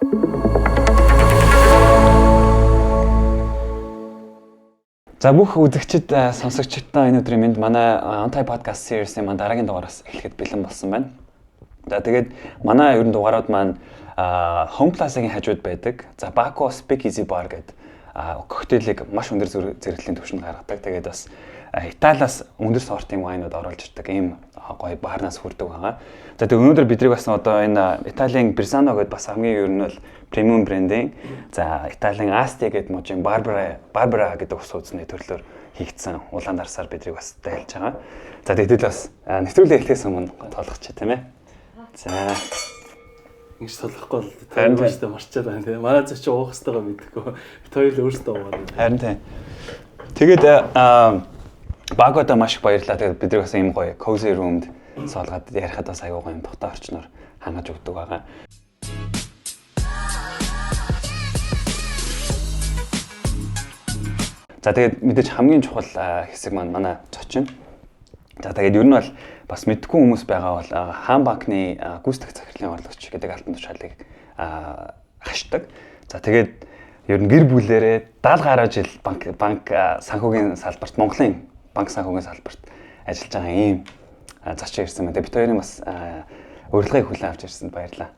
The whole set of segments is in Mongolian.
За бүх үзэгчид сонсогчдоо энэ өдрийн мэнд манай Ontai podcast series-ийн маань дараагийн дугаараас эхлэхэд бэлэн болсон байна. За тэгээд манай ерөн дугаарууд маань Home Plaza-гийн хажууд байдаг. За Baco Speak Easy Bar гэдэг коктейлийг маш өндөр зэрэглэлийн түвшинд гаргадаг. Тэгээд бас Италиас өндөр сортын вайнууд оруулж ирдэг ийм гоё баарнаас хүрдэг байгаа. За тэгээд өнөөдөр бидрийг бас одоо энэ Италийн Brisano гэдэг бас хамгийн ер нь бол премиум брендинг. За Италийн Asti гэдэг мужийн Barbera гэдэг ус үзний төрлөөр хийгдсэн улаан дарсаар бидрийг бас дайлж байгаа. За тэгээд бас нэвтрүүлэг эхлэхээс өмнө тоолгоч тийм ээ. За ингэж толохгүй бол тайлбарчтай марчаад байна тийм. Манай зөв чи уух хэвээр мэдхгүй. Бид хоёул өөрсдөө уугаад. Харин тийм. Тэгээд Багода маш их баярлалаа. Тэгээд бид бас ийм гоё cozy room-д суулгаад ярихад бас аюу гоё юм тухтай орчноор хангаж өгдөг байгаа. За тэгээд мэдээж хамгийн чухал хэсэг маань манай зочин. За тэгээд ер нь бол бас мэдгүй хүмүүс байгаа бол Хаан банкны гүйцэтгэх захирлын орлогч гэдэг алтан тушаалыг хашдаг. За тэгээд ер нь гэр бүлээрээ 70 гаруй жил банк санхүүгийн салбарт Монголын банк санхүүгийн салбарт ажиллаж байгаа ийм зочин ирсэн байна. Бид хоёрын бас урилгыг хүлээн авч ирсэнд баярлалаа.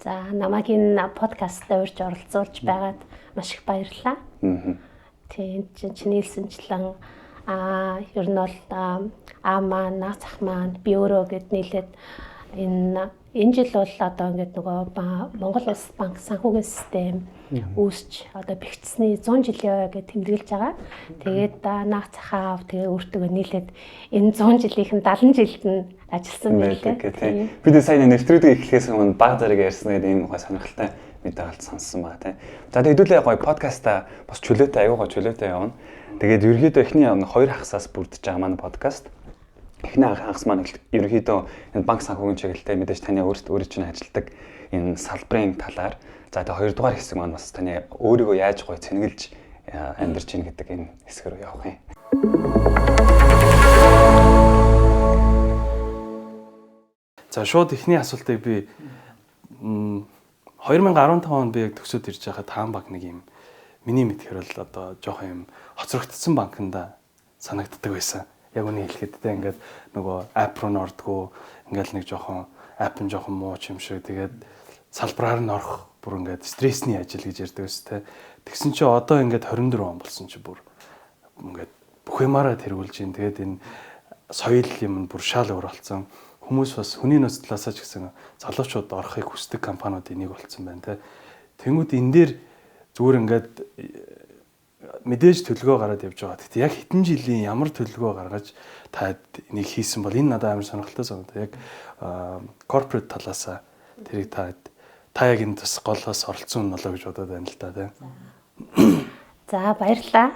За намайг энэ подкастт урьж оролцуулж байгаад маш их баярлалаа. Тийм чиний хэлсэнчлэн ер нь бол маань наацах маань би өөрөө гэд нийлээд энэ жил бол одоо ингээд нөгөө Монгол Улс банк санхүүгийн систем үүсч одоо бэхжсэний 100 жилийн гэж тэмдэглэж байгаа. Тэгээд наацах аав тэгээ өөртөө нийлээд энэ 100 жилийнх нь 70 жилд нь ажилласан байлээ. Бид сайн нэвтрүүлгийг эхлэхээс өмнө баг зэрэг ярьсан гэдэг ийм гой сонирхолтой мэдээ олж сонссон байгаа тийм. За тэгээд хэдүүлээ гоё подкаста бас чөлөөтэй аюу гой чөлөөтэй явна. Тэгээд ерөөдөө эхний хоёр хагасаас бүрдэж байгаа манай подкаст. Эхний хагас маань ерөөдөө энэ банк санхүүгийн чиглэлтэй мэдээж таны өөрөө чинь ажилладаг энэ салбарын талаар. За тэгээд хоёрдугаар хэсэг маань бас таны өөрийгөө яаж гоё цэнгэлж амьдарч ийн гэдэг энэ хэсэг рүү явах юм. За шууд эхний асуултыг би 2015 онд би яг төгсөөд ирж байхад Хаан банк нэг юм миний мэдхээр бол одоо жоохон юм хоцрогдсон банкнда санагддаг байсан. Яг үнийг хэлэхэд ингээд нөгөө app руу ордгоо ингээд нэг жоохон app нь жоохон муу юм шиг тэгээд салбараар нь орох бүр ингээд стрессний ажил гэж ярьдаг өстэй. Тэгсэн чи одоо ингээд 24 он болсон чи бүр ингээд бүх юмараа тэргүүлж ин тэгээд энэ соёл юм бүр шал өөр болсон. Хүмүүс бас хүний нөөц талаасаа ч гэсэн залуучууд орохыг хүсдэг компаниудын нэг болсон байна те. Тэнгүүд энэ дээр зүгээр ингээд мэдээж төлөвлөгөө гараад явж байгаа. Гэхдээ яг хэдэн жилийн ямар төлөвлөгөө гаргаж та энийг хийсэн бол энэ надад амар сонирхолтой санагдав. Яг corporate талаасаа тэрийг та яг энэ бас голоос оролцсон нь болоо гэж бодоод байна л да тийм. За баярлалаа.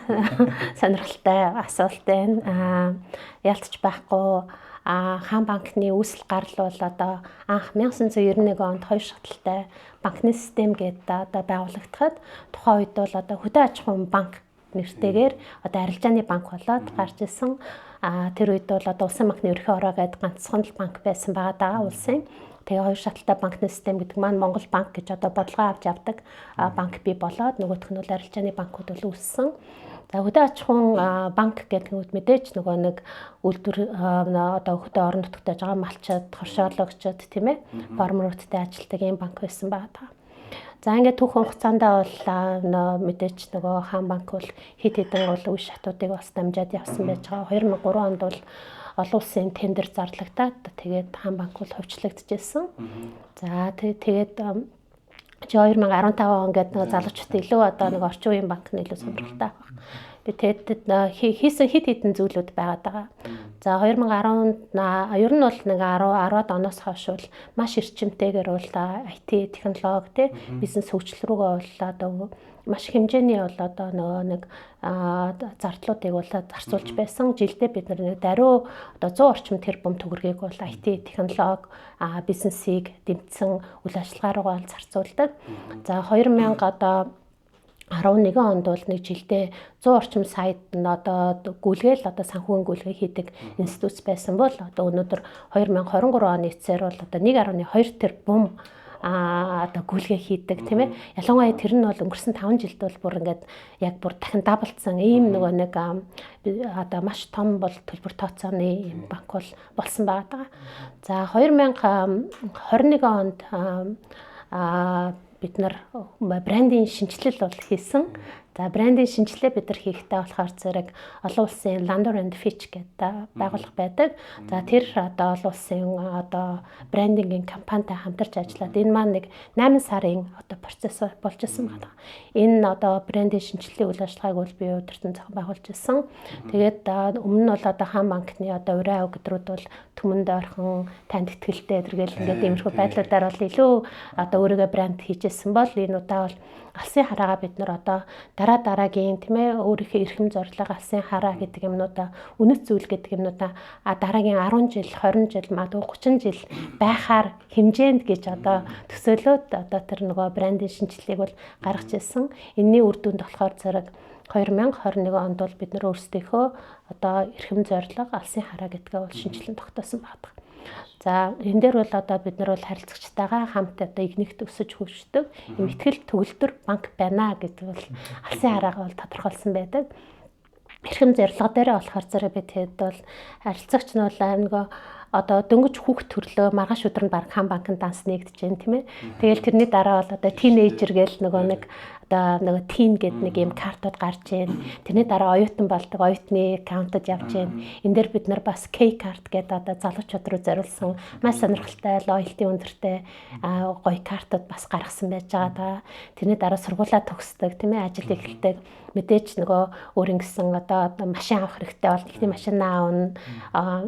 Сонирхолтой асуулт байна. Ялтч байхгүй Хаан банкны үүсэл гарал бол одоо анх 1991 онд хоёр шаталтай банкны систем гэдэг одоо байгуулагдахад тухайн үед бол одоо хөдөө аж ахуйн банк нэртэйгээр одоо арилжааны банк болоод гарч ирсэн. Тэр үед бол одоо улсын банкны ерөнхий ороо гэдэг ганцхан л банк байсан байгаа даа улсын. Тэгээ хоёр шаталтай банкны систем гэдэг маань Монгол банк гэж одоо бодлого авч явдаг банк бий болоод нөгөөх нь бол арилжааны банкуд бол үүссэн. За хөдөө аж ахуйн банк гэдэг нь мэдээж нөгөө нэг үйлдвэр одоо хөдөө орон нутагт байж байгаа малчид, хоршоологчид тийм ээ фермеруудтай ажилтдаг ийм банк байсан байгаа. За ингээд түүхэн хугацаанд бол мэдээж нөгөө Хаан банк бол хэд хэдэн бол үе шатуудыг бас дамжаад явсан байж байгаа. 2003 онд бол олон улсын тендер зарлагдаад тэгээд Хаан банк бол хувьчлагдчихсэн. За тэгээд 2015 он гэдэг нэг залуучуудад илүү одоо нэг орчин үеийн банк нь илүү сонирхолтой авах. Би тэгэд хийсэн хэд хэдэн зүйлүүд байгаа. За 2010 ер нь бол нэг 10-10 оноос хойш бол маш эрчимтэйгээр бол IT технологи те бизнес хөгжил рүүгээ бол одоо маш хэмжээний бол одоо нөгөө нэг зардлуудыг бол зарцуулж байсан. Жилдээ бид нэг даруй одоо 100 орчим тэрбум төгрөгийг бол IT технологи бизнесийг дэмжсэн үйл ажиллагаа руугаа зарцуулдаг. За 2000 одоо 11 онд бол нэг жилдээ 100 орчим саяд нь одоо гүйлгээл одоо санхүүгийн гүйлгээ хийдэг институт байсан бол одоо өнөөдөр 2023 оны эцсээр бол одоо 1.2 тэрбум одоо гүйлгээ хийдэг тийм ээ. Ялангуяа тэр нь бол өнгөрсөн 5 жилд бол бүр ингээд яг бүр дахин даблцсан ийм нөгөө нэг одоо маш том бол төлбөр тооцооны банк бол болсон байгаа. За 2021 онд бид нар брендийн шинжилэл бол хийсэн. За брендийн шинжилгээ бид нар хийхдээ болохоор зэрэг олон улсын Landor and Fitch гэдэг байгууллага байдаг. За тэр одоо олон улсын одоо брендингийн компанитай хамтарч ажиллаад энэ маань нэг 8 сарын одоо процесс болж исэн байна. Энэ одоо брендийн шинжилгээний үйл ажиллагааг бол би удирдан зохион байгуулж исэн. Тэгээд өмнө нь бол одоо хаан банкны одоо урийн ав гэдрүүд бол түмэнд ойрхон танд итгэлтэй зэрэгэл ингээд иймэрхүү байдлуудаар бол илүү одоо өөрийгөө брэнд хийжсэн бол энэ удаа бол алсын хараагаа бид нар одоо дараагийн тийм ээ өөрийнхөө эрхэм зорилго алсын хараа гэдэг юмнуудаа үнэт зүйл гэдэг юмнуудаа дараагийн 10 жил 20 жил магадгүй 30 жил байхаар хэмжээнд гэж одоо төсөөлөөд одоо тэр нөгөө брендийн шинжилгээг бол гаргаж ирсэн. Энэний үр дүнд болохоор зэрэг 2021 онд бол бид нар өөрсдийнхөө одоо эрхэм зорилго алсын хараа гэдгээ бол шинжилэн тогтоосон байдаг. За энэ дээр бол одоо бид нар бол харилцагчтайгаа хамт одоо игнэгт өсөж хөгждөг юм ихтгэл төгөлдөр банк байна гэдэг бол алсын хараагаа бол тодорхойлсон байдаг. Эрхэм зорилго дээр болохоор зэрэг бид хэд бол харилцагч нь бол нөгөө одоо дөнгөж хүүхд төрлөө маргааш өдөр нь баг хаан банкнд данс нэгдэж जैन тийм ээ. Тэгэл тэрний дараа бол одоо тинейжер гээл нөгөө нэг одоо нөгөө тин гэдэг нэг юм картууд гарч जैन. Тэрний дараа оюутан болдог, оюутны аккаунтад явж जैन. Энд дээр бид нар бас K карт гэдэг одоо залуучууд руу зориулсан маш сонирхолтой, лоялти өндөртэй гоё картууд бас гаргасан байж байгаа да. Тэрний дараа сургуулаа төгсдөг тийм ээ, ажил эхэлдэг. Мэдээж нөгөө өөр ингэсэн одоо машин авах хэрэгтэй бол ихний машин аавна,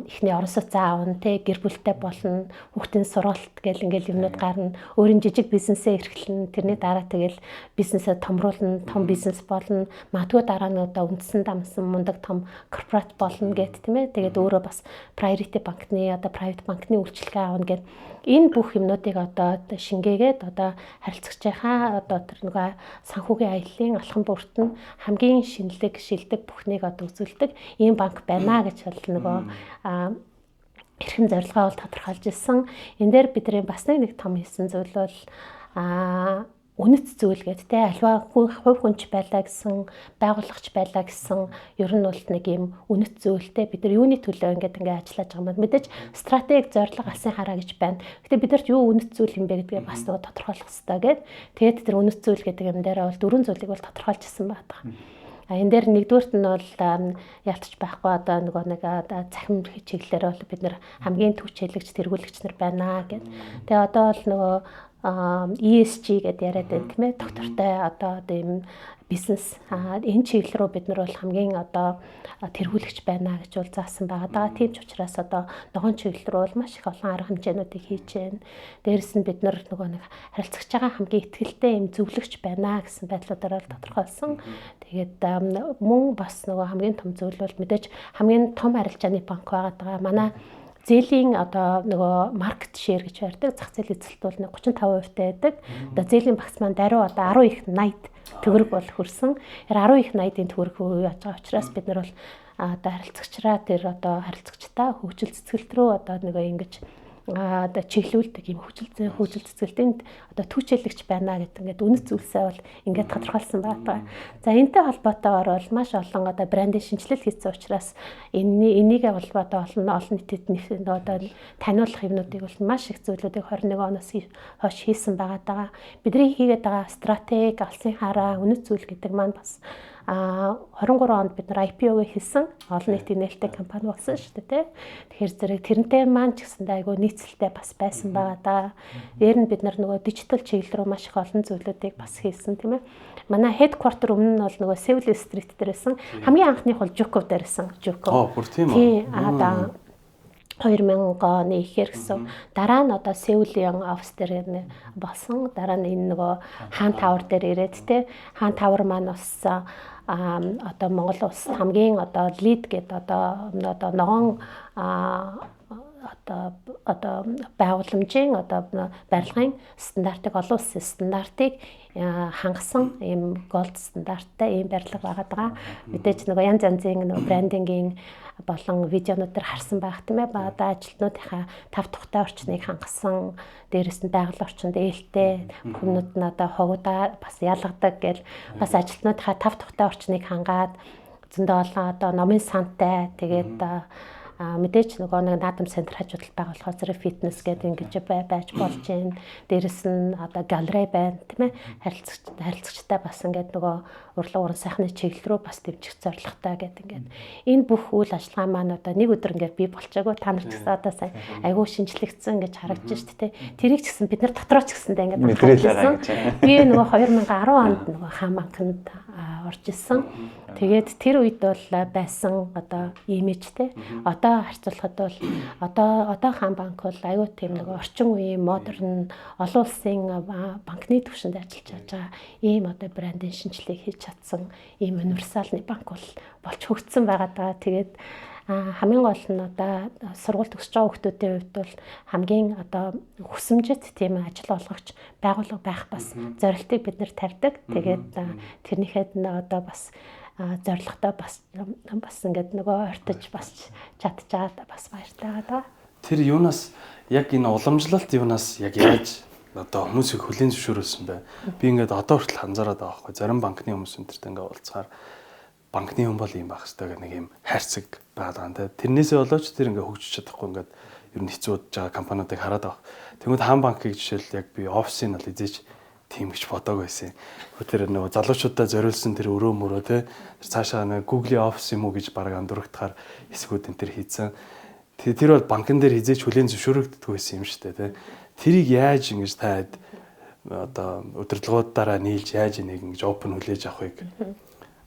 ихний орон сууцаа аавна, тэ гэр бүлтэй болно, хүүхдийн сургалт гэл ингээл юмнууд гарна, өөрийн жижиг бизнесээ эрхлэнэ, тэрний дараа тэгэл бизнесээ томруулна, том бизнес болно, магадгүй дараа нь одоо үндсэн дамсан мундаг том корпорат болно гэт тийм ээ. Тэгээд өөрөө бас priority банкны одоо private банкны үйлчилгээ аавна гэт энэ бүх юмнуудыг одоо шингээгээд одоо харилцагчийнхаа одоо тэр нөгөө санхүүгийн аяллаа алхам бүрт нь хамгийн шинэлэг шилдэг бүхнийг одоо үзүүлдэг ийм банк байна гэж бол нөгөө эрхэм зорилгоо бол тодорхойлж ирсэн. Энэ дээр бидний бас нэг том хийсэн зүйл бол үнэт зүйл гэдэг те альва хувь хүнч байлаа гэсэн байгууллагч байлаа гэсэн ер нь бол нэг юм үнэт зүйлтэй бид нар юуны төлөө ингээд ажиллаж байгаа юм. Мэдээж стратеги зорилго алсын хараа гэж байна. Гэтэ бидэрт юу үнэт зүйл юм бэ гэдгээ бас нөгөө тодорхойлох хэрэгтэй гэдэг. Тэгээд тэр үнэт зүйл гэдэг юм дээр бол дөрвөн зүйлийг бол тодорхойлжсэн байдаг. Энэ дээр нэгдүгürt нь бол ялтч байхгүй одоо нөгөө нэг захим чиглэлээр бол бид нар хамгийн түвш хэлэгч тэргүүлэгч нар байна гэдэг. Тэгээ одоо бол нөгөө ESG гэдээ яриад байна тийм ээ. Доктортой одоо ийм бизнес энэ чиглэл рүү бид нар бол хамгийн одоо тэргүүлэгч байна гэж бол заасан байгаа. Тийм ч учраас одоо ногоон чиглэл рүү бол маш их олон арга хэмжээнүүдийг хийж байна. Дээрээс нь бид нар нөгөө нэг харилцагч байгаа хамгийн ихтгэлтэй юм зөвлөгч байна гэсэн байдлуудаар бол тодорхойлсон. Тэгээд мөн бас нөгөө хамгийн том зүйл бол мэдээж хамгийн том арилжааны банк байгаа. Манай зээлийн одоо нөгөө маркет шеэр гэж ярьдаг. Зах зээлийн эзэлт бол 35% байдаг. Одоо зээлийн багц маань даруй одоо 10 их 80 төгрөг бол хүрсэн. 10 их 80-ийн төгрөг үе яаж байгаа учраас бид нар бол одоо харилцагчраа тэр одоо харилцагчтай хөгжил цэцгэлт рүү одоо нөгөө ингэж одоо чиглүүлдэг юм хөгжил цэцгэлтэнд одоо түүчэлэгч байна гэдэг ингээд үнэт зүйлсээ бол ингээд тодорхойлсон байгаа. За энэтэй холбоотойгоор бол маш олон одоо брендийн шинжилэл хийсэн учраас энийг холбоотой олон нийтэд одоо таниулах юмнуудыг бол маш их зүйлүүдийг 21 оноос хойш хийсэн байгаа. Бидний хийгээд байгаа стратеги, алсын хараа, үнэт зүйл гэдэг маань бас 23 онд бид нар IPO-г хийсэн. Олон нийтийн нээлттэй компани болсон шүү дээ, тэ. Тэгэхээр зэрэг тэрнтэй маань ч гэсэндээ айгүй нийцэлтэй бас байсан байгаа да. Дээр нь бид нар нөгөө дижитал чиглэл рүү маш их олон зүйлүүдийг бас хийсэн, тийм ээ. Манай headquarter өмнө нь бол нөгөө Seoul Street дээрсэн. Хамгийн анхных бол Жуков дээрсэн. Жуков. Бүр тийм үү. Тийм. 2000 оны ихэр гэсэн. Дараа нь одоо Сеулийн офис дээр болсон. Дараа нь энэ нөгөө хаан тавар дээр ирээд те. Хаан тавар маань бас одоо Монгол улс хамгийн одоо лид гэдэг одоо ногоон одоо байгууламжийн барилгын стандартыг олон улсын стандартыг хангасан ийм голд стандарттай ийм барилга байгаад байгаа. Мэдээж нөгөө янз янзын нөгөө брендингийн болон видеонууд төр харсан байх тийм ээ. Одоо ажилтнуудынхаа тав тухтай орчныг хангасан, дээрэс нь байгаль орчинд ээлтэй хүмүүд нь одоо ховгудаа бас ялгадаг гэл бас ажилтнуудынхаа тав тухтай орчныг хангаад зөндөө олон одоо номын сантай тэгээд мэдээж нөгөө нэг наадам центр хажуудалд байгаа болохоор зэрэг фитнес гэдэг ингэж байж болж байна. Дээрэс нь одоо галерей байна тийм ээ. Харилцагчтай бас ингээд нөгөө урлаг уран сайхны чиглэл рүү бас дэмжих зорилготой гэдэг ингээд энэ бүх үйл ажиллагаа маань одоо нэг өдөр ингээд бий болчаагүй та нарт гэсэн одоо сайн айгүй шинжлэгдсэн гэж харагдаж шүү дээ. Тэрийг ч гэсэн бид нар дотроо ч гэсэндээ ингээд мэдрээлээ гэж. Би нөгөө 2010 онд нөгөө Хаан банкнд орж исэн. Тэгээд тэр үед бол байсан одоо имижтэй. Одоо харьцуулахад бол одоо Хаан банк бол аюу тийм нэг орчин үеийн модерн олон улсын банкны түвшинд ажиллаж байгаа ийм одоо брендинг шинжилгээг хийж чадсан ийм универсалны банк болж хөгжсөн байгаа даа. Тэгээд хамгийн гол нь одоо сургууль төгсөж байгаа хүүхдүүдийн хувьд бол хамгийн одоо хүсэмжит тийм ажил олгогч байгууллага байх бас зорилтыг бид нэр тавьдаг. Тэгээд тэрнийхэд нь одоо бас зорилготой бас ингээд нөгөө ортож бас чадчихад бас баяртай байгаа. Тэр юунаас яг энэ уламжлалт юунаас яг яаж одоо хүмүүсийг хүлээн зөвшөөрүүлсэн бэ? Би ингээд одоо хүртэл анзаараад байгаа байхгүй. Зарим банкны хүмүүс өнтертэй ингээд уулзахаар банкны хүн бол юм байх хэрэгтэй гэх нэг юм хайрцаг байгаа юм те. Тэрнээсээ болооч тэр ингээд хөгжиж чадахгүй ингээд ер нь хэцүү удаж байгаа компаниудыг хараад байгаа. Тэгмэд Хаан банкыг жишээл яг би офисын бол эзэж тийм гэж бодоагүй байсан. Тэр нөгөө залуучуудаа зориулсан тэр өрөө мөрөө те цаашаа нэг Google-ийн офис юм уу гэж баг андуурахтахаар хэсгүүд энэ тэр хийцэн. Тэр бол банкн дээр хизээч хүлээн зөвшөөрөгддөг байсан юм шүү дээ те. Тэрийг яаж ингэж таад одоо удирдлагуудаараа нийлж яаж нэг ингэж open хүлээж авахыг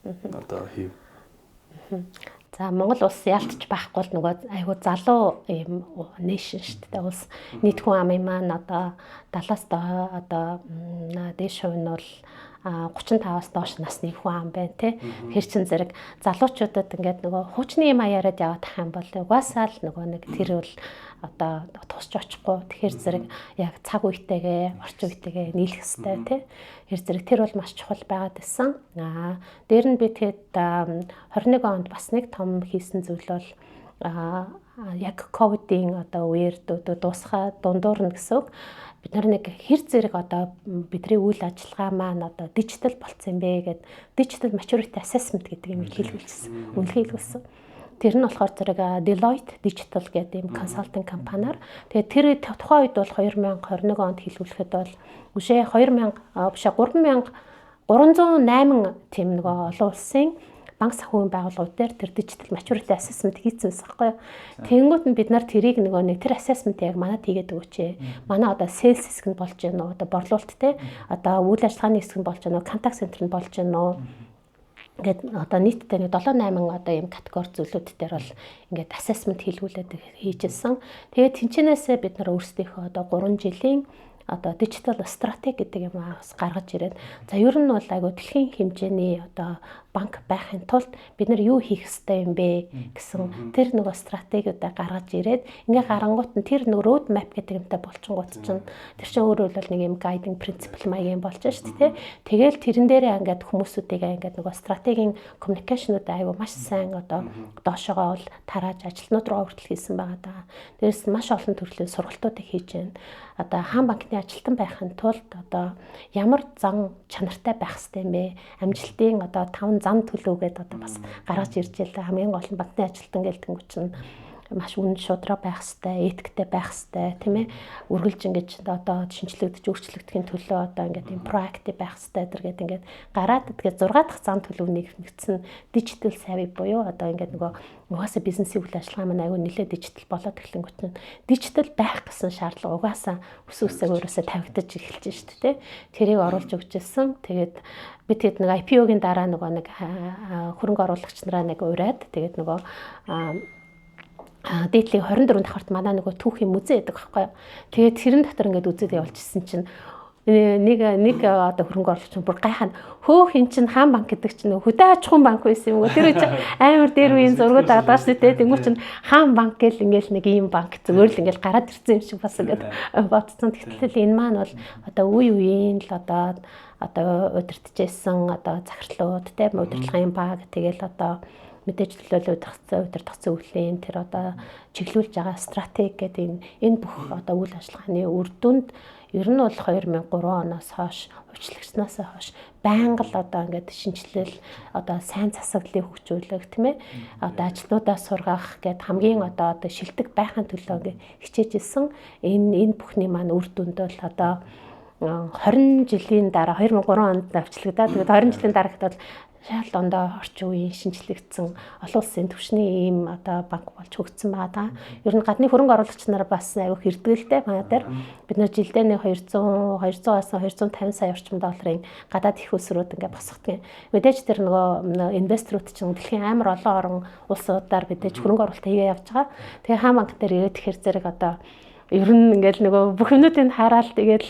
одоо хийв. За Монгол улс ялтч байхгүй л нөгөө айгуу залуу ийм нэшн шүү дээ. Улс нийт хүн амын маань одоо 70-аас одоо дээш хувь нь бол 35-аас доош насны хүн ам байна тий. Тэр чин зэрэг залуучуудад ингээд нөгөө хуучны юм аяараад яваад тах юм бол угаасаа л нөгөө нэг тэр бол одоо тусч очихгүй. Тэгэхээр зэрэг яг цаг үетэйгээ орчин үетэйгээ нийлэх хэрэгтэй тий. Тэр зэрэг тэр бол маш чухал байгаад байсан. Дээр нь би тэгэд 21 онд бас нэг том хийсэн зүйл бол яг ковидын одоо үеэр дуусхаа дундуур нь гэсэн үг. Бид нар нэг хэр зэрэг одоо бидний үйл ажиллагаа маань одоо дижитал болцсон юм бэ гэд digital maturity assessment гэдэг юм хэлүүлсэн. Үнэлүүлсэн. Тэр нь болохоор зэрэг Deloitte Digital гэдэг юм консалтинг компаниар. Тэгээд тэр тухайн үед бол 2021 онд хэлүүлэхэд бол үшээ 308 тийм нөгөө олон улсын банк санхүүгийн байгууллагууд дээр тэр digital maturity assessment хийсэн байсан байхгүй юу. Тэнгүүт нь бид нар тэрийг нэг тэр assessment яг манад хийгээд өгөөч. Манай одоо sales хэсэг нь болж байна уу? Одоо борлуулалт те. Одоо үйл ажиллагааны хэсэг нь болж байна уу? Contact center нь болж байна уу? Ингээд одоо нийтдээ 7-8 одоо ийм категори зүйлүүд дээр бол ингээд assessment хийлгүүлээд хийжсэн. Тэгээд тэнцэнээсээ бид нар өөрсдийнхөө одоо 3 жилийн одоо digital стратеги гэдэг юм гаргаж ирээд за ер нь бол айгу дэлхийн хэмжээний одоо банк байхын тулд бид нар юу хийх ёстой юм бэ гэсэн тэр нөгөө стратегиудаа гаргаж ирээд ингээ гарангуут нь тэр нөгөө road map гэдэг юмтай болчингууд чинь тэр чинь өөрөө бол нэг юм guiding principle маягийн болж шүү дээ. Тэгэл тэрэн дээрээ ингээд хүмүүсүүдийг ингээд нөгөө стратегийн communication-ууд айгу маш сайн одоо доошогоо бол тарааж ажилтнууд руу хүртэл хийсэн байгаа даа. Дээрээс маш олон төрлийн сургалтуудыг хийж байна. Одоо Хаан банкны ажилтан байхын тулд одоо ямар зан чанартай байх хэрэгтэй юм бэ? Амжилтын одоо 5 зам төлөвгээд одоо бас гаргаж ирж байлаа. Хамгийн гол нь банкны ажилтан гэлтэнгүүч нь маш үнэн шудраг байх хэрэгтэй, этиктэй байх хэрэгтэй, тийм ээ. Үргэлж ингэж одоо шинжлэгдэж өөрчлөгдөхийн төлөө одоо ингээд юм proactive байх хэрэгтэй зэрэгэд ингээд гараад тэгээд 6 дахь зам төлөв нэгтгэсэн digital savvy буюу одоо ингээд нөгөө угаасаа бизнесийн үйл ажиллагаа маань аюу нэлээд дижитал болоод эхлэнгүүт нь дижитал байх гэсэн шаардлага угаасаа өсөөсөө өөрөөсөө тавигдаж эхэлж шүү дээ. Тэрийг оруулж өгчээсэн. Тэгээд бид хэд нэг IPO-гийн дараа нөгөө нэг хөрөнгө оруулагч нараа нэг ураад тэгээд нөгөө дээдлийн 24 давхарт манай нөгөө түүхийн музей байдаг байхгүй юу. Тэгээд тэрэн дотор ингээд үзээд явуулчихсан чинь нэг одоо хөрөнгө оруулагч бүр гайхаад хөөх эн чинь хаан банк гэдэг чинь хөдөө аж ахуйн банк байсан юм уу? Тэр үчи амар дээр үеийн зургууд авдаг шүү дээ. Тэнгуү чинь хаан банк гэл ингээл нэг ийм банк зүгээр л ингээл гараад ирсэн юм шиг бас ингээд бодсон. Тэгтэл энэ маань бол одоо үе үеийн л одоо удирдахжсэн одоо захирлууд те удирдлагын баг тэгэл одоо мэдээж төлөөлөл удирдах зөвлөлийн тэр одоо чиглүүлж байгаа стратеги гэдэг энэ бүх одоо үйл ажиллагааны үр дүнд ер нь бол 2003 оноос хойш хувьчлагчнаас хойш байнга л одоо ингээд шинжилэл одоо сайн засаглалыг хөгжүүлэх тийм ээ одоо ажлуудаа сургах гэд хамгийн одоо шилдэг байхын төлөө ингээд хичээж исэн энэ бүхний маань үр дүнд бол одоо 20 жилийн дараа 2003 онд авчлагдаад тэгээд 20 жилийн дараагт бол шал дондоо орчин үеийн шинжлэгдсэн олон улсын түвшний ийм одоо банк болж хөгжсөн байгаа. Ер нь гадны хөрөнгө оруулагч нар бас аягүй хэрэгдэлтэй манай дээр бид нэр жилдээ нэг 200-200-аас 250 сая орчим долларын гадаад их усрууд ингээд босгодог. Мэдээж тэр нөгөө инвесторууд чинь дэлхийн амар олон орн улсуудаар мэдээж хөрөнгө оруулалт хийгээ явж байгаа. Тэгээ хаан банк дээр ирээд ихээр зэрэг одоо ер нь ингээл нөгөө бүх юмнуудыг хараад тэгэл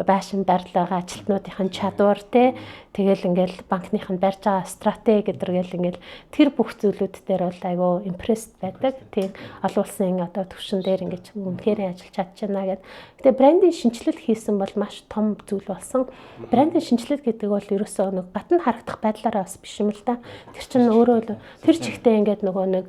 байшин барьлага ажилтнуудын чадвар тэгэл ингээл банкных нь барьж байгаа стратеги гэдэргээл ингээл тэр бүх зүйлүүд дээр бол айгүй импрессд байдаг. Тийм олон улсын одоо төвшин дээр ингээд үнэхээр ажиллаж чадчихна гэдэг. Тэгээ брендинг шинжилэл хийсэн бол маш том зүйл болсон. Брендинг шинжилэл гэдэг бол ерөөсөө нэг гадна харагдах байдлаараа бас биш юм л да. Тэр чинь өөрөө тэр чигтээ ингээд нөгөө нэг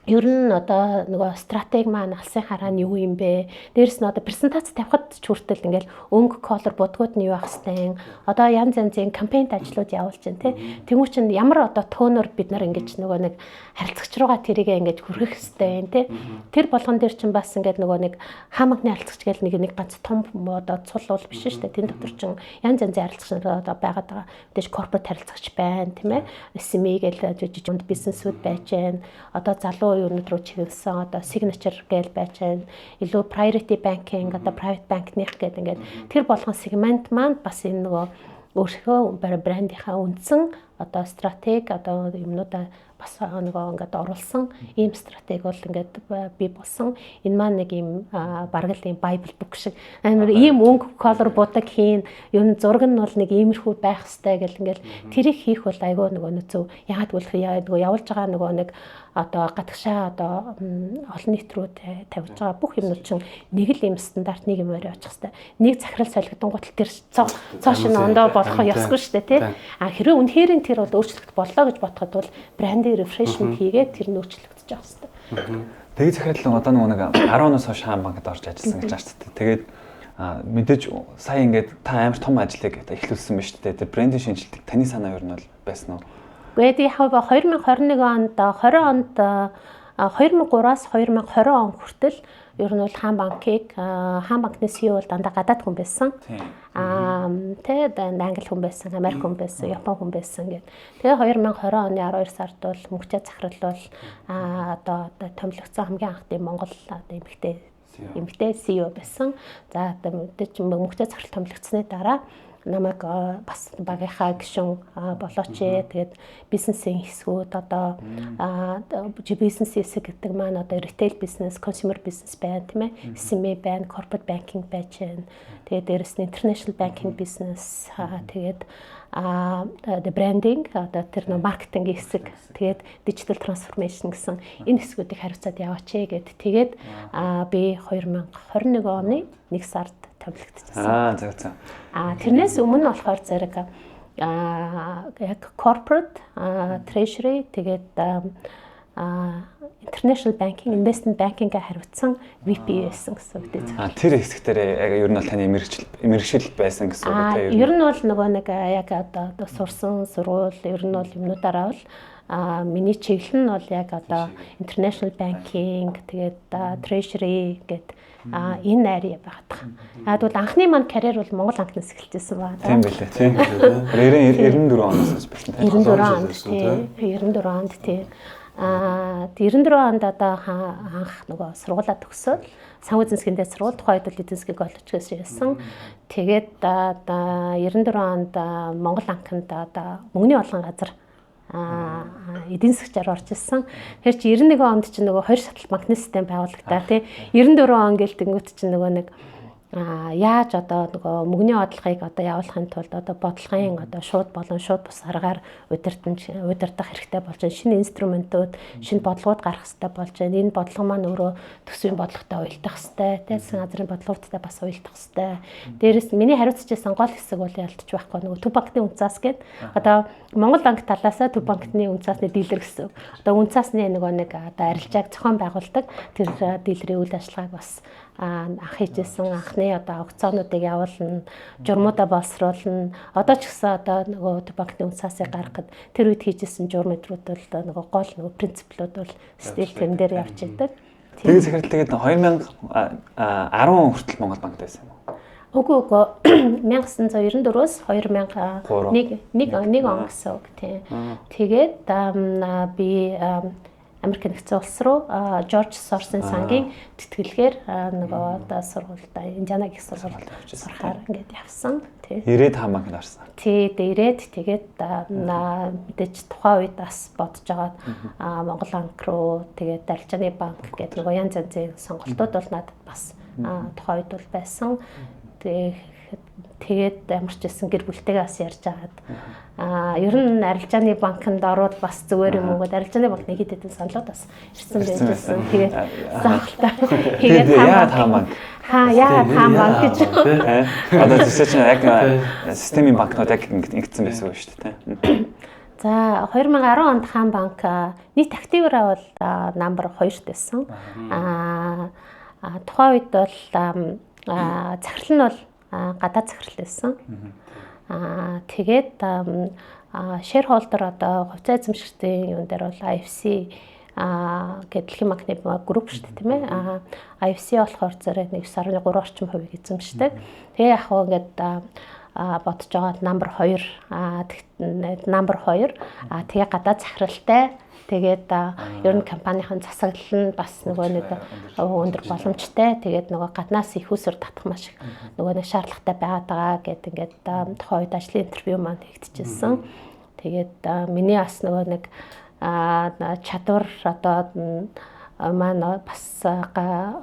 ер нь одоо нөгөө стратеги маань алсын хараа нь юу юм бэ? Дээрэс нь одоо презентац тавихад ч хүртэл ингээл өнгө колор будгууд нь юу ах хэвээр одоо янз янзын кампейнт ажлууд явуулж байна тий. Тэнгүү чинь ямар одоо төөнөр бид нар ингэж нөгөө нэг харилцагч руугаа тэрийгээ ингэж хүргэх хэвээр тий. Тэр болгон дээр чинь бас ингээд нөгөө нэг хаамагны харилцагч гэл нэг ганц том одоо цул бол биш шүү дээ. Тэн дотор чинь янз янзын харилцагч нар одоо байгаад байгаа. Мэдээж корпорат харилцагч байна тийм ээ. SME гэл жижиг бизнесүүд байж байна. Одоо залуу юунууд руу чиглэсэн одоо signature гээл байж байна. Илүү priority banking одоо private bank-ных гэдэг ингээд тэр болгон сегмент маань бас энэ нөгөө өөрийнхөө брендийнхаа үндсэн одоо стратеги одоо юмнуудаа бас нөгөө ингээд оруулсан ийм стратеги бол ингээд бий болсон. Энэ маань нэг ийм бараг л ийм Bible book шиг амар ийм өнгө color будаг хийн юм зураг нь бол нэг иймэрхүү байх хэвээр гэл ингээд тэрийг хийх бол айгүй нөгөө нэг зөв яагаад гэвэл нөгөө явуулж байгаа нөгөө нэг одоо гадагшаа одоо олон нийт рүү тавьж байгаа бүх юмнууд чинь нэг л юм стандарт нэг юм өрөө очих хэвээр. Нэг захирал солигдсон гутал тэр цааш нь ондоо болох ёсгүй шүү дээ тий. А хэрвээ үнэхээр тэр бол өөрчлөгдөх боллоо гэж бодоход бол брендинг refreshment хийгээд тэр нь өөрчлөгдөж байгаа хэвээр. Тэгээд захирал одоо нэг 10 оноос хойш хаан банкд орж ажилласан гэж байна шүү дээ. Тэгээд мэдээж сая ингээд та амар том ажлыг эхлүүлсэн байна шүү дээ. Тэр брендинг шинжилдэг таны санаа юу нь бол байсан уу? Гэхдээ яг 2021 онд 2003-аас 2020 он хүртэл ер нь бол хаан банкны CEO бол дандаа гадаад хүн байсан. Тэгээд англи хүн байсан, Америк хүн байсан, Япон хүн байсан гэдэг. Тэгээ 2020 оны 12 сард бол мөнхтэй захирал бол одоо томилогдсон хамгийн анхны Монгол одоо эмэгтэй CEO байсан. За одоо мэдээж мөнхтэй захирал томилогдсны дараа намайг бас багийнхаа гишүүн болооч тэгээд бизнесийн хэсгүүд одоо бизнес хэсэг гэдэг маань одоо retail business, consumer business байна тийм ээ, SME байна, corporate banking байж байна. Тэгээд дээрэс нь international banking business тэгээд the branding одоо тэр маркетинг хэсэг тэгээд digital transformation гэсэн энэ хэсгүүдийг хариуцаад яваач гэд тэгээд би 2021 оны 1 сард томилогдчихсан. За. Тэрнээс өмнө болохоор зэрэг яг corporate, treasury тэгээд international banking, investment banking-гээ хариуцсан VP байсан гэсэн үг дээ. Тэр хэсгээр яг ер нь бол таны мэргэжил байсан гэсэн үг тийм үү? Ер нь бол нөгөө нэг яг одоо сурсан сургууль ер нь бол юмнуудаараа бол миний чиглэл нь бол яг одоо international banking тэгээд treasury гэдэг энэ найраа багтах. Бол анхны маань карьер бол Монгол банкнаас эхэлжсэн байна. Тийм билээ. Тийм. 94 оноос байсан. 94 онд тийм. 94 онд одоо анх нөгөө сургуулаа төгсөөд санхүү эзэн засгийн дэд сургууль тухайд бол эзэн засгийн коллежээс ирсэн. Тэгээд 94 онд Монгол банкнд одоо мөнгөний олон газар эдийн засгаар орж ирсэн. Тэгэхээр чи 91 онд чинь нөгөө 2 шатлал банкны систем байгуулагдаа тий. 94 он гээл тэнгуут чинь нөгөө нэг яаж одоо нөгөө мөнгөний бодлогыг одоо явуулахын тулд одоо бодлогын одоо шууд болон шууд бус аргаар удирдах хэрэгтэй болж байна. Шинэ инструментууд, шинэ бодлогууд гарах хэрэгтэй болж байна. Энэ бодлого маань өөрөө төсвийн бодлоготой уялдах хэрэгтэй. Засгийн газрын бодлогуудтай бас уялдах хэрэгтэй. Дээрээс миний хариуцчихсан гол хэсэг бол ялдчих байхгүй нөгөө төв банкны үнцаас гээд одоо Монгол банк талаасаа төв банкны үнцаасны дилер гэсэн. Одоо үнцаасны нөгөө нэг одоо арилжааг зохион байгуулдаг тэр дилерийн үйл ажиллагааг бас анх хийжсэн анхны одоо аукционуудыг явуулна, журмуудаа боловсруулна. Одоо ч гэсэн одоо нөгөө банкны үнцаасыг гаргахад тэр үед хийжсэн журмудрууд бол нөгөө гол нөгөө принциплууд бол стил тэрэн дээр явж идэг. Тэгээд захирлаад 2010 хүртэл Монгол банкд байсан юм уу? Үгүй 1994-өөс 2001 он гэсэн үг тийм. Тэгээд би Америк нэгдсэн улс руу Жорж Сорсын сангийн тэтгэлгээр нөгөө одоо сургуультай Индиана гэх сургуульд сурахаар ингээд явсан. Тий. Ирээд хаан банкнд орсон. Тий, ирээд тэгээд мэдээж тухайн үед бас бодож байгаад Монгол банк руу тэгээд Арилжааны банк гэдэг нөгөө янз янзын сонголтууд бол надад бас тухайн үед бол байсан. Тэгээд ямар ч гэсэн гэр бүлтэйгээ бас ярьж агаад ер нь Арилжааны банкнд ороод бас зүгээр юм уу гэдэг Арилжааны банкны хэд хэдэн саналууд бас ирсэн байсан. Тэгээд сонголтоо тэгээд яа хаан банк хаан банк гэж одоо жишээ нь яг системийн банкнууд яг ингэсэн байсан үү шүү дээ. За 2010 онд хаан банк нийт активаараа бол номер 2-т байсан. Тухайн үед бол захирал нь бол гадаад захирал байсан. Тэгээд shareholder одоо хувьцаа эзэмшигчдийн юун дээр бол IFC гэдэг дэлхийн банкны групп шүү дээ тийм ээ. IFC болохоор зэрэг 9.3 орчим хувийг эзэмшдэг. Тэгээ яг хөө ингээд бодож байгаа номер 2 тэгээ гадаад захиралтай тэгээд ер нь компанийн засаглал нь бас нөгөө нэг өндөр боломжтой. Тэгээд нөгөө гаднаас их усүр татах маш их нөгөө нэг шаардлагатай байгаа гэдэг ингээд тухайн үед ажлын интервью маань хийгдчихсэн. Тэгээд миний бас нөгөө нэг чадвар одоо маань бас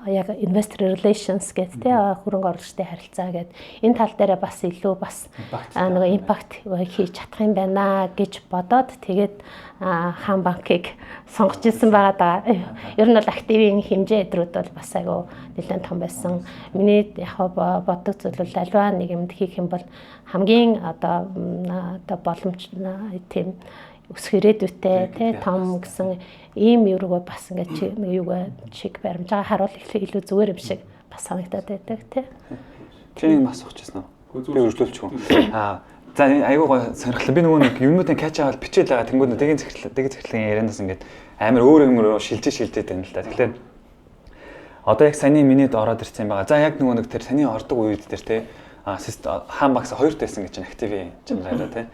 яг investor relations гэдэг тий хөрөнгө оруулагчтай харилцаа гэдэг энэ тал дээр бас илүү бас нөгөө impact хийж чадах юм байна гэж бодоод тэгээд хаан банкыг сонгож ирсэн байгаа даа. Ер нь бол активийн хэмжээ эдрүүд бол бас айгүй нэлээд том байсан. Миний яг боддог зүйл бол альва нэг юмд хийх юм бол хамгийн одоо боломж тийм өсөх ирээдүйтэй тий том гэсэн ийм юуруу бас ингээд юугаа чиг баримжаа харуул илүү зүгээр юм шиг бас санагдаад байдаг тий. Чиний бас суучихсан уу? Би өргөжлүүлчихв. За айгуу гоо сонирхлоо. Би нөгөө нэг юмнуудын кач аваад бичээл байгаа тэнгууд дэгийн захирлын ярианаас ингээд амар өөр шилжээд байна л да. Тэгэхээр одоо яг саяны минут ороод ирсэн байгаа. За яг нөгөө нэг тэр саяны ордог үед тэр тий хаан багс 2 тайсан гэж чинь активийн чанараа тий.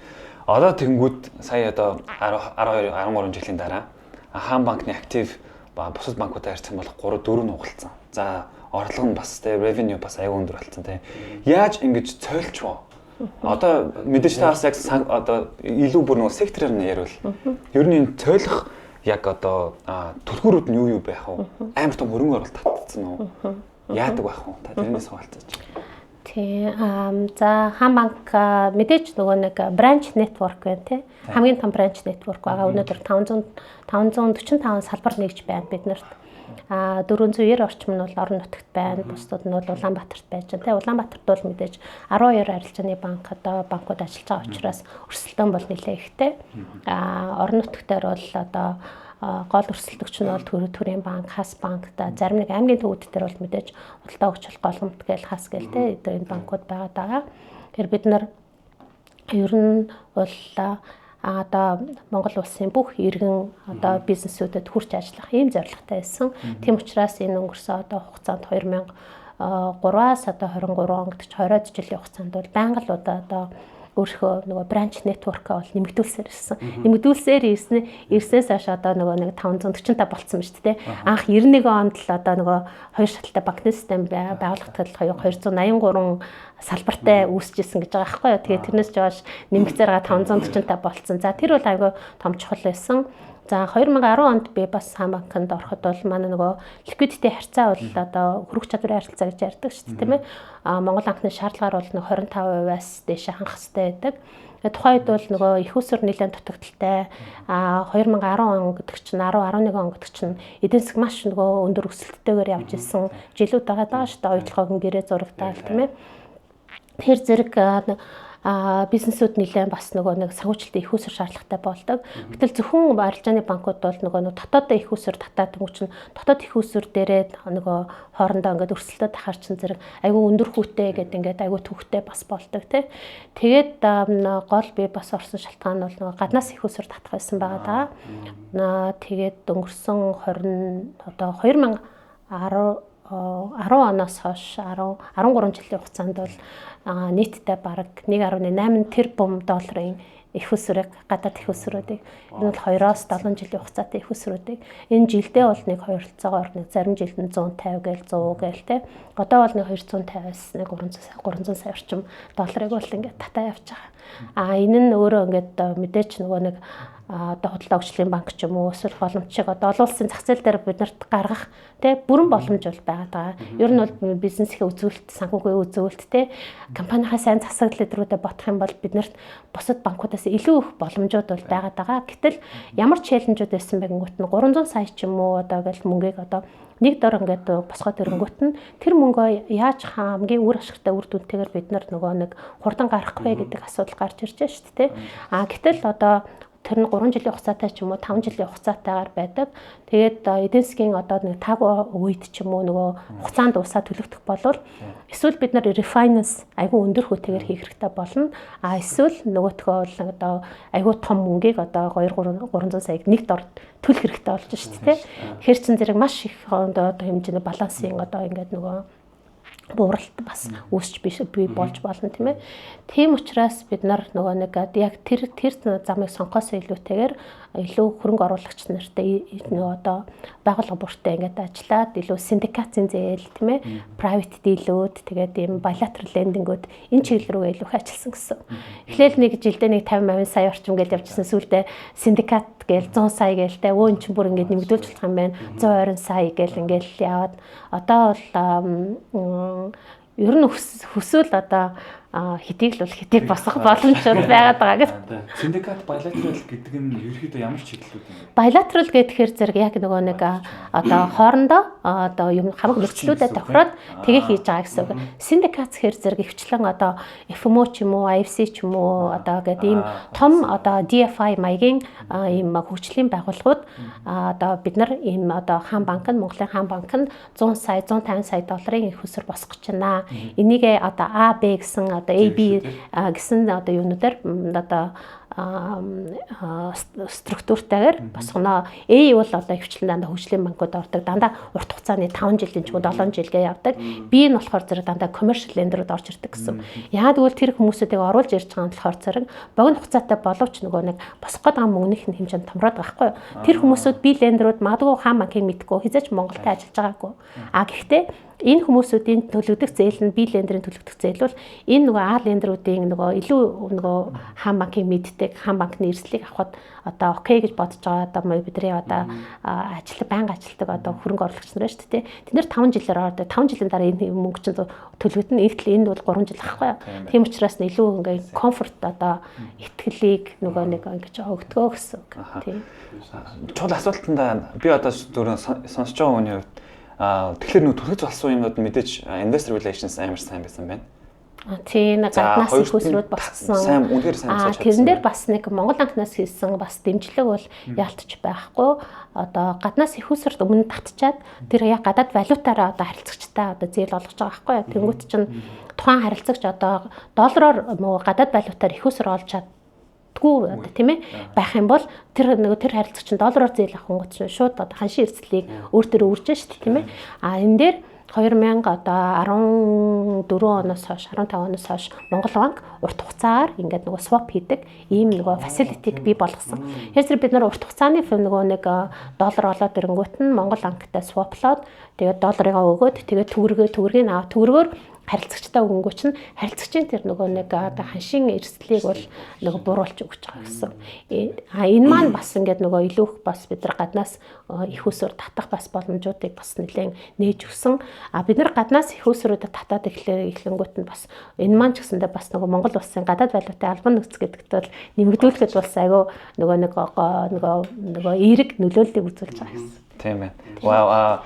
Одоо тэнгууд сая одоо 12 13 жилийн дараа хаан банкны актив бусад банкуудаар харьцах бол 3 4 нугалцсан. За орлого нь бас те revenue бас аягүй өндөр болсон те. Яаж ингэж цойлчвоо? Одоо мэдээж та бас яг одоо илүү бүр нөгөө сектороор нь ярил. Ер нь цойлох яг одоо түлхүүрүүд нь юу байх вэ? Амар том хөрөнгө оруулалт татсан уу? Яадаг байх вэ? Та тэрнээс хаалцаач. За хаан банк мэдээж нөгөө нэг бранч нетворк байна тий. Хамгийн том бранч нетворк байгаа. Өнөөдөр 545 салбар нэгж байна биднэрт. 490 орчим нь бол орон нутагт байна. Бусдууд нь бол Улаанбаатарт байж байна тий. Улаанбаатарт бол мэдээж 12 арилжааны банк одоо банкуд ажиллаж байгаа учраас өрсөлдөөн бол нэлээд ихтэй. Орон нутагтаар бол одоо гол өрсөлдөгч нь бол төрийн банк, хас банк да зарим нэг аймгийн төвүүд дээр бол мэдээж худалдаа өгч голомт гээл хас гээл те энэ банкуд байгаа даа. Тэгэхээр бид нар ер нь бол одоо Монгол улсын бүх иргэн одоо бизнесүүдэд хүрч ажиллах ийм зорилготой байсан. Тийм учраас энэ өнгөрсөн одоо хугацаанд 2003-аас одоо 23 он гэдэг 20 жилийн хугацаанд бол байнга л одоо өөрийнхөө нөгөө бранч нетворкаа бол нэмэгдүүлсээр ирсэн. Нэмэгдүүлсээр ирснээс хойш одоо нөгөө нэг 545 болцсон ба шүү дээ. Анх 91 онд л одоо нөгөө хоёр шаталтай банкны систем байгуулагдаад 283 салбартай үүсчихсэн гэж байгаа байхгүй юу. Тэгээд тэрнээс жоош нэмэгцээр 545 болцсон. За тэр бол айгүй том чухал байсан. За 2010 онд би бас хаан банкнд ороход бол манай нөгөө ликвидити харьцаа бол одоо хөрөх чадварын харилцаа гэж ярьдаг шүү дээ, тийм ээ. Монгол банкны шаардлагаар бол 25%-аас дээш хангах хэрэгтэй байдаг. Тухайд бол нөгөө их усүр нэлээд дутагдaltaй 2010 он гэдэг чинь 10-11 он гэдэг чинь эдийн засаг маш нөгөө өндөр өсөлттэйгээр явж исэн жилүүд байгаа даа шүү дээ. Оюутлогын гэрээ зурагдаал тийм ээ. Тэр зэрэг бизнесүүд нэлээд бас нөгөө нэг санхүүжилтийн их усүр шаардлагатай болдог. Гэтэл зөвхөн арилжааны банкуд бол нөгөө дотоодоо их усүр татаад чинь дотоод их усүр дээрээ нөгөө хоорондоо ингээд өрсөлдөд тахаар чинь зэрэг айгүй өндөр хүүтэй гэдэг ингээд айгүй төвхтэй бас болдог тий. Тэгээд гол би бас орсон шалтгаан бол нөгөө гаднаас их усүр татах байсан байгаа даа. Тэгээд өнгөрсөн 2010 оноос хойш 13 жилийн хугацаанд бол нийтдээ бараг 1.8 тэрбум долларын их усүрийг гадаад их усүрүүдийг энэ бол 2-7 жилийн хугацаатай их усүрүүдийг энэ жилдээ бол нэг ойролцоогоор нэг зарим жилд нь 150 гээл 100 гээл те одоо бол нэг 250-аас нэг 300 сая орчим долларыг бол ингээд татаа явж байгаа. Энэ нь өөрөө ингээд мэдээч нөгөө нэг одоо худалдаа хөгжлийн банк ч юм уу эсвэл боломж шиг одоо олон улсын зах зээл дээр биднэрт гаргах тий бүрэн боломж бол байгаа. Ер нь бол бизнесийн үзүүлэлт, санхүүгийн үзүүлэлт тий компанийнхаа сайн засаг лидерүүдэд бодох юм бол биднэрт бусад банкудаас илүү их боломжууд бол байгаа. Гэтэл ямар челленжүүд байсан бэ гингүүт нь 300 сая ч юм уу одоо гэл мөнгийг одоо нэг дор ингээд босгоод ирэнгүүт нь тэр мөнгөө яаж хамгийн үр ашигтай үр дүнтэйгээр бид нар нөгөө нэг хурдан гарах вэ гэдэг асуудал гарч ирж байна шүү дээ тий. Гэтэл одоо тэр нь 3 жилийн хугацаатай ч юм уу 5 жилийн хугацаатайгаар байдаг. Тэгээд эдийн засгийн одоо нэг таг үед ч юм уу нөгөө хугацаанд дуусаа төлөгдөх болвол эсвэл бид нар refinance айгүй өндөр хүүтэйгээр хийх хэрэгтэй болно. Эсвэл нөгөөтгөө бол одоо айгүй том мөнгийг одоо 2-300 саяг нэг дор төлөх хэрэгтэй болж шүү дээ. Тэгэхээр чин зэрэг маш их одоо хэмжээний балансын одоо ингээд нөгөө бууралт бас үүсч бий болж болно тийм ээ. Тийм учраас бид нар нөгөө нэг яг тэр замыг сонгохоос илүүтэйгээр илүү хөрөнгө оруулагч нартай нөгөө одоо байгууллага бүртээ ингээд ажиллаад илүү синдикацийн зээл тийм ээ. Private deal-үүд тэгээд ийм bilateral lending-үүд энэ чиглэл рүү илүү их ажилласан гэсэн. Эхлээл нэг жилдээ нэг 50-80 сая орчим гэж явжсэн сүүлдээ синдикат гээл 100 сая гээл те өө эн чинь бүр ингээд нэмэгдүүлж болох юм байна 120 сая гээл ингээд яваад одоо бол ер нь хүсвэл одоо хэдийг л бол хэдийг босгох боломжууд байгаад байгаа гэдэг. Синдикат bilateral гэдэг нь ерөөхдөө ямар чиглэлүүд юм бэ? Bilateral гэхээр зэрэг яг нөгөө нэг одоо хоорондоо одоо юм хамаг нөхцлүүдэд тохироод тгээ хийж байгаа гэсэн үг. Синдикат гэхээр зэрэг өвчлэн одоо FMO ч юм уу, IFC ч юм уу одоо гэдэг ийм том одоо DFI маягийн ийм хөгжлийн байгууллагууд одоо бид нар ийм одоо хаан банк нь Монголын хаан банк нь 100 сая 150 сая долларын их хөсөр босгож байна. Энийгээ одоо AB гэсэн одоо AB гэсэн одоо юунуудаар одоо структуртайгаар босгоно. A бол одоо хвчлэн дандаа хөгжлийн банкуд ордог. Дандаа урт хугацааны 5 жилийн ч 7 жилгээ явдаг. B нь болохоор зэрэг дандаа commercial lender-ууд орж ирдэг гэсэн. Яагаад гэвэл тэр хүмүүсүүдийг оруулж ирж байгаа нь болохоор зэрэг богино хугацаатай боловч нөгөө нэг босгох гэдэг мөнгөний хэмжээнд томроод байгаа хгүй. Тэр хүмүүсүүд B lender-ууд магадгүй хаан банкыг мэдгүй хязгаарч Монголд ажиллаж байгаагүй. Гэхдээ энэ хүмүүсүүдийн төлөгдөх зээл нь B лендерийн төлөгдөх зээл бол энэ нөгөө А лендерүүдийн нөгөө илүү нөгөө хаан банкыг мэддэг хаан банкны эрсдлийг авахд одоо окей гэж бодож байгаа одоо бидний одоо байнга ажилтдаг одоо хөрөнгө оруулагч нар шүү дээ. Тэд нэр 5 жилээр ордог. 5 жилийн дараа энэ мөнгө чинь төлөгдөн нэгтэл энэ бол 3 жил ахгүй. Тийм учраас илүү ингээ комфорт одоо итгэлийг нөгөө нэг ингэж өгдгөө гэсэн үг. Тийм. Чухал асуултанда би одоо зөвхөн сонсож байгаа хүний хувьд тэгэхээр нөх төлөв залсан юмнууд мэдээж investor relations амар сайн байсан байна. Тийм гаднаас их хөсрүүд болсон. Сайн үнээр сайн хийж чадсан. Тэрэн дээр бас нэг Монгол банкнаас хийсэн бас дэмжлэг бол яалтч байхгүй. Одоо гаднаас их хөсрөд өмнө татчаад тэр яг гадаад валютаараа одоо харилцагчтай одоо зээл олгож байгаа байхгүй. Тэнгүүт чинь тухайн харилцагч одоо доллараар гадаад валютаар их хөсөр олж чад одоо тийм ээ байх юм бол тэр харилцагч нь доллараар зээл авах гот шууд одоо ханшийн эрсдлийг өөр төр үржиж штт тийм ээ. Энэ дээр 2014 оноос хойш 15 оноос хойш Монгол банк урт хугацаагаар ингээд нөгөө swap хийдэг ийм нөгөө facility-г бий болгосон. Тэгэхээр бид нар урт хугацааны нөгөө нэг доллар олоод ирэнгүүт нь Монгол банктай swaplоод тэгээд долларыгаа өгөөд тэгээд төгрөгийн аваад төгрөгөөр харилцагчтай өнгөө чинь харилцагчийн тэр нөгөө нэг одоо ханшийн эрсдлийг бол нөгөө буруулж өгч байгаа гэсэн. Энэ маань бас ингээд нөгөө илүү их бас бид нар гаднаас их усүр татах бас боломжуудыг бас нэлээд нээж өгсөн. Бид нар гаднаас их усүрүүдэд татаад эхлэнгүүт нь бас энэ маань ч гэсэндээ бас нөгөө Монгол улсын гадаад валютын албан нөхцөл гэдэгт бол нэмэгдүүлэхэд бас айгүй нөгөө эерэг нөлөөллийг үзүүлж байгаа гэсэн. Тийм байна. Вау.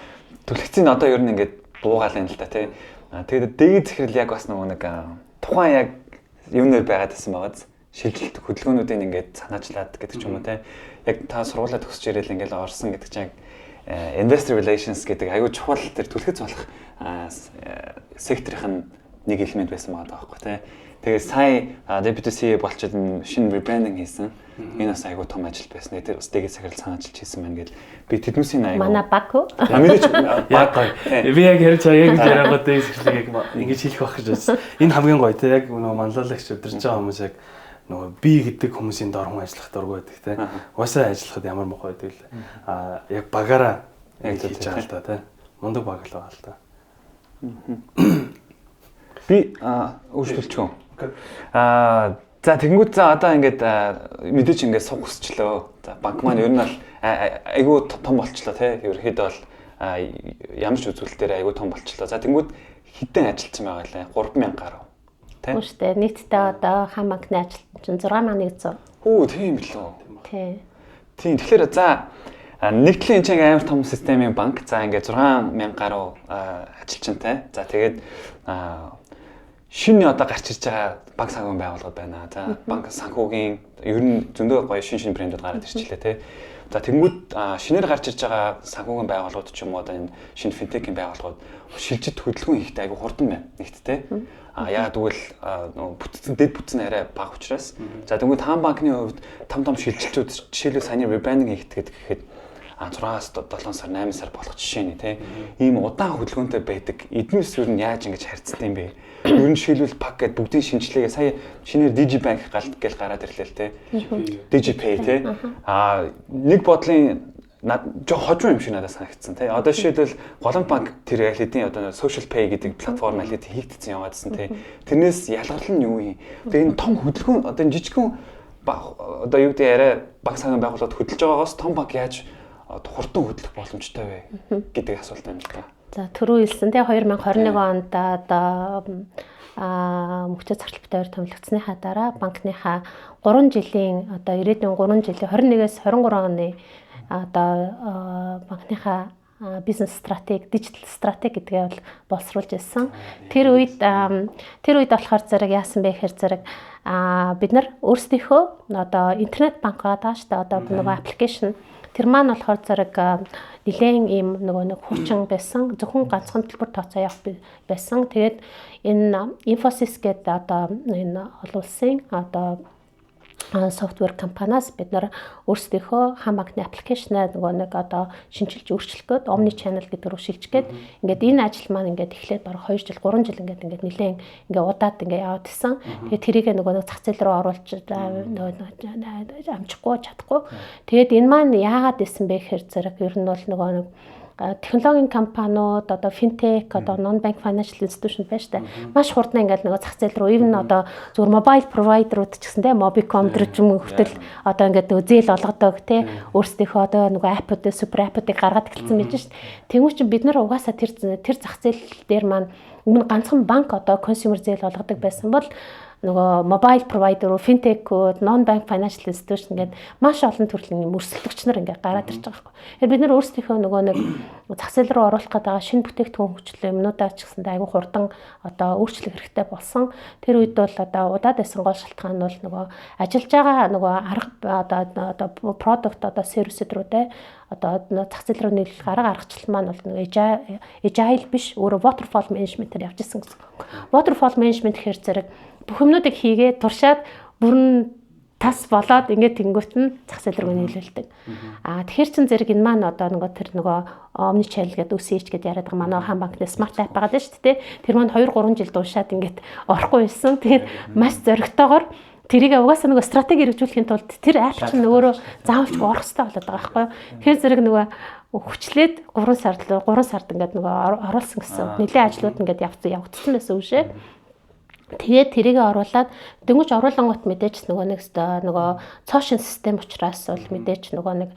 Түлхцийн одоо ер нь ингээд буугаал юм л та тий. Тэгээд дээд захирал яг бас нэг тухайн яг юунээр байгаад байсан байгааз шилжилт хөдөлгөөнүүдийн ингээд санаачлаад гэдэг ч юм уу те яг та сургуулаа төгсөж ирээл ингээд орсон гэдэг чинь investor relations гэдэг аюул чухал тэр түлхэц болох секторын нэг элемент байсан байгаа байхгүй те. Тэгээд сая deputy CEO болчиход шинэ rebranding хийсэн. Энэ бас аюул том ажил байсан. Тэр бас дээд захирал санаачилж хийсэн байна гэж би тэднүүсийн аюул манай баг уу? Мэдээж яг гоё. Би яг ярьж байгаа яг яриагууд дээд захирлыг яг ингэж хэлэх байх гэж байна. Энэ хамгийн гоё те яг нөгөө манлайлагч өдөрж байгаа хүмүүс яг нөгөө би гэдэг хүмүүсийн дор хүн ажиллах дургүй байдаг те. Уусаа ажиллахад ямар мохоо байдаг л яг багаараа яг хийж байгаа л та те. Мундаг баг л байгаа л та. Би өөрчлөлчөө. За тэгэнгүүт за одоо ингээд мэдээж ингээд сух өсчлөө. За банк маань ер нь бол айгүй том болчлоо тий. Ерөнхийдөө бол ямар ч үзүүлэлтээр айгүй том болчлоо. За тэгэнгүүт хэдэн ажилтсан байгаа лээ? 3000 гаруй. Тий. Үгүй шүү дээ. Нийтдээ одоо хаан банкны ажилтан чинь 6100. Хөө тийм билүү. Тий. Тийм. Тэгэхээр за нэгдлийн энэ чинь амар том системийн банк. За ингээд 6000 гаруй ажилчинтай. За тэгээд шинэ одоо гарч ирж байгаа банк санхүүгийн байгууллагууд байна. За банк санхүүгийн ер нь зөндөө гоё шинэ брэндүүд гараад ирчихлээ тий. За тэнгууд шинээр гарч ирж байгаа санхүүгийн байгууллагууд ч юм уу одоо энэ шинэ финтекийн байгууллагууд шилжилт хөдөлгөөн хийхдээ айгүй хурдан байна. Нэгт тий. Яагаад гэвэл бүтцэн дэд бүтцэн арай бага учраас. За тэнгууд хаан банкны хувьд том шилжилтүүд жишээлбэл саяны rebranding хийгдэхэд гэхэд 6-7 сар 8 сар болох жишээ нэ тий. Ийм удаан хөдөлгөөнтэй байдаг. Эднээс юу н яаж ингэж харьцдаг юм бэ? Ер нь шилбэл пак гэд бүгдийн шинжилгээгээ сая шинээр Digibank галт гэл гараад ирлээ л тий. DigiPay тий. Нэг бодлын жоо хожуу юм шиг надад санагдсан тий. Одоо жишээлбэл Голомт банк тэр хэдийн одоо social pay гэдэг платформ аль хэдийн хийгдсэн яваадсэн тий. Тэрнээс ялгарлал нь юу юм? Тэгээ энэ том хөдөлгөөн одоо энэ жижигхэн одоо юу гэдэг арай банк санхүүгийн байгууллагууд хөдөлж байгаагаас том банк яаж хурдан хөдлөх боломжтой вэ гэдэг асуулт байна л да. За түрүү хэлсэн тий 2021 онд одоо мөчөө цартал битээр томилогдсныхаа дараа банкныхаа 3 жилийн одоо ирээдүйн 3 жилийн 21-с 23 оны одоо банкныхаа бизнес стратеги, дижитал стратеги гэдгээ бол боловсруулж ирсэн. Тэр үед болохоор зэрэг яасан бэ гэхээр зэрэг бид нар өөрсдийнхөө одоо интернет банк байгаа шүү дээ. Одоо нөгөө аппликейшн тэр маань болохоор зэрэг нэлээд ийм нэг хүчин байсан. Зөвхөн ганцхан төлбөр тооцоо явах байсан. Тэгээд энэ Infosys гэдэг одоо энэ олон улсын одоо софтвер компаниас бид нар өөрсдийнхөө хаан банкны аппликейшнаа нөгөө нэг одоо шинжилж өөрчлөх гээд omni channel гэдэг рүү шилжих гээд ингээд энэ ажил маань ингээд эхлээд бараг 2 жил 3 жил ингээд нэлээд ингээд удаад ингээд яваад исэн. Тэгээд тэрийг нөгөө нэг зах зээл рүү оруулж нөгөө амжихгүй чадахгүй. Тэгээд энэ маань яагаад исэн бэ гэхээр зэрэг ер нь бол нөгөө нэг технологийн компаниуд одоо финтек одоо non bank financial institution байна штэ маш хурдан ингээд нөгөө зах зээл рүү even одоо зөвхөн mobile provider-ууд ч гэсэн те Mobicom тэр ч юм хүртэл одоо ингээд нөгөө зээл олгодог те өөрсдийнхөө одоо нөгөө app-ууд супер app-ыг гаргаад эхэлсэн байж штэ тэгвэл чи бид нар угаасаа тэр зах зээл дээр маань өмнө ганцхан банк одоо consumer зээл олгодог байсан бол нөгөө mobile provider, fintech-үүд, non-bank financial institution гэдэг маш олон төрлийн өрсөлдөгч нар ингээд гараад ирж байгаа байхгүй. Тэгэхээр бид нар өөрсдийнхөө нөгөө нэг зах зээл рүү оруулах гэдэг шинэ бүтээгдэхүүн хөгжлийн юмнуудаа ч гэсэн айгүй хурдан одоо өөрчлөх хэрэгтэй болсон. Тэр үед бол одоо удаад байсан гол шалтгаан нь бол нөгөө ажиллаж байгаа нөгөө арга одоо product одоо сервисүүд рүү те одоо зах зээл рүү нийлэх арга аргачлал маань бол нэг agile биш өөрө waterfall management-ээр явж исэн гэсэн. Waterfall management гэхээр зэрэг бүх юмнуудыг хийгээд туршаад бүрэн тас болоод ингээд тэнгуут нь зах зээл рүү нийлүүлдэг. Тэгэхээр чин зэрэг энэ маань одоо нөгөө тэр нөгөө omni channel гэдэг үсэж гэдээ яриад байгаа манай хаан банкны smart app байгаа шүү дээ. Тэр маань 2-3 жил дуушаад ингээд орохгүй байсан. Тэгээд маш зоригтойгоор тэрийг угаасаа нөгөө стратеги хэрэгжүүлэхийн тулд тэр апп чинь өөрөө заавалчгүй орох хэрэгтэй болоод байгаа байхгүй юу. Тэгэхээр зэрэг нөгөө хүчлээд 3 сард ингээд нөгөө оруулсан гэсэн. Нэлээд ажлууд ингээд явагдсан байсан үү шээ. Тэгээд тэрийгэ оруулаад дөнгөж оруулангууд мэдээж нөгөө цоошин систем учраас бол мэдээж нөгөө нэг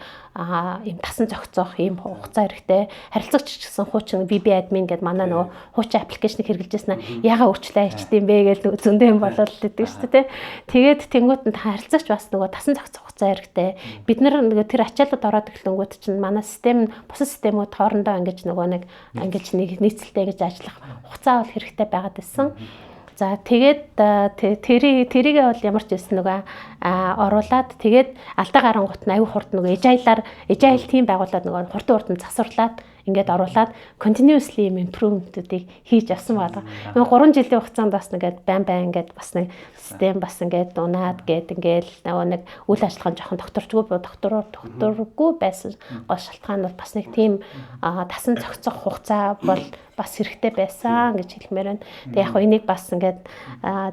ийм тасан зохицох ийм хугацаа хэрэгтэй. Харилцагч гэсэн хуучин VB admin гэдэг манай нөгөө хуучин аппликейшнийг хэрэгжилжсэн нь ягаа өөрчлөө хийчихдээ юм бэ гэж нөгөө зөндөө юм болол гэдэг шүү дээ. Тэгээд тэнгуут нь харилцагч бас нөгөө тасан зохицох хугацаа хэрэгтэй. Бид нөгөө тэр ачаалууд ороод эхлэнгүүт чинь манай систем бусад системүүд хоорондоо ингэж нийцэлтэй гэж ажиллах хугацаа бол хэрэгтэй байгаад байсан. За тэгээд тэрийгээ бол ямар ч байсан нөгөө оруулаад тэгээд алдаа гарангуут нь аюу хурд нөгөө agile team байгуулад нөгөө хурдан урд нь засварлаад ингээд оруулаад continuously improvement-уудыг хийж авсан байгаа. Нөгөө 3 жилийн хугацаанд бас ингээд байн ингээд бас нэг систем бас ингээд унаад ингээд нөгөө нэг үйл ажиллагаа жоохон докторгүй байсан гол шалтгаан бол бас нэг тийм тасан зохицох хугацаа бол бас хэрэгтэй байсан гэж хэлмээр байна. Тэг яг энийг бас ингээд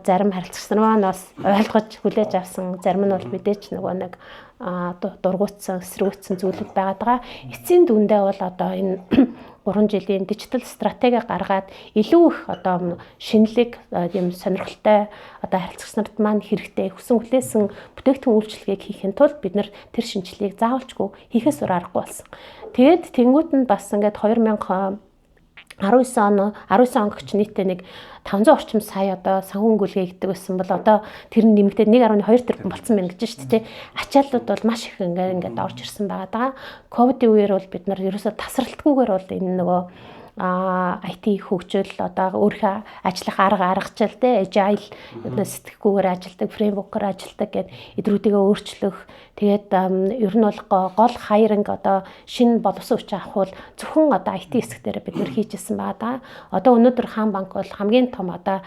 зарим харилцагч нар бас ойлгож хүлээж авсан, зарим нь бол мэдээж нөгөө нэг дургуутсан, эсрэгүүцсэн зүйлүүд байгаад байгаа. Эцсийн дүндээ бол одоо энэ 3 жилийн дижитал стратеги гаргаад илүү их одоо шинэлэг юм сонирхолтой одоо харилцагч нарт маань хэрэгтэй хүсэн хүлээсэн бүтээгдэхүүн үйлчилгээг хийхин тулд бид нар тэр шинжилгээг заавалчгүй хийхээс өөр аргагүй болсон. Тэгээд тэнгуут нь бас ингээд 19 он гэгч нийтдээ нэг 500 орчим сая одоо санхүү өнгөлгээ гэдэг байсан бол одоо тэр нь нэмэгдээд 1.2 тэрбум болсон байна гэж шүү дээ. Ачааллууд бол маш их ингээд орж ирсэн байгаа. Ковидын үеэр бол бид нар ерөөсөө тасралтгүйгээр бол энэ нөгөө IT хөгжил одоо өөрийнхөө ажиллах аргачил те agile сэтгэхгүйгээр ажилдаг фреймворкээр ажилдаг гэдэг идрүүдийгээ өөрчлөх тэгээд ер нь бол гол хайринг одоо шинэ боловсон хүч авах бол зөвхөн одоо IT хэсэг дээр бид нэр хийжсэн байгаа. Одоо өнөөдөр Хаан банк бол хамгийн том одоо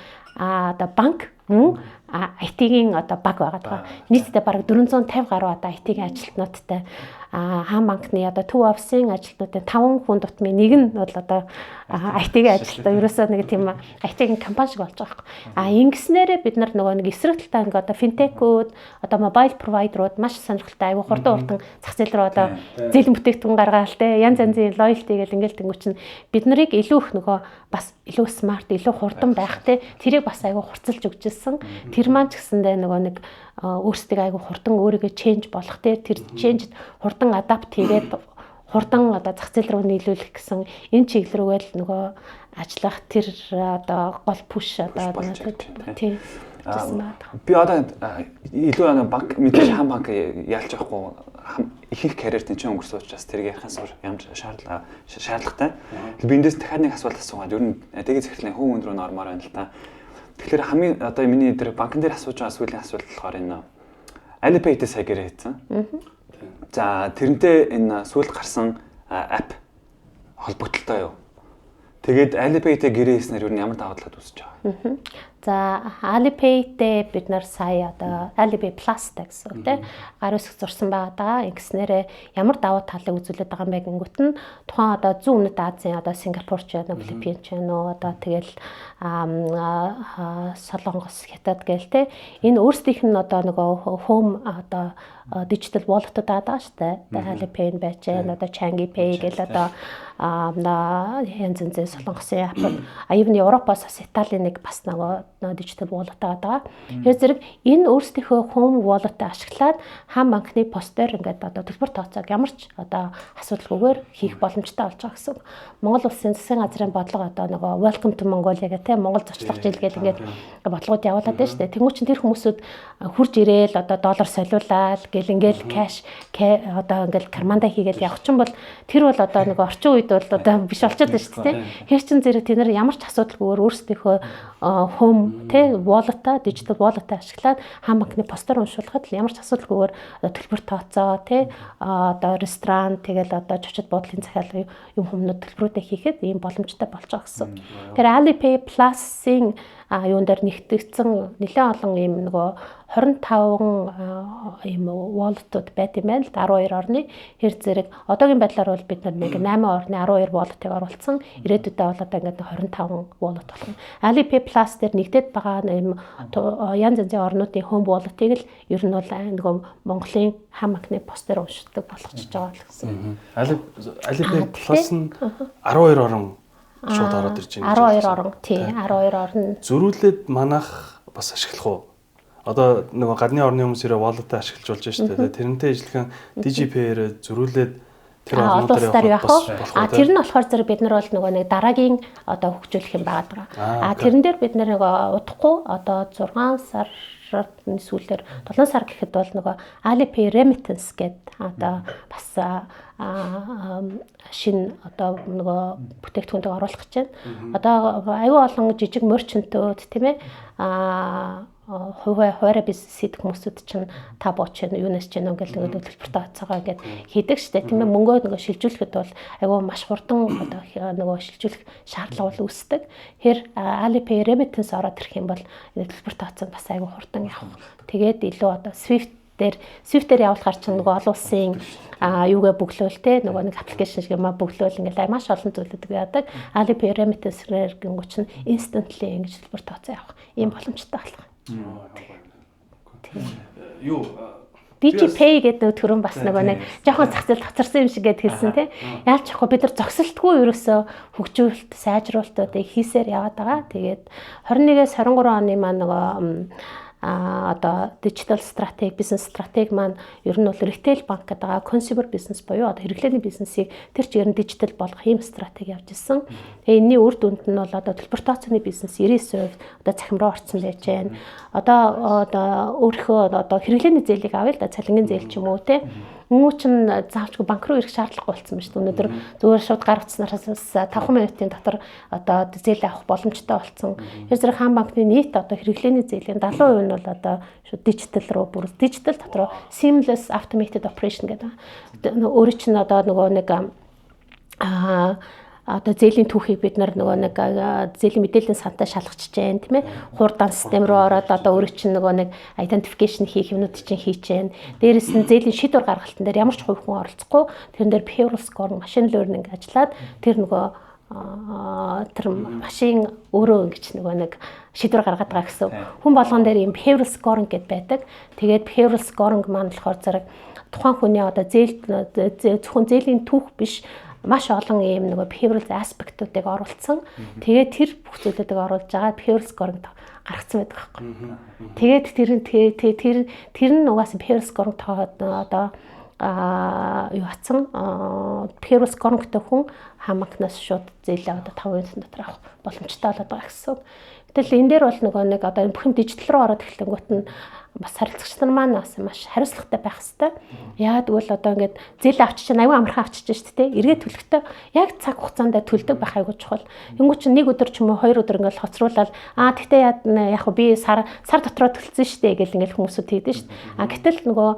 банк IT-ийн одоо баг байгаа. Нийтдээ бараг 450 гаруй одоо IT-ийн ажилтнуудтай Хаан банкны одоо төв офисын ажилтнуудын 5 хүн дутмын нэг нь бол одоо IT-ийн ажилтнаа ерөөсөө нэг тийм IT-ийн компани шиг болж байгаа юм. Ингэснээрээ бид нар нөгөө нэг эсрэг талтай одоо финтекүүд одоо мобайл провайдерууд маш сонирхолтой аюу хурдан урдан зах зээл рүү одоо зээл бүтээгдэхүүн гаргаал те янз янзын лоялти гэл ингээл тэнгуү чинь бид нарыг илүү их нөгөө бас илүү смарт илүү хурдан байх те тэрийг бас аюу хурцлж өгчээсэн. Тэр маань ч гэсэндээ нөгөө нэг өөрсдөө аюу хурдан өөрийгөө ченж болох те тэр ченжд хурдан адапт хийгээд хурдан одоо зах зээл рүү нийлүүлэх гэсэн энэ чиглэл рүүгээ л нөгөө ажиллах тэр одоо гол пуш одоо тийм би одоо илүү банк мэдээж Хаан банк яалж явахгүй ихэнх карьерт энэ өнгөрсөн учраас тэрийг ярихаас ямар шаардлагатай. Би эндээс дахиад нэг асуулт асуугаад ер нь дэгийн захирлын хүн өндрөө нормоор байна л та. Тэгэхээр хамгийн одоо миний тэр банкн дээр асууж байгаа сүүлийн асуулт болохоор энэ Alipay-тэй сая гэрээ хийсэн. За тэрнтэй энэ сүүлд гарсан app холбогдолтой юу? Тэгээд Alipay-тэй гэрээ хийснээр ер нь ямар давуу талууд үүсэж байгаа? За Alipay-тэй бид нар сая одоо Alipay Plus гэсэн тийм гар үсэг зурсан байгаа. Ингэснээрээ ямар давуу талыг үзүүлээд байгаа юм бэ гингүүт нь тухайн одоо зүүн өмнөд Азийн одоо Сингапур ч байна уу, Филиппин ч байна уу, одоо тэгэл Солонгос, Хятад гээл тийм энэ өөрсдийнх нь одоо нөгөө home одоо digital wallet-ууд байгаа шүү дээ. Alipay байж байна, одоо Changi Pay гэл одоо янз янзын солонгосын app. Even Европоос бас Италийн нэг бас нөгөө digital wallet байгаа. Тэгэхээр зэрэг энэ өөрсдийнхөө home wallet-ыг ашиглаад Хаан банкны постэр ингээд одоо төлбөр тооцоог ямар ч одоо асуудалгүйгээр хийх боломжтой болж байгаа гэсэн. Монгол улсын засгийн газрын бодлого одоо нөгөө Welcome to Mongolia гэх тийм Монгол зочлох жил гэл ингээд бодлогод явуулаад байна шүү дээ. Тэнгуү чин тэр хүмүүсүүд хурж ирээл одоо доллар солиулаад гэл ингээл кэш одоо ингээл карманда хийгээл явах чинь бол тэр бол одоо нэг орчин үед бол одоо биш болчиход байна шүү дээ. Хэр чин зэрэг тэд нар ямар ч асуудалгүйгээр өөрсдийнхөө home тэ wallet-а digital wallet-а ашиглаад Хаан банкны постэр уншуулхад л ямар ч асуудалгүйгээр төлбөр тооцоо тэ одоо ресторан тэгэл одоо чочод буудлын захиалгын юм хүмүүд төлбөрүүдээ хийхэд ийм боломжтой болж байгаа гэсэн. Тэр Alipay Plus-ийн юун дээр нэгтгэгдсэн нэлээд олон ийм нөгөө 25 ийм wallet-ууд байт юм байна л 12 орны хэр зэрэг одоогийн байдлаар бол бид нэг 8 орны 12 wallet-ыг оруулсан. Ирээдүйдээ бол одоо ингээд 25 wallet болох. Alipay Plus дээр нэгдээд байгаа ийм янз янзын орнуудын home wallet-ыг л ер нь бол нөгөө Монголын хам банкны пост дээр уншдаг болгочихж байгаа л гэсэн. Alipay Plus нь 12 орн шууд ороод ирж байна. 12 орн тий 12 орн зөрүүлээд манах бас ашиглах уу? Одоо нөгөө гадны орны хүмүүс ирээ wallet-аа ашиглаж болж байна шүү дээ. Тэрнтэй ижилхэн DigiPay-ээр зөрүүлээд тэр орнуудаар явах бас болох. Тэр нь болохоор зэрэг бид нар бол нөгөө нэг дараагийн одоо хөгжүүлэх юм байгаа. Тэрэн дээр бид нар нөгөө удахгүй одоо 6 сар сүүлээр 7 сар гэхэд бол нөгөө Alipay Remittance гэдэг одоо бас шинэ одоо нөгөө бүтээгдэхүүнтэй оруулах гэж байна. Одоо аюу олон жижиг мерчентүүд тийм ээ хуваараа бизнес хийдэг хүмүүсүүд чинь та бууч юунаас ч ингээл нэг төлбөртэй хацаагаа гэд хийдэг штэ тийм ээ мөнгөө нөгөө шилжүүлэхэд бол аюу маш хурдан одоо нөгөө шилжүүлэх шаардлага бол үүсдэг. Хэр Alipay Remittance ороод ирэх юм бол төлбөртэй хацаа бас аюу хурдан явах. Тэгээд илүү одоо Swift-ээр явуулахар чинь нөгөө олон улсын юугээ бөглөөл те нөгөө нэг аппликейшн шиг юмаа бөглөөл ингээл маш олон зүйлүүд яадаг. Alipay Remittance-ээр гингүүч нь instantly ингэж төлбөр тооцоо явах ийм боломжтой болох. Юу DigiPay гэдэг төрөн бас нөгөө нэг жоохон зах зээл тоцорсон юм шиг гэд хэлсэн тий. Яалч яг бид нар зогсолтгүй ерөөсөө хөгжүүлэлт, сайжруулалтуудыг хийсээр яваад байгаа. Тэгээд 21-с 23 оны маань нөгөө одоо digital стратеги, бизнес стратеги маань ер нь бол retail банк гэдэг байгаа consumer business буюу одоо хэрэглээний бизнесийг тэр чигээр нь дижитал болгох юм стратеги явж ирсэн. Тэгээ энэний үр дүнд нь бол одоо төлбөр тооцооны бизнес 90% одоо цахим руу орсон байж байна. Одоо өөрийнхөө одоо хэрэглээний зээлийг авъя л да цалингийн зээл ч юм уу те. Мөнгө чинь заавчгүй банк руу ирэх шаардлагагүй болсон байна шүү дээ. Өнөөдөр зүгээр шууд гар утснараас 5 минутын дотор одоо зээл авах боломжтой болсон. Тэр зэрэг хаан банкны нийт одоо хэрэглээний зээлийн 70% нь бол одоо шууд дижитал руу бүр дижитал дотор seamless automated operation гэдэг. Өөрөө чинь одоо нөгөө нэг одоо зээлийн түүхийг бид нар нөгөө нэг зээлийн мэдээллийн сантай шалгачж जैन тийм ээ хурдан систем руу ороод одоо өөрөө чинь нөгөө нэг identification хийх юмнууд чинь хийж जैन. Дээрээс нь зээлийн шийдвэр гаргалтан дээр ямар ч хувь хүн оролцохгүй тэрэн дээр behavioral score machine learning ажиллаад тэр нөгөө тэр машин өөрөө ингэж нөгөө нэг шийдвэр гаргаад байгаа гэсэн. Хүн болгон дээр юм behavioral scoring гэдээ байдаг. Тэгээд behavioral scoring маань болохоор зэрэг тухайн хүний одоо зөвхөн зээлийн түүх биш маш олон юм нөгөө behavioral aspect-уудыг оруулсан. Тэгээд тэр бүх зүйлүүдийг оруулж байгаа behavioral scoring гаргацсан байдаг байхгүй. Тэгээд тэр нь угаасаа behavioral scoring одоо юу хатсан behavioral scoring-тэй хүн хамагнаас шууд зээлээ одоо 5% дотор авах боломжтой болоод байгаа гэсэн. Гэтэл энэ дээр бол нөгөө нэг одоо бүх юм дижитал руу ороод эхлэнгүүт нь бас харилцагч нар маань бас маш хариуцлагатай байх хэвээр. Яагаад гэвэл одоо ингээд зээл авчиж аюу амархан авчиж шүү дээ. Эргээд төлөхдөө яг цаг хугацаанд төлдөг байх аюу чухал. Тэнгүү чинь нэг өдөр ч юм уу 2 өдөр ингээд хоцруулаад тэгтээ яг би сар дотроо төлсөн шүү дээ гэл ингээд хүмүүсүүд хийдэж шүү дээ. Гэтэл нөгөө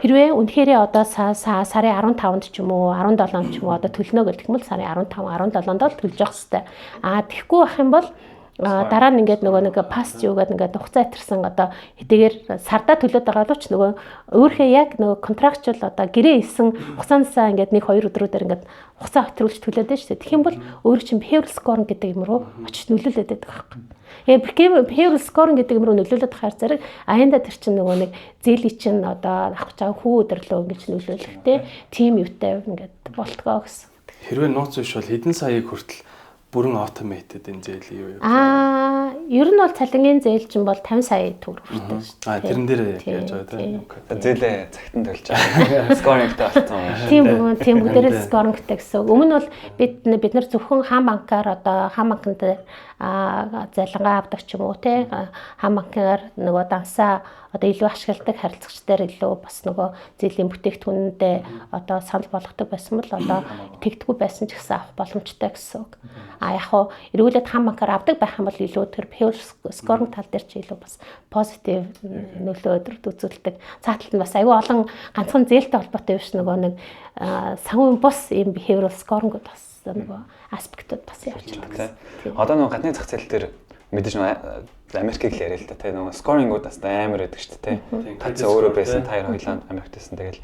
хэрвээ үнэхэрээ одоо сарын 15-нд ч юм уу 17-нд ч юм уу одоо төлнө гэх юм бол сарын 15, 17-нд л төлж явах хэрэгтэй. Тэгэхгүй байх юм бол дараа нь ингээд нөгөө нэг паст юу гэдэг ингээд хугацаа итэрсэн одоо хэдийгээр сардаа төлөөд байгаа л ч нөгөө өөрхөө яг нөгөө контрактчуал одоо гэрээ хийсэн хугацаанасаа ингээд 1-2 өдрүүдээр ингээд хугацаа хөтрүүлж төлөөд байна шүү дээ. Тэгэх юм бол өөр чинь behavioral scoring гэдэг юм руу очиж нөлөөлөд байдаг байхгүй. Behavioral scoring гэдэг юм руу нөлөөлөд хахаар зэрэг аяанда тэр чинь нөгөө нэг зээлийн чинь одоо авах чагаа хүү өдрлөө ингэж нөлөөлөхтэй тим юутай ингээд болтгоо гэсэн. Хэрвээ нууц биш бол хэдэн саяыг хүртэл бүрэн automated энэ зээл юу юу? Ер нь бол цалингийн зээл чинь бол 50 сая төгрөг хүртэл шүү дээ. Тэрэн дээр яаж байгаа тийм. Зээлээ цагтан төлж байгаа. Scoring-тэй болсон. Тийм бүгдээрээ scoring-тэй гэсэн. Өмнө нь бол бид нар зөвхөн хаан банкаар одоо хаан банкнд залингаа авдаг ч юм уу те хаан банкаар нөгөө дансаа одоо илүү ашигладаг харилцагчдаар илүү бас нөгөө зээлийн бүтээгдэхүүнүүдэд одоо санал болгодог байсан бол одоо тэгдэггүй байсан ч гэсэн авах боломжтой гэсэн үг. Яг хоо эргүүлээд хаан банкаар авдаг байх юм бол илүү тэр behavioral scoring тал дээр ч илүү бас positive нөлөө үзүүлдэг. Цааталт нь бас аюу олон ганцхан зээлтэй холбоотой биш нөгөө нэг санхүүгийн бус ийм behavioral scoring бас нөгөө аспектууд бас явж байгаа. Одоо нөгөө гадны зах зээл дээр мэдээж нэг Америкийг л яриа л та тий нөгөө скорингуудаас амар байдаг шүү дээ тий. Та өөрөө байсан таяр хоёлаа Америктсэн тэгэл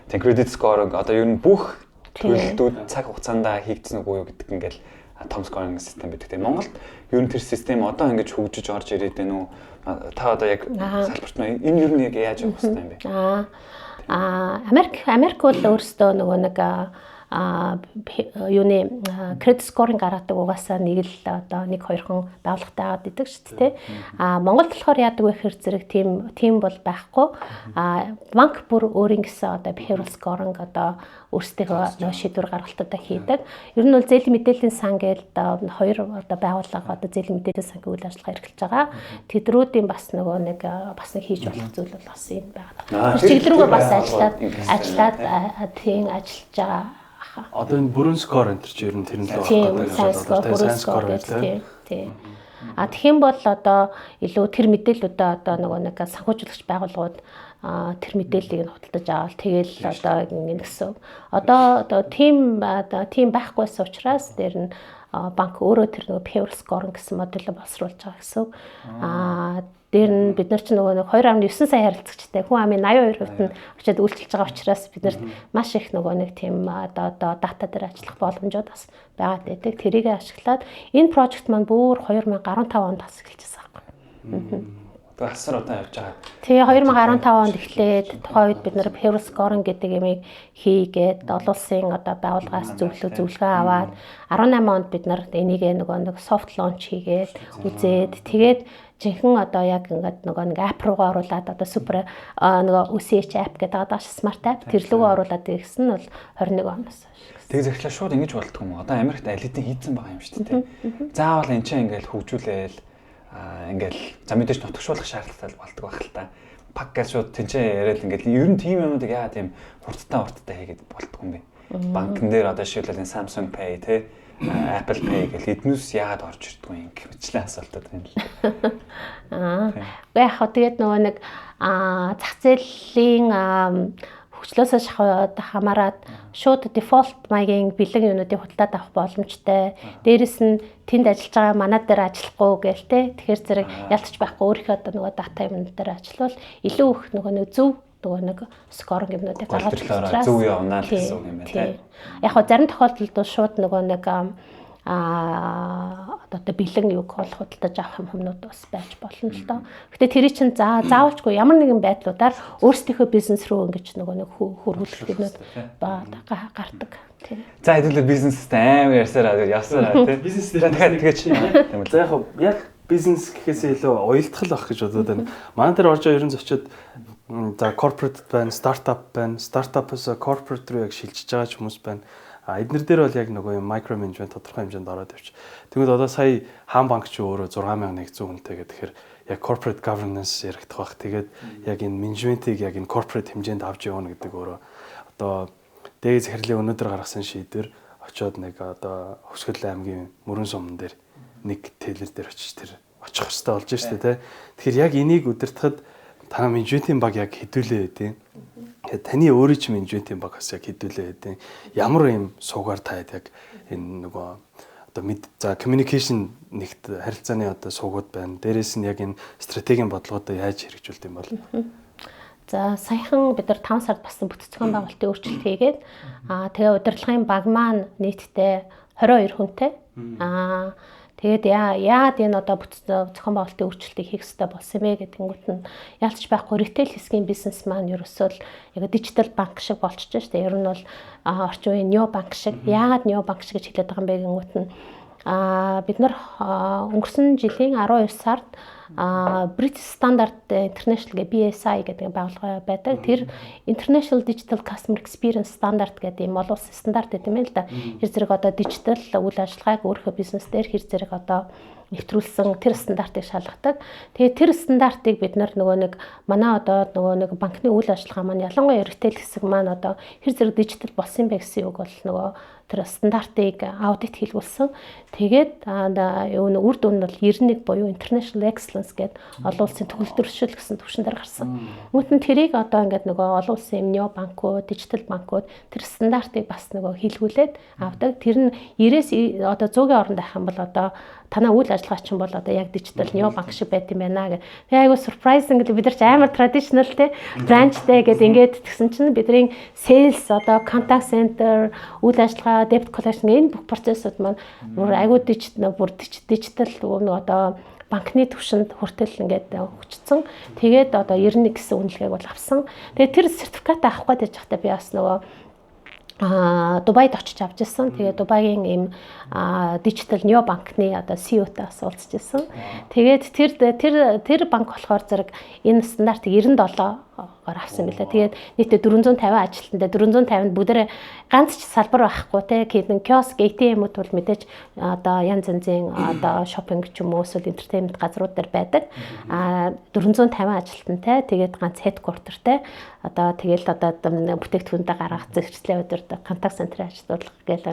тий credit scoring одоо ер нь бүх төлөлтүүд цаг хугацаанд хийгдсэн үгүй юу гэдэг ингээл том скоринг систем байдаг тий. Монголд ер нь тэр систем одоо ингэж хөгжиж орж ирээд байна уу? Та одоо яг салбарт нь энэ ер нь яг яаж явах хэрэгтэй юм бэ? Америк бол өөрөөсөө нөгөө нэг юуны credit scoring гаргадаг угаасаа нэг л одоо 1-2 хон байгууллагатай байгаад идэг шүү дээ. Монголд болохоор яадаг вэ гэхээр зэрэг тийм бол байхгүй. Банк бүр өөрийн гэсэн одоо behavioral scoring одоо өөрсдийнхөө нөгөө шийдвэр гаргалтуудаа хийдэг. Ер нь бол зээлийн мэдээллийн сан гэдэг хоёр одоо байгууллага одоо зээлийн мэдээллийн сангийн үйл ажиллагаа эрхэлж байгаа. Тэдрүүдийн бас нөгөө нэг бас нэг хийж болох зүйл бол бас юм байна. Чиглэлрүүгээ бас ажиллаад тийм ажиллаж байгаа. Одоо энэ бүрэн скор энэ чи ер нь тэр нь л байна. Скор тийм. Тэгхийн бол одоо илүү тэр мэдээллүүдээ одоо нөгөө нэг санхүүжуулагч байгууллагууд тэр мэдээллийг нь худалдаж аваад тэгэл одоо ингэ гэсэн. Одоо тийм байхгүйс учраас дээр нь банк өөрөө тэр нөгөө behavioral scoring гэсэн модуль боловсруулж байгаа гэсэн. Дээр нь бид нар ч нөгөө 2.9 сая харилцагчтай хүн амын 82% нь очиад үйлчилж байгаа учраас бид нарт маш их нөгөө нэг тийм одоо дата дээр ажиллах боломжууд бас байгаад байдаг. Тэрийг ашиглаад энэ project маань бүр 2015 онд бас эхэлчихсэн байхгүй. Тэгээ асар удаан явж байгаа. Тэгээ 2015 онд эхлээд тухайн үед бид нар behavioral scoring гэдэг ямыг хийгээд олон улсын одоо байгууллагаас зөвлөгөө аваад 18 онд бид нар энийг нэг soft launch хийгээд үзээд тэгээд жинхэнэ одоо яг ингээд нэг app руугаа оруулаад одоо супер нөгөө UCH app гэдэг одоо smart app тэр лүүгээ оруулаад ирсэн нь бол 21 оноос. Тэгээ зэрэглээ шууд ингэж болдгоо юм. Одоо Америкт аль хэдийн хийцэн байгаа юм шүү дээ. Заавал энэ чинь ингээл хөгжүүлээл ингээл за мэдээж нутагшуулах шаардлагатай болдгоо байх л та. Пак гэж шууд тэнцээ яриад ингээл ер нь тийм юмнуудыг яа тийм хурдтай хийгээд болдгоо юм бэ. Банкн дээр одоо жишээлбэл Samsung Pay те Apple Pay гэх эднээс яагаад орж ирдгүй юм гэвчлээ асуултууд байна л. Яг хаа тэгээд нөгөө нэг зах зээлийн хөгжлөөсөө шахаад хамаарат шууд дефолт маягийн бэлэг юунуудыг худалдаад авах боломжтой. Дээрэс нь тэнд ажиллаж байгаа манад дээр ажиллахгүй гээл те. Тэгэхээр зэрэг ялтч байхгүй өөрийнхөө одоо нөгөө дата юмнууд дээр ажиллавал илүү их нөгөө нэг зөв нөгөө нэг скоринг юмнуудыг гаргаж учраас зөв явна л гэсэн үг юм байна те. Яг хаа зарим тохиолдолд бол шууд нөгөө нэг одоо бэлэн юг худалдаж авах юмнууд бас байж болно л доо. Гэтэ тэр чинь заавалчгүй ямар нэгэн байдлуудаар өөрсдийнхөө бизнес рүү ингэж нөгөө нэг хөрвүүлэх юмнууд гардаг. За хэдүүлээ бизнестэй амар ярьсараа явсараа тий. Бизнес дээр дахиад тэгэж тийм үү. За яг бизнес гэхээсээ илүү уялдах байх гэж бодоод байна. Манай дээр орж байгаа ерөн зочид за corporate байна, startup байна. Startup-аас corporate руу яг шилжиж байгаа ч хүмүүс байна. Эднэр дээр бол яг нөгөө micro management тодорхой хэмжээнд ороод явчих. Тэгвэл одоо сая хаан банк ч өөрөө 6100 хүнтэй гэдэг. Тэгэхээр яг corporate governance яригдах бах. Тэгээд яг энэ менежментийг яг энэ corporate хэмжээнд авч явна гэдэг өөрөө одоо дээд захирлын өнөөдөр гаргасан шийдвэр очоод нэг одоо Хөвсгөл аймгийн Мөрөн сумн дээр нэг тэлэр дээр очиж тэр очих хэрэгтэй болж штэ тий. Тэгэхээр яг энийг удирдахад та менежментийн баг яг хэдүүлээ байдیں۔ Таны өөрийн ч менежментийн баг бас яг хэдүүлээ байдیں۔ Ямар юм суугаар та яг энэ нөгөө одоо за communication нэгт харилцааны одоо суугууд байна. Дээрээс нь яг энэ стратегийн бодлогоодоо яаж хэрэгжүүлдэг юм бол? За саяхан бид нар 5 сард басан бүтцийн байгуулалтын өөрчлөлт хийгээд тэгээ удирдлагын баг маань нийтдээ 22 хүнтэй. Тэгээд яагаад энэ одоо зохион байгуулалтын өөрчлөлтийг хийх хэрэгтэй болсон бэ гэдгийгт нь ялч байхгүй ритейл хэсгийн бизнес маань ерөөсөө яг дижитал банк шиг болчихж штэ. Ер нь бол орчин үеийн Neo банк шиг. Яагаад Neo банк шиг гэж хэлээд байгаа юм бэ гингүүт нь бид нар өнгөрсөн жилийн 12 сард British Standard International BSI гэдэг байгууллага байдаг. Тэр International Digital Customer Experience Standard гэдэг юм олон улсын стандарт гэдэг юм л да. Хэр зэрэг одоо дижитал үйл ажиллагааг өөрийнхөө бизнес дээр хэр зэрэг одоо нэвтрүүлсэн тэр стандартыг шалгадаг. Тэгээд тэр стандартыг бид нар нөгөө нэг манай одоо нөгөө нэг банкны үйл ажиллагаа маань ялангуяа ритейл хэсэг маань одоо хэр зэрэг дижитал болсон юм бэ гэсэн үг бол нөгөө тэр стандартыг аудит хийлгүүлсэн. Тэгээд юу нэг үр дүн нь бол 91 буюу International Excellence гэдэг олон улсын төгөлдрөшөл гэсэн түвшин дээр гарсан. Үүтэн тэрийг одоо ингээд нөгөө олон улсын Neo банкуд, дижитал банкуд тэр стандартыг бас нөгөө хийлгүүлээд авдаг. Тэр нь 90-с одоо 100-ийн оронд байх юм бол одоо танаа үйл ажиллагаа чинь бол одоо яг дижитал необанк шиг байт юм байна гэх. Тэгээ айгу surprising гэдэг бид нар ч амар traditional те branchтэй гэдэг ингээд тэгсэн чинь бидний sales одоо contact center үйл ажиллагаа debt collection энэ бүх процессыг маань бүр айгу дижитал одоо банкны түвшинд хүртэл ингээд хүчсэн. Тэгээд одоо 91 гэсэн үнэлгээг бол авсан. Тэгээд тэр сертификат авах гэж байхдаа би бас нөгөө Дубайд очиж авч ирсэн. Тэгээд Дубайгийн ийм дижитал нео банкны одоо CEO-таас уулзж ирсэн. Тэгээд тэр банк болохоор зэрэг энэ стандартыг 97-оор авсан билээ. Тэгээд нийтдээ 450 ажилтнтай 450-нд бүгдээ ганц ч салбар байхгүй те хэдэн киоск ATM-үүд бол мэдээж одоо янз янзын одоо шопинг ч юм уу эсвэл entertainment газрууд дээр байдаг. 450 ажилтнтай тэгээд ганц headquarterтэй одоо тэгэл одоо бүтээгдэхүүнээ гаргах зэрэгцлээ өдөрт контакт центрын ажилтнууд гээл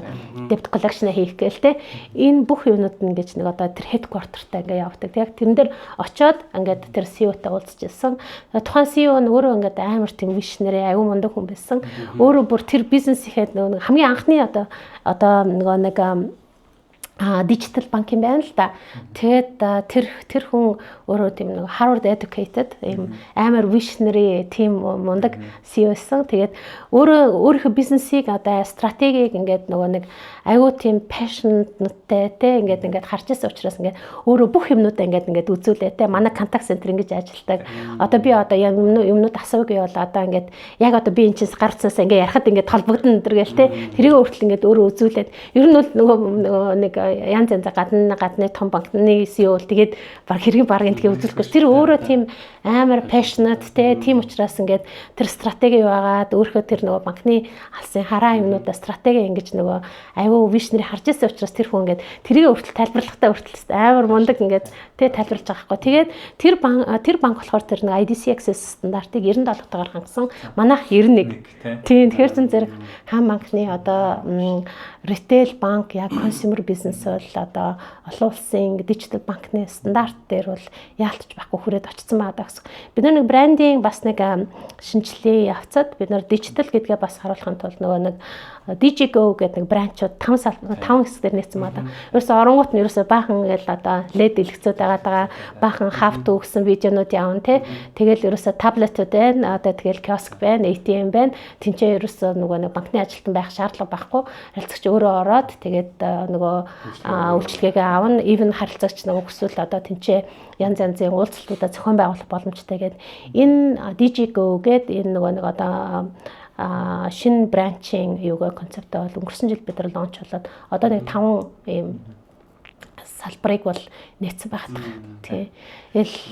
debt collection хийх гээл те энэ бүх юмнууд нь гэж нэг одоо тэр headquarterтай ингээ явдаг. Яг тэрэн дээр очиод ингээд тэр CEO-тай уулзж ирсэн. Тухайн CEO нь өөрөө ингээд амар тийм visionary аюу мундаг хүн байсан. Өөрөө бүр тэр бизнес ихэд нөгөө хамгийн анхны одоо нөгөө нэг digital банк юм байна л да. Тэгээд тэр хүн өөрөө тийм нэг Harvard educated ийм амар visionary team мундаг CEO байсан. Тэгээд өөрийнхөө бизнесийг одоо стратегийг ингээд нөгөө нэг аюу тийм passionate те ингээд харж ирсэн учраас ингээд өөрөө бүх юмнуудаа ингээд үзүүлээ те. Манай contact center ингэж ажилтдаг. Одоо би одоо юмнууд асууг явал одоо ингээд яг одоо би энэ чинь гарцаас ингээд ярахад ингээд толбогдно өдөргээл те. Тэрийг өөртөл ингээд өөрөө үзүүлээд ер нь бол нөгөө нэг янз янз гадны том банкны CEO л тэгээд баг хэрэг баргын тэгээ үзүүлэхгүй. Тэр өөрөө тийм амар passionate те тийм учраас ингээд тэр стратеги байгаад өөрөө тэр нөгөө банкны алсын хараа юмнуудаа стратеги ингэж нөгөө аюу вишнэр харж ирсэн учраас тэр хүн ингээд тэрийг өөртөл тайлбарлахтаа өөртөл амар мундаг ингээд те тайлбарлаж байгаа хгүй. Тэгээд тэр банк болохоор тэр нэг IDC access стандартыг 97-гаар хангасан. Манайх 91. Тийм тэгэхээр зэн зэрэг хаан банкны одоо retail банк яг consumer business бол одоо олон улсын digital банкны стандарт дээр бол яалтч байхгүй хүрээд очсон байгаа гэсэн. Бид нэг брендинг бас нэг шинжилгээ явцад бид нар digital гэдгээ бас харуулахын тулд нөгөө нэг DigiGo гэдэг нэг бранчууд 5 хэсгээр нээсэн байна. Ерөөсө оронгууд нь ерөөсө баахан гээл одоо LED дэлгэцүүд байгаа баахан хавт өгсөн видеонууд явна те. Тэгэл ерөөсө таблетууд байна. Одоо тэгэл киоск байна, ATM байна. Тинчээ ерөөсө нөгөө нэг банкны ажилтан байх шаардлага байхгүй. Харилцагч өөрөө ороод тэгээд нөгөө үйлчлэгээ аавна. Even харилцагч нөгөө хүсвэл одоо тинчээ янз янзын уулзалтуудаа зохион байгуулах боломжтой гэдэг. Энэ DigiGo гэдэг энэ нөгөө нэг одоо шинэ бранчийн юугаа концепт бол өнгөрсөн жил бид нар лонч болоод одоо нэг 5 ийм салбарыг бол нээсэн багтах. Тий.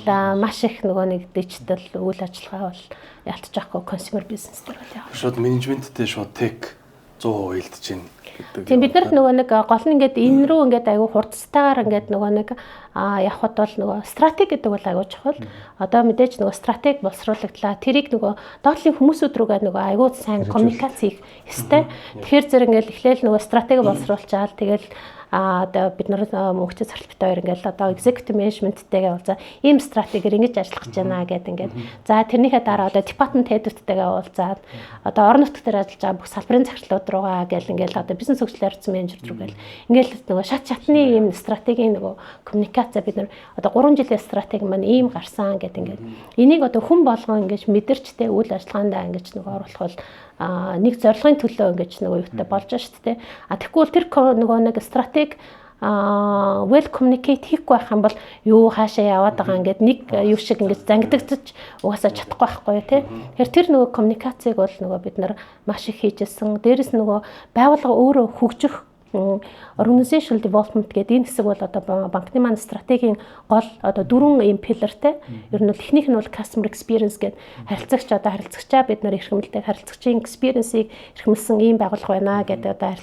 Маш их нөгөө нэг дижитал үйл ажиллагаа бол ялтж байхгүй consumer business дээр бол яа. Шууд менежменттэй шууд tech 100% илдэж байна гэдэг. Тийм бид нарт нөгөө нэг гол нь ингээд энэ рүү ингээд аягүй хурдцтайгаар ингээд нөгөө нэг явхад бол нөгөө стратеги гэдэг бол аягүй чухал. Одоо мэдээж нөгөө стратеги боловсруулагдлаа. Тэрийг нөгөө доотлын хүмүүсүүд рүүгээ нөгөө аягүй сайн коммуникац хийх ёстой. Тэгэхээр зэрэг ингээд эхлээл нөгөө стратеги боловсруулчаал тэгэл одоо бид нар мөнхчд царилбтай хоёр ингээл одоо executive management-тэйгээ уулзаа ийм стратегиэр ингэж ажиллах гэж байна гэдэг ингээд за тэрнийхээ дараа одоо department head-үүдтэйгээ уулзаад одоо орон нутгад дээр ажиллаж байгаа бүх салбарын захирлууд руугаа гэл ингээл одоо бизнес хөгжлийн харилцан менежер рүүгээл ингээл нөгөө шатны ийм стратегийн нөгөө коммуникац бид нар одоо 3 жилийн стратеги маань ийм гарсан гэдэг ингээд энийг одоо хүн болгон ингэж мэдэрчтэй үйл ажиллагаандаа ингэж нөгөө оруулах бол нэг зорилгын төлөө ингэж нөгөө юутай болж байгаа шүү дээ. Тэгэхгүй бол тэр нөгөө нэг стратеги well communicate хийхгүй байх юм бол юу хаашаа яваад байгаа ингээд нэг юу шиг ингэж зангидагдчих угаасаа чадахгүй байхгүй тий. Тэгэхээр тэр нөгөө коммуникацийг бол нөгөө бид нар маш их хийжсэн. Дээрээс нөгөө байгууллага өөрөө хөгжих organizational development гэдэг энэ хэсэг бол одоо банкны маань стратегийн гол одоо 4 ийм пиллартай. Ер нь бол техник нь бол customer experience гэдэг харилцагч одоо харилцагчаа бид нар эрхэмлдэг харилцагчийн experience-ийг эрхэмлсэн ийм байгууллага байна гэдэг одоо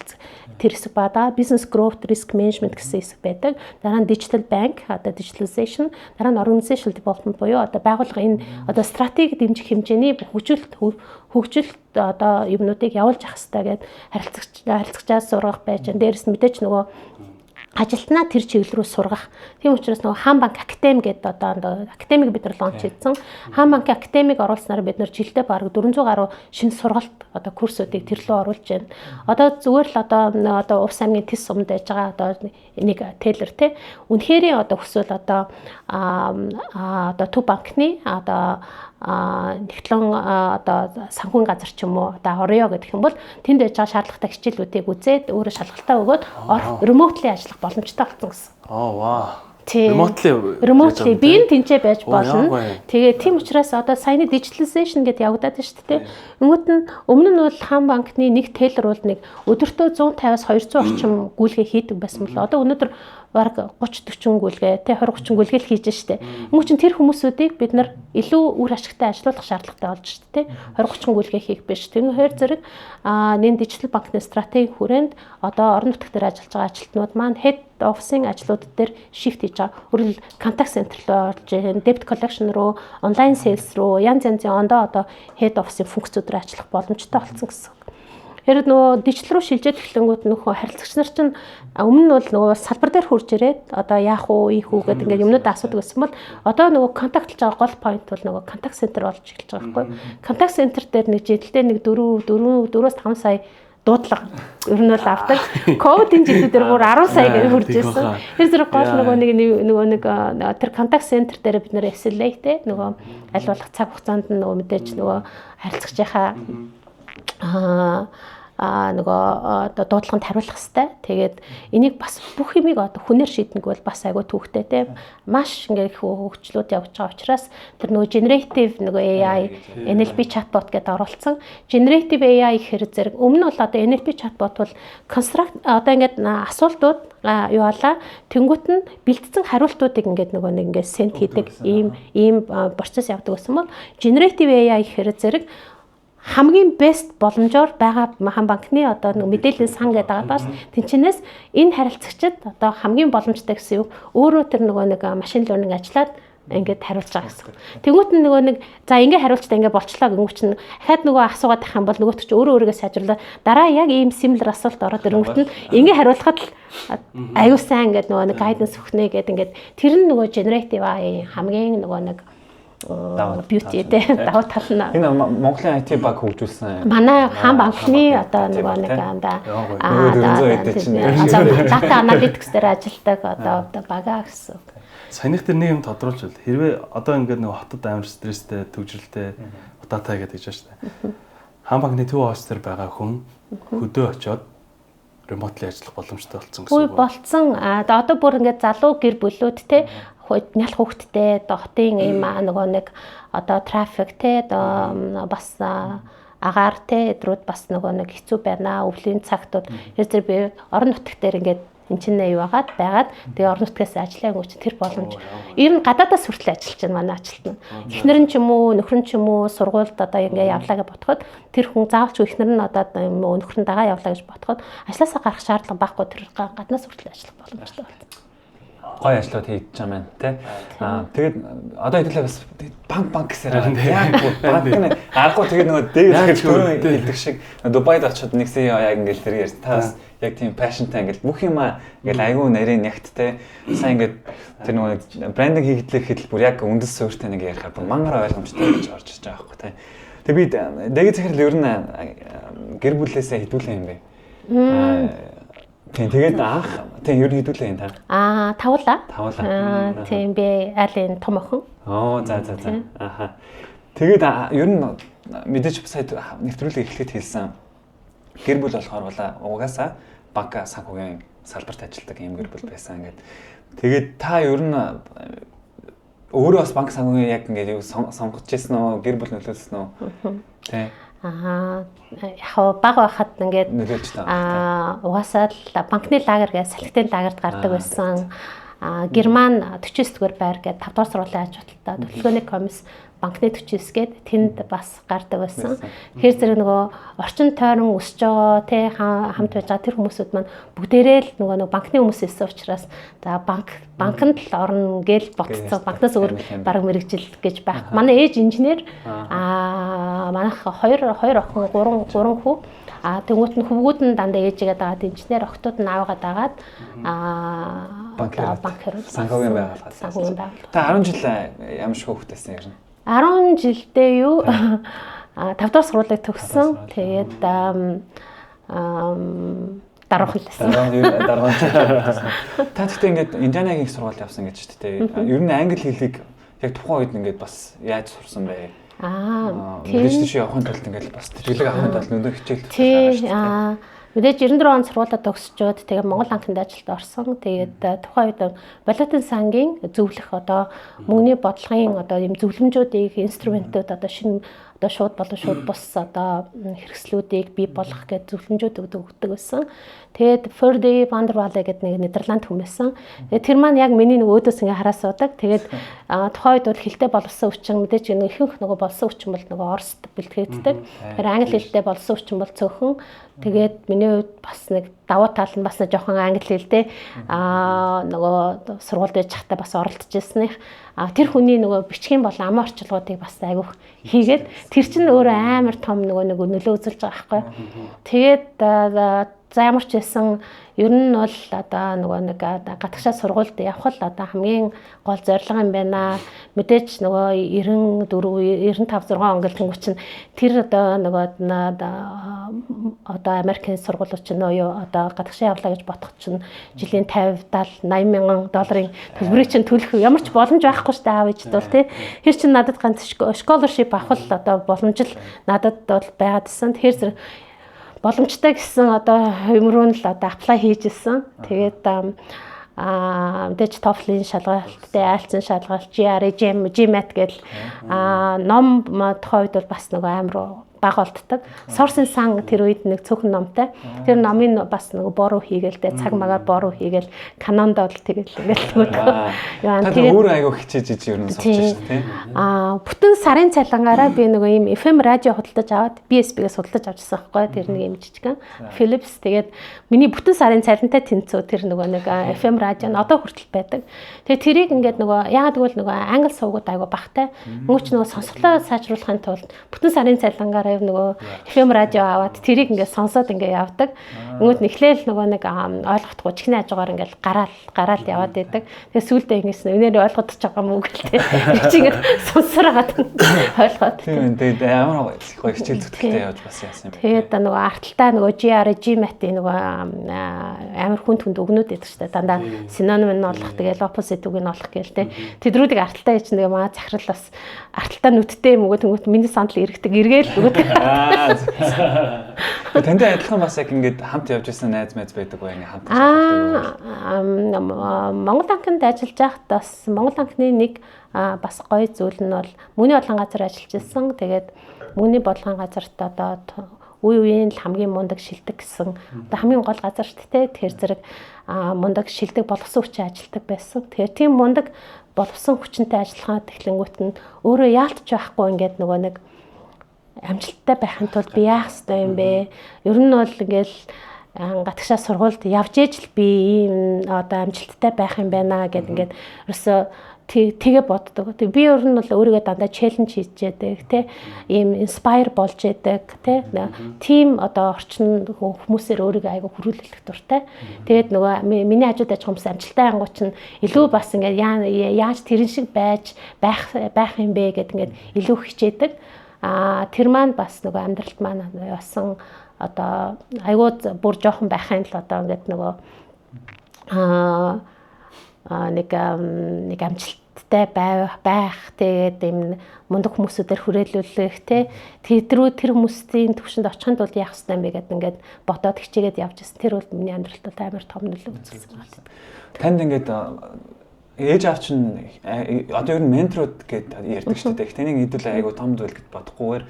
тэр хэсэг бада business growth risk management гэсэн хэсэг байдаг. Дараа нь digital bank одоо digitalization, дараа нь organizational development буюу одоо байгууллага энэ одоо стратеги дэмжих хэмжээний хөгжилт одоо юмнуудыг явуулж явах хэрэгтэй гэдэг харилцагчаас сургах байж. Дээрээс нь мэдээж нөгөө ажилтнаа тэр чиглэл рүү сургах. Тийм учраас нөгөө хаан банк академи гэдэг одоо академиг бид нар лонч хийсэн. Хаан банкын академиг оруулснаар бид нар жилдээ бараг 400 гаруй шинэ сургалт одоо курсуудыг тэр лөө оруулж байна. Одоо зүгээр л одоо Увс аймгийн тэс сумд байж байгаа одоо нэг тейлер те. Үнэхээр одоо хүсвэл одоо Төв банкны одоо нэгтлэн одоо санхүүгийн газар ч юм уу одоо орё гэх юм бол тэнд байж байгаа шаардлагатай хичээлүүдийг үзээд өөрөө шалгалтаа өгөөд ремоутли ажиллах боломжтой болсон гэсэн. Вау. Ремоутли би энэ тэнцээ байж болно. Тэгээ тийм учраас одоо саяны digitalization гэдээ явагдаад байна шүү дээ. Нөгөөт нь өмнө нь бол хаан банкны нэг тейлер бол нэг өдөртөө 150-аас 200 орчим гүйлгээ хийдэг байсан бол одоо өнөөдөр бараг 30-40 гүйлгээ, 20-30 гүйлгээ л хийж штэ. Мөн чинь тэр хүмүүсүүдийг бид нар илүү үр ашигтай ажилуулах шаардлагатай болж штэ. 20-30 гүйлгээ хийх биш. Тэгэхээр зэрэг нэг дижитал банкны стратеги хүрээнд одоо орон нутгад дээр ажиллаж байгаа ажилтнууд маань head office-ийн ажлууд дээр shift хийж байгаа. Өөрөлд contact center руу орж, debt collection руу, online sales руу, янз янзын одоо head office-ийн функцүүд рүү ажиллах боломжтой болсон гэсэн. Тэгэхээр нөгөө дижитал руу шилжээд эхлэнгүүт нөхөө харилцагч нар чинь өмнө нь бол нөгөө салбар дээр хурж ирээд одоо яах уу, ийх үү гэдэг ингээд юмнуудаа асуудаг байсан бол одоо нөгөө контактлж байгаа гол point бол нөгөө контакт центр болж эхэлж байгаа байхгүй. Контакт центр дээр нэг жилдээ нэг 4-4-5 сая дуудлага ер нь бол авдаг. Ковидын жилүүдээр бүр 10 сая гэж хурж ирсэн. Тэр зэрэг гол нөгөө нэг тэр контакт центр дээр бид нэр SLA те нөгөө аль болох цаг хугацаанд нөгөө мэдээж нөгөө харилцагчийнхаа нөгөө одоо дуудлаганд хариулах хэрэгтэй. Тэгээд энийг бас бүх юмыг одоо хүнээр шийдэнэг бол бас айгүй төвхтэй те. Маш ингээд их хөгжлүүд явж байгаа учраас тэр нөгөө generative нөгөө AI, NLP chatbot гэдээ оруулсан. Generative AI гэхээр зэрэг өмнө нь бол одоо NLP chatbot бол construct одоо ингээд асуултууд юу болоо тэнгуут нь бэлдсэн хариултуудыг ингээд нөгөө нэг ингээд send хийдэг ийм процесс явдаг гэсэн бол generative AI гэхээр зэрэг хамгийн best боломжоор байгаа хаан банкны одоо мэдээллийн сан гэдэг байгаа. Тинчнээс энэ харилцагчид одоо хамгийн боломжтой гэсэн үг. Өөрөө тэр нөгөө нэг машин learning ажиллаад ингээд хариулж байгаа гэсэн. Тэнгүүт нь нөгөө нэг за ингээд хариулчтай ингээд болчлоо гингүүч нь дахиад нөгөө асуугаад байх юм бол нөгөөт ч өөрийгөө сайжруулаад дараа яг ийм similar асуулт ороод ирэнгүүт нь ингээд хариулахад л аюу сайн ингээд нөгөө нэг guidance өгнө гэдэг ингээд тэр нь нөгөө generative AI хамгийн нөгөө нэг beauty дээ давуу тал нь энэ Монголын IT баг хөгжүүлсэн манай хаан банкны одоо нөгөө нэг data analytics дээр ажилладаг одоо бага гэсэн. Саяных тэр нэг юм тодруулж бол хэрвээ одоо ингээд нэг хотод амар стресстэй төвжрэлтэй удаатай гэдэг гэж байна шүү дээ. Хаан банкны төв офис дээр байгаа хүн хөдөө очиод ремоутли ажиллах боломжтой болсон гэсэн үг. Болцсон. Одоо бүр ингээд залуу гэр бүлүүд те нялх хүүхдтэй хотын ийм нөгөө нэг одоо трафик те одоо бас агаар те эдрүүд бас нөгөө нэг хэцүү байна. Өвлийн цагтууд тэр би орон нутгт дээр ингээд энэ чинь юу байгаад тэгээ орон нутгаас ажиллаа гэж тэр боломж. Ер нь гадаадаас хүртэл ажиллаж байна манай ажилтнаа. Эхнэр нь ч юм уу, нөхөр нь ч юм уу сургуульд одоо ингээ явлаа гэж бодоход тэр хүн заавалч эхнэр нь одоо нөхөр нь дагаа явлаа гэж бодоход ажилласаа гарах шаардлага байхгүй тэр гаднаас хүртэл ажиллах боломжтой байна. Гой ажлууд хийж байгаа маань тий. Тэгээд одоо хэдүүлээ бас банк гэсээр яг банк аргагүй тэгээд нөгөө дээд төрөө хэлдэг шиг Дубайд очиод нэг CEO яг ингээл тэр ярьж таас яг тийм passionтай ингээл бүх юм ингээл айгүй нарийн нягттай сайн ингээд тэр нөгөө брендинг хийгдлэх бүр яг үндэс суурьтай нэг ярихаар бүр мангар ойлгомжтой гэж орж ирж байгаа байхгүй тий. Тэгээд би дээг захирал ер нь гэр бүлээсээ хэдүүлээ юм бэ? Тэгээд анх тийм ер нь хэдүүлээ юм та? Тавлаа. Тийм би айлын том охин. За. Аха. Тэгээд ер нь мэдээж сайд нэвтрүүлэг эхлэхэд хэлсэн. Гэр бүл болохоор угаасаа банк санхүүгийн салбарт ажилладаг юм гэр бүл байсан ингээд. Тэгээд та ер нь өөрөө бас банк санхүүгийн яг ингээд сонгож ирсэн үү? Гэр бүл нөлөөлсөн үү? Тий. Яг баг байхад ингээд угаасаа л банкны лагер гэж салхитын лагерт гардаг байсан. Герман 49-р байр гэдэг 5 дугаар сургуулийн аж баталтай төлөвлөгөөний комисс банкны 49 гээд тэнд бас гардаг байсан. Тэгэхээр зэрэг нөгөө орчин тойрон өсөж байгаа тий хамт байж байгаа тэр хүмүүсүүд маань бүгдээрээ л нөгөө банкны хүмүүс ирсэн учраас за банкнд л орно гэж бодцсон. Банкнаас өөр бараг мэрэгжил гэж байх. Манай ээж инженер манайх 2 охин 3 хүү Тэнгуут нь хөвгүүд нь дандаа ээжигээ дагаад инженер охтууд нь аавгаа дагаад банкер санхүүгийн байгууллага. Та 10 жил ямар шиг хөвгтэйсэн юм. 10 жилдээ юу 5 дахь сургуулийг төгссөн. Тэгээд дараахан лсэн. Та тэгтээ ингээд Индианагийн сургууль явсан гэж шүү дээ. Ер нь англи хэлийг яг тухайн үед ингээд бас яаж сурсан бэ? Мэдээж тийш явахын тулд ингээд бас тэтгэлэг авахын тулд өндөр хичээл төлөвлөсөн. Мэдээж 94 онд сургуулаа төгсчөөд тэгээ Монгол банкнд ажилд орсон. Тэгээд тухайн үед валютын сангийн зөвлөх одоо мөнгөний бодлогын одоо юм зөвлөмжүүдийг инструментууд одоо шинэ одоо шууд болон шууд бус одоо хэрэгслүүдийг бий болгох гэж зөвлөмжүүд өгдөг байсан. Тэгээд Ferdi van der Walle гэдэг нэг Нидерланд хүмүүс. Тэгээд тэр маань яг миний нэг өөдөөс ингээ хараа суудаг. Тэгээд тухайн үед бол хэлтэй болсон хүчин мэдээж нэг ихэнх нөгөө болсон хүчин бол нөгөө Оросд бэлтгэгддэг. Тэр англи хэлтэй болсон хүчин бол цөөхөн. Тэгээд миний хувьд бас нэг давуу тал нь бас нэг жоохон англи хэлтэй нөгөө сургуульд байж захтай бас оролдож ирсэн их. Тэр хүний нөгөө бичгийн болон амын орчилгуудыг бас айгүйх хийгээд тэр чинь өөрөө амар том нөгөө нөлөө үзүүлж байгаа байхгүй. Тэгээд за ямар ч байсан ер нь бол одоо нөгөө нэг гадагшаа сургуульд явах л одоо хамгийн гол зорилго юм байна. Мэдээж нөгөө 94 95 6 он гэлтэнгүү чинь тэр одоо нөгөө одоо Америкийн сургуулиуд чинь юу одоо гадагшаа явлаа гэж бодох чинь жилийн 50 70 80 мянган долларын төлбөрийг чинь төлөх ямар ч боломж байхгүй шүү дээ аав ээжд бол тий. Тэр чинь надад ганц scholarship авах л одоо боломж л надад бол байгаад исэн. Тэгэхээр боломжтой гэсэн одоо юмруу л одоо apply хийжсэн. Тэгээд мэдээж TOEFL-ийн шалгалттай IELTS-ийн шалгалт, GRE, GMAT гэл ном тухайн үед бол бас нөгөө амар бага олддог. Source-ын сан тэр үед нэг цөөхөн номтой. Тэр номын бас нөгөө боруу хийгээл цаг магаар боруу хийгээл канонд бол тэгэл ингээл тэгээд өөр айгуу хичээж ер нь сурч шүү дээ. Бүтэн сарын цалингаараа би нөгөө ийм FM радио худалдаж аваад BSB-гээ судалдаж авчихсан байхгүй. Тэр нэг юм жижигхан Philips. Тэгээд миний бүтэн сарын цалинтай тэнцүү тэр нөгөө нэг FM радио нь одоо хүртэл байдаг. Тэгээд тэрийг ингээд нөгөө яагаад гэвэл нөгөө англи сувгууд айгуу багтай. Мөнгөч нөгөө сонсголоо сайжруулахын тулд бүтэн сарын цалингаараа нөгөө FM радио аваад тэрийг ингээд сонсоод ингээд явдаг. Нөгөөд нэхлээл нөгөө нэг ойлгохгүй чихний хажуугаар ингээд гараал яваад байдаг. Тэгээ сүүлдээ ингэсэн өнөөр ойлгодож байгаа мүү гэлтэй. Чи ингээд сонсороод ойлгоод. Тийм тэгээд ямар гоё хичээл зүтгэлтэй явж бас яасан юм бэ. Тэгээд нөгөө арталтаа нөгөө GRE, GMAT-ийн нөгөө амар хүнд өгнүүд байдаг шүү дээ. Дандаа синоним нь олох тэгээд opposite үг нь олох гээл те. Тэдрүүдийг арталтаа хийж нөгөө маа захирал бас арталтаа нүдтэй юм уу тэнгуут миний сандал иргэдэг эргээл нөгөө Тантай адилхан бас яг ингээд хамт явж ирсэн найз байдаг бай ингээд хамт Монгол банкнд ажиллаж байхад бас Монгол банкны нэг бас гоё зүйл нь бол мөнгөний бодлогын газар ажиллаж ирсэн. Тэгээд мөнгөний бодлогын газарт одоо үе үеийн л хамгийн мундаг шилдэг гэсэн одоо хамгийн гол газар шүү дээ. Тэгэхээр зэрэг мундаг шилдэг боловсон хүчин ажилтдаг байсан. Тэгэхээр тийм мундаг боловсон хүчинтэй ажиллахаа тэглэнгүүт нь өөрөө яалтч байхгүй ингээд нөгөө нэг амжилттай байхын тулд би яах ёстой юм бэ? Ер нь бол ингээл гадагшаа сургуульд явж ээж л би ийм одоо амжилттай байх юм байна гэд ингээд ерөөсөө тэгээ боддог. Тэг би ер нь бол өөрийгөө дандаа челленж хийж яадаг тий. Ийм инспайр болж яадаг тий. Тим одоо орчин хүмүүсээр өөрийгөө айгу хүрүүлэх дуртай. Тэгээд нөгөө миний хажууд аж хүмүүс амжилттай ангууд чинь илүү бас ингээд яаж тэрэн шиг байж байх юм бэ гэд ингээд илүү хичээдэг. Тэр маань бас нөгөө амьдралд маань явсан одоо айгуу бүр жоохон байхын л одоо ингээд нөгөө нэг амжилттай байх тэгээд юм мундаг хүмүүсүүдээр хүрээлүүлэх тэр хүмүүсийн төвшөнд очихын тулд яах ёстой юм бэ гэдэг ингээд бодоод хичээгээд явж ирсэн. Тэр бол миний амьдралд амар том нөлөө үзүүлсэн байна. Танд ингээд ээж аав чинь одоо ер нь менторуд гэдээ ярьдаг шүү дээ. Тэнийг хэдүүл айгу том зүйл гэж бодохгүйгээр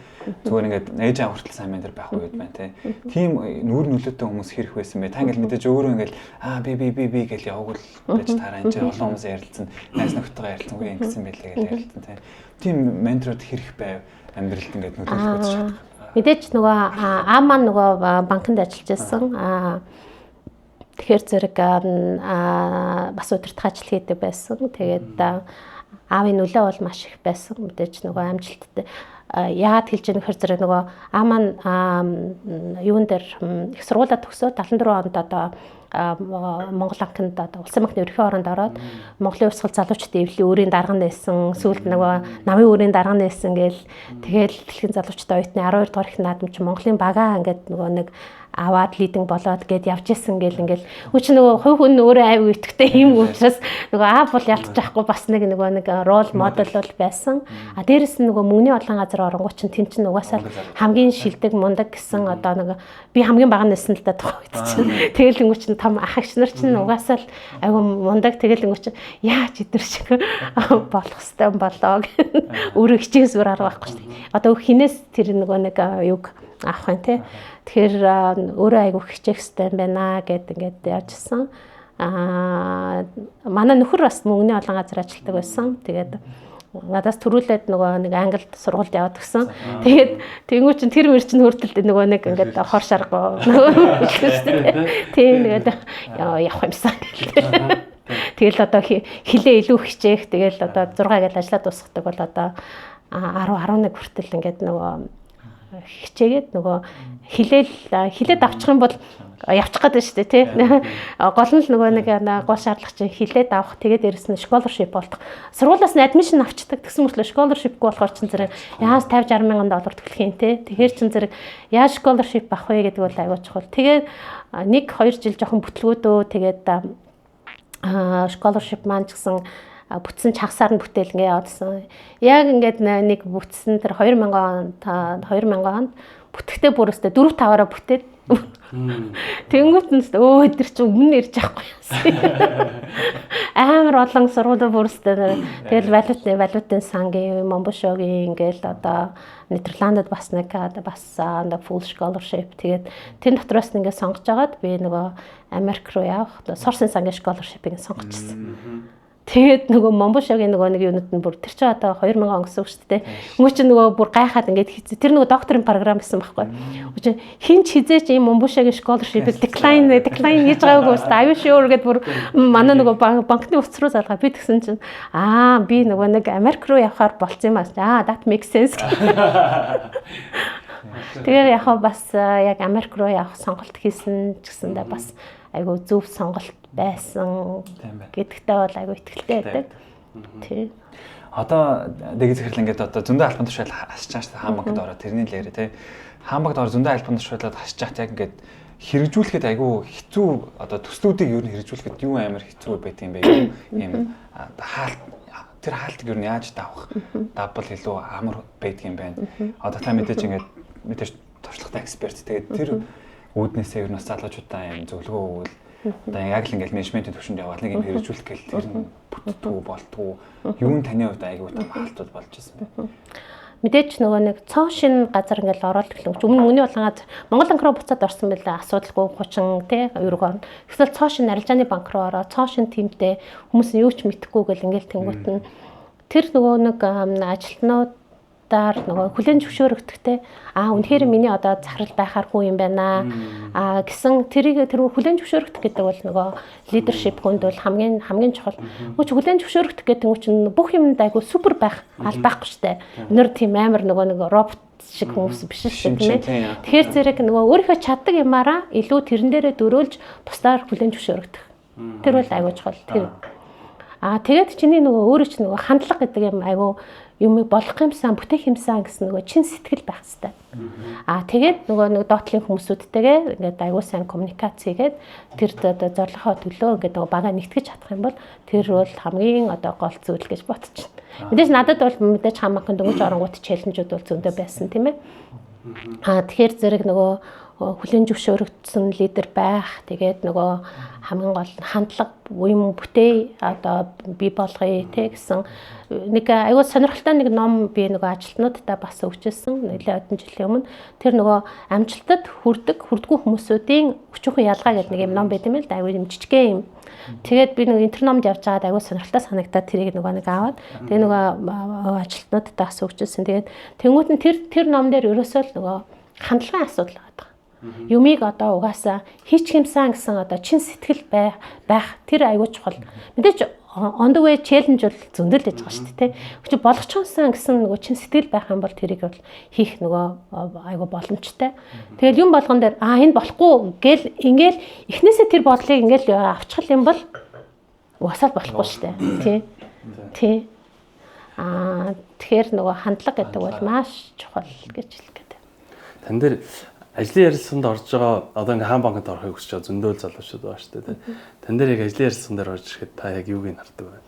зүгээр ингээд ээж аав хүртэл сайн ментор байхгүй үед байна те. Тийм нүүр нөлөөтэй хүмүүс хэрэг байсан бэ? Та ингээд мэдээж өөрөө ингээд би гэж явгал байж тараа энэ чинь олон хүмүүс ярилцсан, найз нөхдөйгөө ярилцсан үгүй ингэсэн байлээ гэж ярилцсан те. Тийм менторуд хэрэг байв амьдралд ингээд нөлөөлөх гэж чадах. Мэдээж нөгөө аа маань нөгөө банкнд ажиллаж байсан. Тэгэхээр зэрэг бас удирдах ажил хийдэг байсан. Тэгээд аавын нөлөө бол маш их байсан. Мэдээж нөгөө амжилттай яагаад хэлж байгаа нөхөр зэрэг нөгөө маань юун дээр их сургуулаа төгсөө 74 онд одоо Монгол анхнд одоо улсын банкны ерөнхий оронд ороод Монголын урсгал залуучдын эвлэлийн өрийн дарга нээсэн, сүүлд нөгөө намын өрийн дарга нээсэн гээл тэгэл дэлхийн залуучдын оюутны 12 дугаар их наадамч Монголын багаа ингээд нөгөө нэг аваад лидинг болоод гээд явж исэн гэл ингээл үуч нөгөө хувь хүн өөрөө аяг итгэвтэй юм учраас нөгөө бол ялтчих байхгүй бас нэг рол модел бол байсан. Дээрэс нь нөгөө мөнгөний олон газар оронгууд чинь тэн чинь угаасаа хамгийн шилдэг мундаг гэсэн одоо нэг би хамгийн бага нэсэн л да тухайд чинь тэгэл ингүү чинь том ах эгч нар чинь угаасаа л аягүй мундаг тэгэл ингүү чинь яаж идэр шиг болох хэвээр болоо гэх өөрөө хичээн зүр арга байхгүй шүү дээ. Одоо хинээс тэр нөгөө нэг юг авах юм те. Тэгэхээр өөрөө айгу хичээх хэрэгтэй байна гэд ингээд яажсан. Манай нөхөр бас мөнгөний олон газар ажилладаг байсан. Тэгээд надаас төрүүлээд нөгөө нэг Англид сургуульд яваад гисэн. Тэгээд тэнгуү чин тэр мөр чин хөртөлд нөгөө нэг ингээд хор шарга нөгөө тийм тэгээд явах юмсан гэлээ. Тэгэл одоо хилээ илүү хичээх тэгэл одоо 6 гэж ажиллаад дуусгадаг бол одоо 10 11 хүртэл ингээд нөгөө хичээгээд нөгөө хилээд авчих юм бол явчих гэдэг шүү дээ тий. Гол нь л нөгөө нэг гол шаардлага чинь хилээд авах тэгээд дээрэс нь scholarship болдог. Сургуулиас нь admission авчдаг гэсэн мөртлөө scholarship-г болохоор чинь зэрэг яаж 50 60 мянган доллар төлөх юм те. Тэгэхээр чинь зэрэг яаж scholarship авах вэ гэдэг бол аягүй чухал. Тэгээд 1-2 жил жоохон бүтлгүүдөө тэгээд scholarship маань ч гэсэн бүтсэн чагсаар нь бүтээл ингээ явуулсан. Яг ингээд нэг бүтсэн тэр 2000 онд бүтгэхдээ бүр өстө 4-5-аараа бүтээд тэнгуут нь өө тэр чинь өмнө ирж байхгүй юм. Амар олон сургууль бүрстэй тэгэл валютын сангийн Монбошогийн ингээл одоо Нидерландд бас нэг full scholarship тэгээд тэн дотроос ингээ сонгож агаад би нөгөө Америк руу явах Сорсын сангийн scholarship-ийг сонгочихсон. Тэгээд нөгөө Монбошогийн нөгөө нэг юунууд нь бүр тэр чинь одоо 2000 он гэсэн үг шүү дээ. Өнгөө чи нөгөө бүр гайхаад ингээд хийц. Тэр нөгөө докторийн програм гэсэн байхгүй. Өнгөө чи хин ч хизээч ийм Монбошогийн scholarship-ийг decline хийж байгаагүй шүү дээ. Аюу шүүр гэд бүр манай нөгөө банкны утас руу залгаа би тэгсэн чинь би нөгөө нэг Америк руу явахаар болцсон юм аа. That makes sense. Тэгээд яг бас яг Америк руу явах сонголт хийсэн ч гэсэндээ бас айгу зөв сонголт байсан гэдэгтээ бол айгу итгэлтэй байдаг. Тий. Одоо дэгийг захирал ингээд одоо зөндөө албан тушаал хасч байгаа шүү дээ хаан банкд ороод тэрний л яриа тий. Хаан банкд ороод зөндөө албан тушаалаад хасч байгаа яг ингээд хэрэгжүүлэхэд айгу хэцүү одоо төслүүдийг ер нь хэрэгжүүлэхэд юу амар хэцүү байт юм бэ? Ийм хаалт тэр хаалтыг ер нь яаж давах? Давбал илүү амар байдаг юм байна. Одоо та мэдээж туршлагатай эксперт тэгээд тэр үүднээсээ ер нь бас залуучуудаа юм зөвлөгөө өгвөл одоо яг л ингээл менежментийн төвшөнд яваад нэг юм хэрэгжүүлэх гээл тэр нь бүтдгүү болтгоо юу нь таны хувьд айгүй том хаалтууд болж ирсэн бэ? Мэдээж нөгөө нэг цоо шин газар ингээл ороод эхлэн өмнө мөний болон газар Монгол банк руу буцаад орсон байлаа асуудалгүй 30 тий еврогоор. Тэгвэл цоо шин арилжааны банк руу ороод цоо шин тимтэй хүмүүс юу ч мэдэхгүй гэл ингээл тэнгуут нь тэр нөгөө нэг ажилтнууд нөгөө хүлэн зөвшөөрөгдөхтэй үнэхээр миний одоо захирал байхааргүй юм байна гэсэн тэр хүлэн зөвшөөрөгдөх гэдэг бол нөгөө лидершип хүнд бол хамгийн чухал. Үуч хүлэн зөвшөөрөгдөх гэдэг нь чинь бүх юмд айгу супер байх аль байхгүй штэ. Өнөр тийм амар нөгөө нэг робот шиг хүмүүс биш шүү дээ. Тэгэхээр зэрэг нөгөө өөрийнхөө чаддаг юмараа илүү тэрэн дээрээ дөрөөлж бусдаар хүлэн зөвшөөрөгдөх. Тэр бол айгу чухал. Тэр тэгээд чиний нөгөө өөрөө ч нөгөө хандлага гэдэг юм айгу юм болох юмсан бүтээх юмсан гэсэн нөгөө чин сэтгэл байх хэрэгтэй. Тэгээд нөгөө доотлын хүмүүсүүдтэйгээ ингээд аягүй сайн коммуникац хийгээд тэр зорилгоо төлөө ингээд нөгөө бага нэгтгэж чадах юм бол тэр бол хамгийн одоо гол зүйл гэж бодож байна. Мэдээж надад бол мэдээж хамаахан дөнгөж оронгууд челленжүүд бол зөндөө байсан тийм ээ. Тэгэхээр зэрэг нөгөө хүлэн зөвшөөрөгдсөн лидер байх. Тэгээд нөгөө хамгийн гол хандлага юм бүтээ одоо бий болгоё те гэсэн нэг аюул сонирхолтой нэг ном би нөгөө ажилтнуудтай бас өгчээсэн нэлээд хэдэн жилийн өмнө. Тэр нөгөө амжилтад хүрдэггүй хүмүүсүүдийн өчүүхэн ялгаа гэдэг нэг юм ном байт юм л да. Аюул юм жижигхэн юм. Тэгээд би нэг интерномд явж байгаад аюул сонирхолтой санагдаад тэрийг нөгөө нэг аваад тэгээ нөгөө ажилтнуудтай бас өгчээсэн. Тэгээд тэнгуут нь тэр ном дээр ерөөсөө л нөгөө хандлагын асуудал байгаа. Юмыг одоо угаасаа хийчих юмсан гэсэн одоо чин сэтгэл байх тэр аюул чухал. Мэдээж on the way challenge бол зөндөл гэж байгаа шүү дээ. Гэвч болгочсон гэсэн нөгөө чин сэтгэл байх юм бол тэрийг бол хийх нөгөө айгу боломжтой. Тэгэл юм болгон дээр энэ болохгүй гэл ингээл эхнээсээ тэр бодлыг ингээл авчихл юм бол уусаад болохгүй шүү дээ. Тий. Тэгэхээр нөгөө хандлага гэдэг бол маш чухал гэж хэлэх гэдэг. Тан дээр ажлын ярилцсанд орж байгаа одоо ингээ хаан банкнд орохыг хүсэж байгаа зөндөл залуучууд байгаа шүү дээ. Тан дээр яг ажлын ярилцсан дээр орж ирэхэд та яг юуг нь хардаг вэ?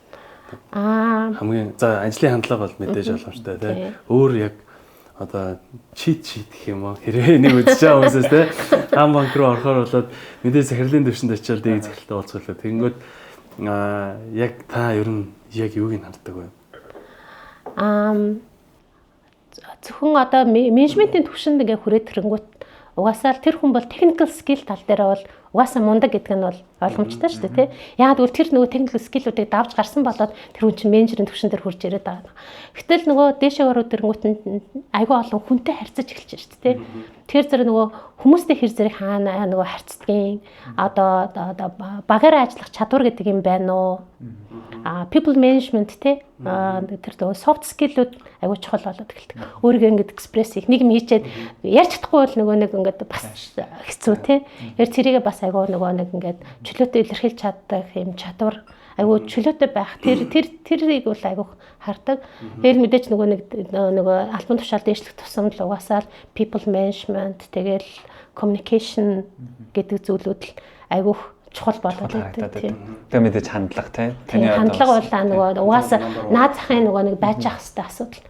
Хамгийн за ажлын хандлага бол мэдээж боломжтой тий. Өөр яг одоо чит гэх юм уу хэрвээ нэг үзэж байгаа хүмүүсээс тий хаан банк руу орохоор болоод мэдээж захирлын төвшөнд очиад дэг захиралтай уулзуулаад тэгэнгүүт яг та ер нь яг юуг нь хардаг вэ? Зөвхөн одоо менежментийн төвшөнд ингээ хүрээд тэрэнгүүт угаасаа л тэр хүн бол technical skill тал дээр бол угаасаа мундаг гэдэг нь бол ойлгомжтой шүү дээ тий. Яг тэгвэл тэр нөгөө technical skill-уудыг давж гарсан болоод тэр хүн чинь менежерийн төвшин дээр хурж ирээд байгаа. Гэтэл нөгөө дээшээ ороод ирэнгүүт айгүй олон хүнтэй харьцаж эхэлж шүү дээ тий. Тэгэхээр зэрэг нөгөө хүмүүстэй хэр зэрэг хаана нөгөө харьцдгийг одоо багаараа ажиллах чадвар гэдэг юм байна уу? People management тий. Тэр нөгөө soft skill-үүд айгүй чухал болоод эхэлдэг. Өөрийгөө ингэж экспресс хийх, нэг юм хийчихэд ярьж чадахгүй бол нөгөө нэг ингэж бас хэцүү тий. Тэр тэрийг бас айгүй нөгөө нэг ингэж чөлөөтэй илэрхийлж чаддаг юм чадвар айгүй чөлөөтэй байх. Тэрийг бол айгүй хардаг. Тэгэл мэдээч нөгөө албан тушаал дээшлэх тусам л угаасаа people management тэгэл communication гэдэг зүйлүүд л айгүй чухал болоод байдаг тийм. Тэгээ мэдээж хандлага тий. Таны хандлага бол нөгөө угаасаа наад захын нөгөө нэг байж ах хэвээр асуудал.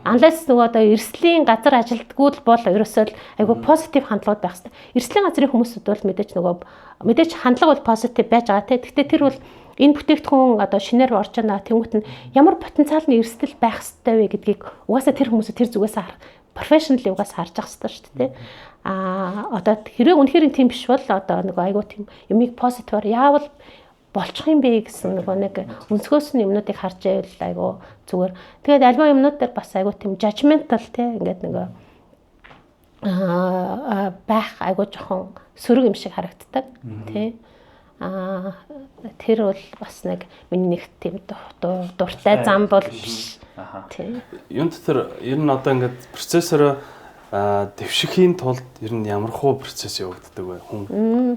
Unless нөгөө одоо эрсдлийн газар ажилтггүй л бол ерөөсөө айгүй позитив хандлагууд байх хэвээр. Эрсдлийн газрын хүмүүсүүд бол мэдээж хандлага бол позитив байж байгаа тий. Гэхдээ тэр бол энэ бүтээгдэхүүн одоо шинээр орж байна. Тэнгүүт нь ямар потенциалны эрсдэл байх хэвээр вэ гэдгийг угаасаа тэр хүмүүсүүд тэр зүгээс профешнли угаасаа харж ах хэвээр шүү дээ тий. Одоо хэрэг үнэхээр тийм биш бол одоо нөгөө айгүй тийм юмыг позитиваар яавал болчих юм бэ гэсэн нөгөө нэг өнцгөөс нь юмнуудыг харж байвал айгүй зүгээр. Тэгээд альва юмнууд дээр бас айгүй тийм judgmental тий ингээд нөгөө байх айгүй жоохон сөрөг юм шиг харагддаг тий. Тэр бол бас нэг миний нэг тийм дуртай зам бол биш. Тий. Юунд тэр ер нь одоо ингээд процессороо дэвшихийн тулд ер нь ямар хуу процесс явагддаг вэ хүн?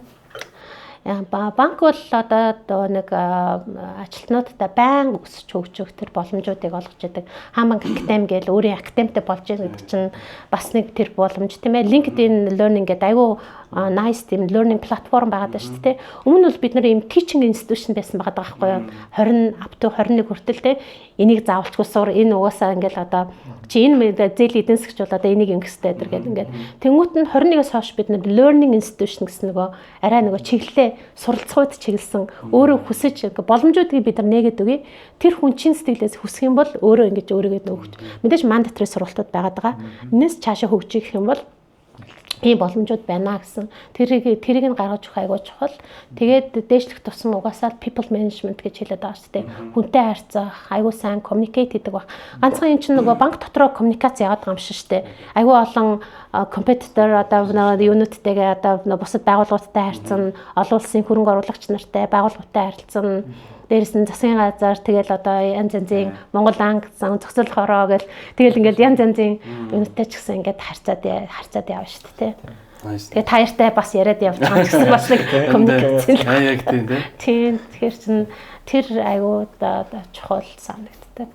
Банк бол одоо нэг ажилтнуудтай байн өсөж хөгжих тэр боломжуудыг олгож яадаг. Хаан банк академи гэж өөрийн академитай болж байгаа гэдэг чинь бас нэг тэр боломж тийм ээ. LinkedIn Learning гэдэг айгүй nice тийм learning platform байгаа даа шүү дээ. Өмнө бол бид нар ийм teaching institution байсан байгаа байхгүй юу? 20 up to 21 хүртэл те энийг заавалчгүй сур энэ угаасаа ингээл одоо чи энэ зээл эдийн засгч бол одоо энийг ингэх хэрэгтэй гэдэг ингээд. Тэнгүүт нь 21-ээс хойш бид нар learning institution гэсэн нөгөө арай нөгөө чиглэлээ суралцахуйд чиглэсэн өөрөө хүсэж боломжуудыг бид нар нээгээд өгье. Тэр хүн чин сэтгэлээс хүсэх юм бол өөрөө ингэж өөрийгөө нөгөөж. Мэдээж mandatory сургалтууд байгаад байгаа. Энэс цаашаа хөгжих юм бол ийм боломжууд байна гэсэн. Тэрийг нь гаргаж өгөх айгүй чухал. Тэгээд дээшлэх тусам угаасаа people management гэж хэлээд байгаа шүү дээ. Хүнтэй харьцах, айгүй сайн communicate хийдэг баг. Ганцхан энэ чинь нөгөө банк дотроо коммуникац яагаад байгаа юм шиг шүү дээ. Айгүй олон competitor одоо юунуудтэйгээ одоо бусад байгууллагуудтай харьцсан, олон улсын хөрөнгө оруулагч нартай байгууллагуудтай харьцсан. Дээрээс нь засгийн газар тэгэл одоо янз янзын Монгол анги зохицуулах ороо гэл тэгэл ингээл янз янзын юунтай ч гэсэн ингээд харьцаад явна шүү дээ тий. Тэгээ таяртай бас яриад явж байгаа гэсэн бас нэг коммуникац. Яг тийм тий. Тэгэхээр чин тэр аюу чухал санагддаг.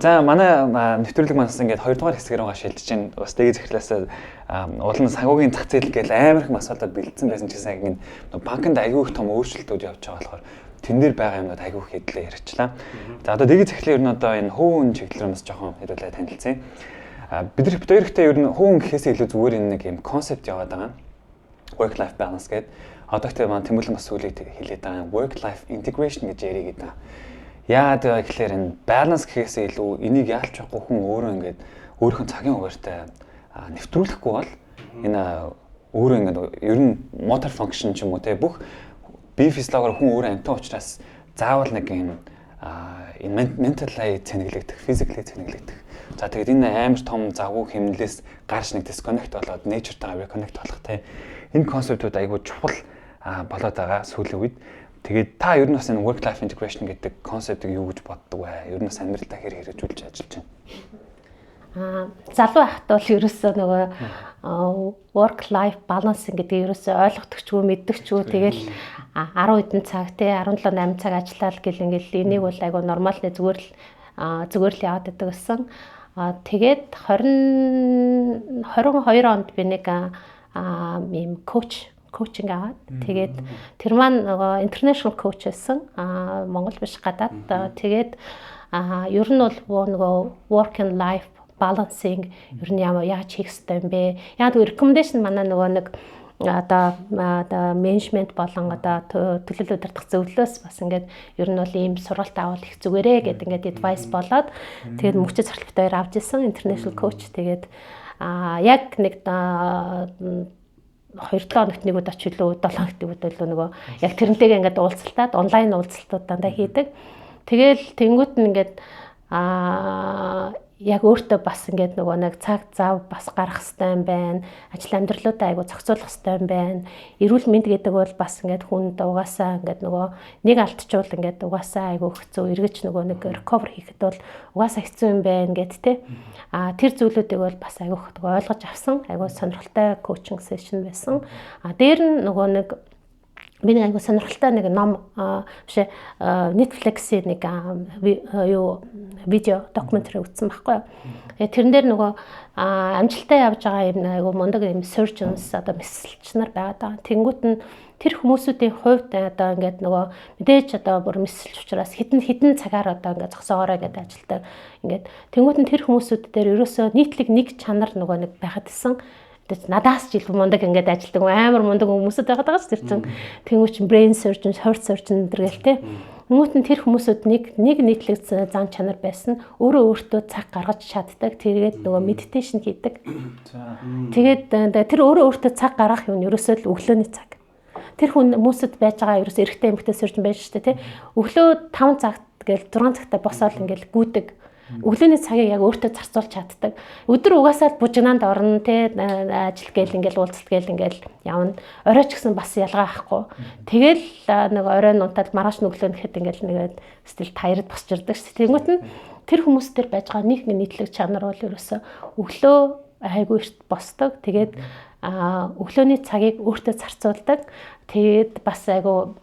За манай нэвтрүүлэг манаас ингээд 2 дугаар хэсгээр байгаа шилжиж чинь бас дээг захирлаас улан санхүүгийн зах зээл гээл амар их асуудал бэлдсэн байсан ч гэсэн банкнд айгүй их том өөрчлөлтүүд явж байгаа болохоор тэн дээр байгаа юмнууд айгүй их хэдлээ ярьчлаа. За одоо дээг захирлын ер нь одоо энэ хүүн чиглэлээс жоохон хэдүүлээ танилцъя. Бид нар хоёртой ер нь хүүн гэхээс илүү зүгээр энэ нэг юм концепт яваад байгаа. Work life balance гэдэг. Одоо ихтэй маань Тэмүүлэн бас сүүлийг хэлээд байгаа work life integration гэж яриад байгаа. Яагаад гэхээр энэ баланс гэхээсээ илүү энийг яалч байхгүй хүн өөрөө ингээд өөрийнхөө цагийн хуваартай нэвтрүүлэхгүй бол энэ өөрөө ингээд ер нь motor function ч юм уу те бүх бие физиологоор хүн өөрөө амтан учраас заавал нэг юм mentally цэнэглэгдэх, physically цэнэглэгдэх. За тэгээд энэ амар том завгүй хэмнэлээс гарч нэг disconnect болоод nature-тайгаа reconnect болох те энэ концептууд айгүй чухал болоод байгаа сүүлийн үед. Тэгээд та ер нь бас энэ work life integration гэдэг концептыг юу гэж боддог вэ? Ер нь бас амьдралдаа хэрэгжүүлж ажиллаж байна. Залуу байхад бол ерөөсөө нөгөө work life balancing гэдгийг ерөөсөө ойлгохдогчгүй мэддэгчгүй тэгэл 10 хэдэн цаг тий 17 8 цаг ажиллаад гэл ингээл энийг бол айгу нормалны зүгээр л яваад байдаг гэсэн. Тэгээд 22 онд би нэг ийм коучинг аваад тэгээд тэр маань нөгөө international coach байсан. Монгол биш гадаад. Тэгээд ер нь бол нөгөө work and life balancing ер нь яаж хийх ёстой юм бэ? Яг recommendation манай нөгөө нэг одоо менежмент болон одоо төлөөлөл удирдах зөвлөлөөс бас ингээд ер нь бол ийм сургалт авал их зүгээрээ гэдэг ингээд advice болоод тэгээд мөчөд сертификат авч ирсэн international coach. Тэгээд яг нэг 2-7 хоногт нэг удаа ч илүү 7 хоногт нэг удаа илүү нөгөө яг тэрнтэйгээ ингээд уулзалтаад онлайн уулзалтууд дандаа хийдэг. Тэгэл тэнгуут нь ингээд яг өөртөө бас ингээд нөгөө нэг цаг зав бас гарах хэрэгтэй юм байна. Ажил амьдралуудаа айгу зохицуулах хэрэгтэй юм байна. Эрүүл мэнд гэдэг бол бас ингээд хүнд угаасаа ингээд нөгөө нэг алдчихвал ингээд угаасаа айгу хэцүү эргэж нөгөө нэг recover хийхэд бол угаасаа хэцүү юм байна гэд тэ. Тэр зүйлүүдийг бол бас айгу ойлгож авсан. Айгу сонирхолтой коучинг сешн байсан. Дээр нь нөгөө нэг би нэг айгу сонирхолтой нэг ном биш Netflix-ийн нэг видео докюментари үзсэн байхгүй. Тэрэн дээр нөгөө амжилттай явж байгаа юм айгу мундаг юм surgeons одоо мэслэлч нар байгаа даа. Тэнгүүт нь тэр хүмүүсүүдийн хувьд одоо ингээд нөгөө мэдээж одоо бүр мэслэлч учраас хідэн цагаар одоо ингээд зогсоогоорой гэдэг ажилтдаг. Ингээд тэнгүүт нь тэр хүмүүсүүд дээр ерөөсөө нийтлэг нэг чанар нөгөө нэг байхад исэн. Надаас ч илүү мундаг ингээд ажилдаг амар мундаг хүмүүсүүд байгаад байгаа ч тэр чинь тэнгуүч brain surgeon, heart surgeon гэдэг л тий. Хүмүүст нь тэр хүмүүсүүд нэг нийтлэг зан чанар байсан. Өөртөө цаг гаргаж чаддаг. Тэгээд нөгөө meditation хийдэг. Тэгээд тэр өөртөө цаг гаргах юм нь ерөөсөө л өглөөний цаг. Тэр хүмүүсд байж байгаа ерөөсөө эрэгтэй эмэгтэй surgeon байж штэ тий. Өглөө 5 цагт гээл 6 цагтаа босоод ингээл гүйдэг. Өглөөний цагийг яг өөртөө зарцуулж чаддаг. Өдөр угаасаа бужигнаанд орно те ажил гээл ингээл уулзалт гээл ингээл явна. Орой ч гэсэн бас ялгаа ахгүй. Тэгэл нэг оройн унтаад маргааш өглөө нэхэд ингээл нэгээд стил таярд босч ирдэг ш. Тэнгүүт нь тэр хүмүүс төр байж байгаа нэг нийтлэг чанар бол ерөөсөө өглөө айгүй эрт босдог. Тэгээд өглөөний цагийг өөртөө зарцуулдаг. Тэгээд бас айгүй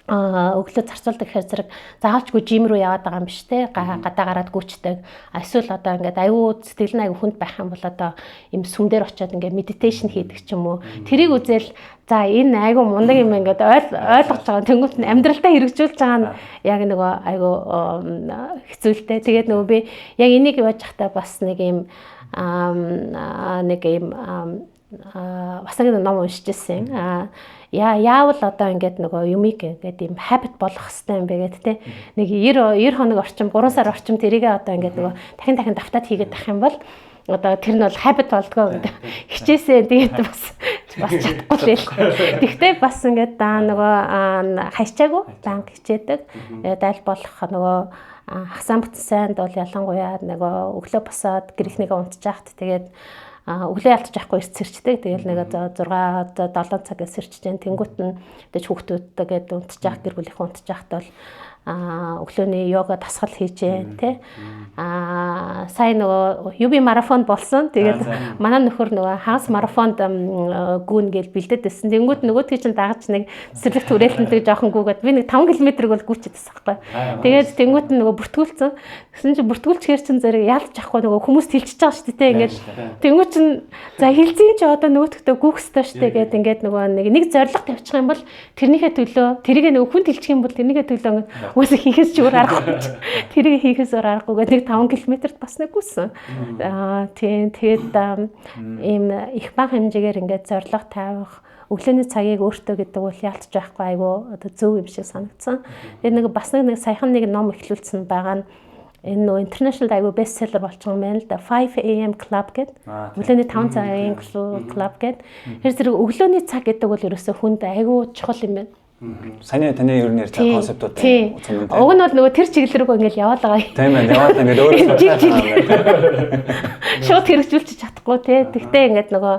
өглөө зарцуулдаг гэхээр зэрэг заавалчгүй жим рүү яваад байгаа юм биш те гадаа гараад гүйчдэг. Эсвэл одоо ингээд аюу сэтгэл нь аюу хүнд байх юм бол одоо юм сүм дээр очиод ингээд медитейшн хийдэг ч юм уу. Тэрийг үзэл за энэ аюу мундаг юм ингээд ойлгож байгаа. Тэнгүүт нь амьдралдаа хэрэгжүүлж байгаа нь яг нөгөө аюу хэцүүлтэй. Тэгээд нөгөө би яг энийг яаж захтаа бас нэг юм бас нэг ном уншиж ирсэн. Яавал одоо ингээд нөгөө юмыг ингээд юм habit болох хэрэгтэй юм бэ гэдэг те. Нэг 90 хоног орчим 3 сар орчим тэрийгээ одоо ингээд нөгөө дахин давтаад хийгээд авах юм бол одоо тэр нь бол habit болдгоо гэдэг. Хичээсээ тэгээд бас чадахгүй л. Тэгтээ бас ингээд нөгөө хайчаагүй банк хичээдэг. Дайл болох нөгөө хасаан бүтсэнд бол ялангуяа нөгөө өглөө босоод гэрхнийгээ унтчихад тэгээд өглөө ялтаж авахгүй эрт сэрчдэг. Тэгэл нэг 6 7 цагаас сэрчж जैन тэнгуут нь тэгж хүүхдүүдтэйгээ унтчих гэр бүлийнхээ унтчих бол өглөөний йога дасгал хийж जैन тий. Сайн нөгөө UB марафон болсон. Тэгээд манай нөхөр нөгөө хаус марафонд гүүн гээл бэлдээд байсан. Тэнгүүд нөгөөдгий чинь дагаж нэг цэцэрлэг түрээлтэнтэй жоохон гүгээд би нэг 5 км-ийг бол гүйчээд байсан байхгүй. Тэгээд тэнгүүд нөгөө бүртгүүлсэн. Гэсэн чинь бүртгүүлчихэр чинь зэрэг ялж авахгүй нөгөө хүмүүс хилчиж байгаа шүү дээ. Ингээд тэнгүүд чинь за хилцэн чи одоо нөгөөдгтөө гүйхстэй шүү дээ гэдэг ингээд нөгөө нэг зориг тавьчих юм бол тэрнийхээ төлөө тэрийг нөгөө хүнд хилчих юм бол тэрнийхээ төлөө үгүй хийхээс ч өөр аргагүй. Тэрийг хийхээс өөр аргагүйгээд нэг 5 км-т бас нэг гүйсэн. Тийм тэгээд ийм их бага хэмжээгээр ингээд зориг тавих өглөөний цагийг өөртөө гэдэг бол ялтж байхгүй айгүй одоо зөв юм шиг санагдсан. Тэгээд нэг бас нэг саяхан нэг ном эхлүүлсэн байгаа нь энэ нөө international айгүй bestseller болчихсон юм байна л да 5 AM club гэдэг. Өглөөний 5 цагийн club гэдэг. Тэр зэрэг өглөөний цаг гэдэг бол ерөөсөө хүнд айгүй чухал юм байна. Саяны таны ер нь ярьж байгаа концептууд тийм. Уг нь бол нөгөө тэр чиглэл рүү ингээл яваад байгаа. Тийм ээ, яваад ингээд өөрөөсөө шууд хэрэгжүүлчих чадахгүй тий. Тэгтээ ингээд нөгөө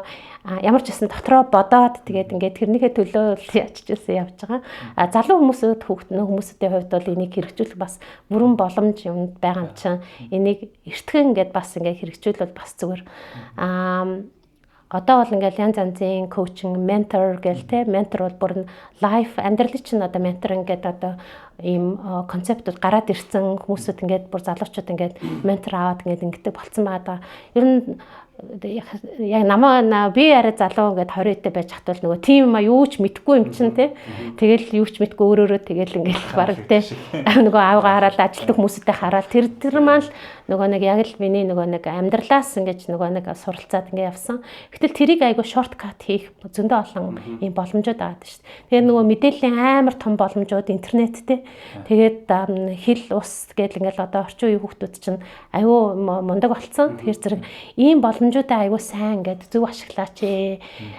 ямар ч гэсэн дотроо бодоод тэгээд ингээд тэрнийхээ төлөө яачижсэн явж байгаа. Залуу хүмүүсүүд хүмүүсийн хувьд бол энийг хэрэгжүүлэх бас бүрэн боломж юм байгаа юм чинь энийг эртхэн ингээд бас ингээд хэрэгжүүлвэл бас зүгээр одоо бол ингээл янз янзын коучинг, ментор гэл те ментор бол бүр лайф амьдралын чинь одоо ментор ингээд одоо ийм концептууд гараад ирсэн хүмүүсүүд ингээд бүр залуучууд ингээд ментор аваад ингээд ингэдэг болцсон байгаа. Ер нь яг намаа би арай залуу ингээд 20 дэх байж хатвал нөгөө тийм юу ч мэдгүй юм чинь те тэгэл юу ч мэдгүй өөрөөрөө тэгэл ингээд баг те нөгөө аавгаа хараад ажилтг хүмүүстэй хараад тэр маань нөгөө нэг яг л миний нөгөө нэг амьдралаас ингээд нөгөө нэг суралцаад ингээд явсан. Гэтэл тэрийг айгу шорткат хийх зөндөө олон ийм боломжууд аваад шүү дээ. Тэгээд нөгөө мэдээллийн амар том боломжууд интернет те тэгээд хэл ус гэл ингээд одоо орчин үеийн хүүхдүүд чинь аюу мундаг болцсон. Тэгэхээр зэрэг ийм боломжуудаа аюу сайн ингээд зөв ашиглаач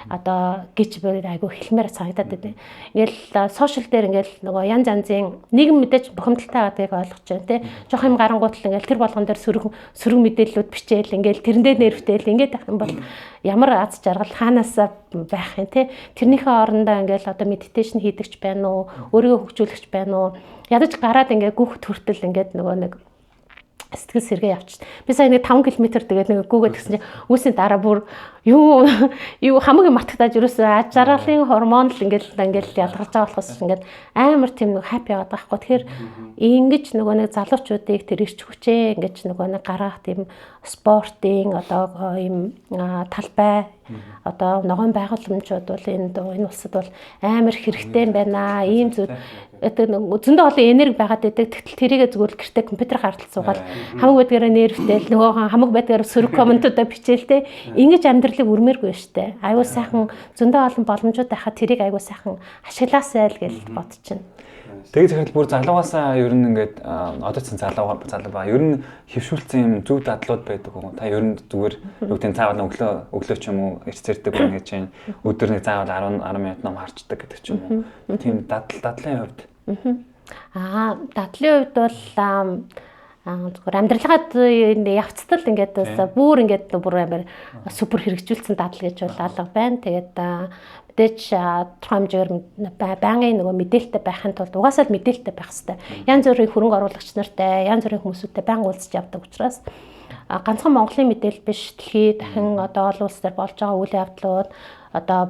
одоо гэж аюу хэлмээр санагдаад байна. Ингээл сошиал дээр ингээд нөгөө янз янзын нийгэм мэдээж бухимдалтай байдгийг ойлгож байна те. Жохо юм гарангуутл ингээд тэр болгон дээр сөрөг мэдээллүүд бичээл ингээл тэрэндээ нэрвтэл ингээд ах юм бол ямар аз жаргал хаанаас байх юм те. Тэрнийхээ орондоо ингээл одоо медитейшн хийдэгч байна уу, өөрийгөө хөгжүүлэгч байна уу. Ядаж гараад ингээд гүөх төртөл ингээд нөгөө нэг сэтгэл сэргээ явчих. Би сая нэг 5 км тэгээд нэг гүгээд гисэн чинь үүсийн дараа бүр юу хамгийн мартагдаж ерөөсөө аж жаргалын гормон л ингээл ялгарч байгаа болохоос ингээд амар тийм нэг хаппи яваад байгаа хгүй. Тэгэхээр ингэж нөгөө нэг залуучуудыг тэр ирч хүчээ ингэж нөгөө нэг гаргах тийм спортын одоо ийм талбай одоо ногоон байгууламжууд бол энэ улсад бол амар хэрэгтэй юм байна. Ийм зүйл зөндөө олон энерги байгаад байдаг. Тэгтэл тэрийгэ зүгээр гэртээ компьютер хартал суугаад хамаг байдгаараа нэрвтэл нөгөө хамаг байдгаараа сөрөг комментуудаа бичээл те. Ингэж амьдралыг өрмээргүй штэ. Аюу сайхан зөндөө олон боломжууд байхад тэрийг аюу сайхан ашиглаасай л гэж бодож байна. Тэгээд тэгэхээр бүр залуугаасаа ер нь ингээд одоо ч залуу ба ер нь хөвшүүлсэн юм зөв дадлууд байдаг юм. Та ер нь зүгээр юу гэдэг цаавал өглөө ч юм уу ирц зэрдэг байна гэж чинь өдөр нэг заавал 10 минут ном харчдаг гэдэг ч юм уу. Тийм дадлын хувьд. Дадлын хувьд бол зүгээр амьдралгаад явцдал ингээд бүр ингээд бүр амар супер хэрэгжүүлсэн дадал гэж бол алга байна. Тэгээд мэдээж тромжээр байнгын нөгөө мэдээлэлтэй байхын тулд угаасаа л мэдээлэлтэй байх хэрэгтэй. Янз бүрийн хөрөнгө оруулагч нартай, янз бүрийн хүмүүстэй байнга уулзч явдаг учраас ганцхан Монголын мэдээлэл биш дэлхийд дахин одоо олон улс дээр болж байгаа үйл явдлууд одоо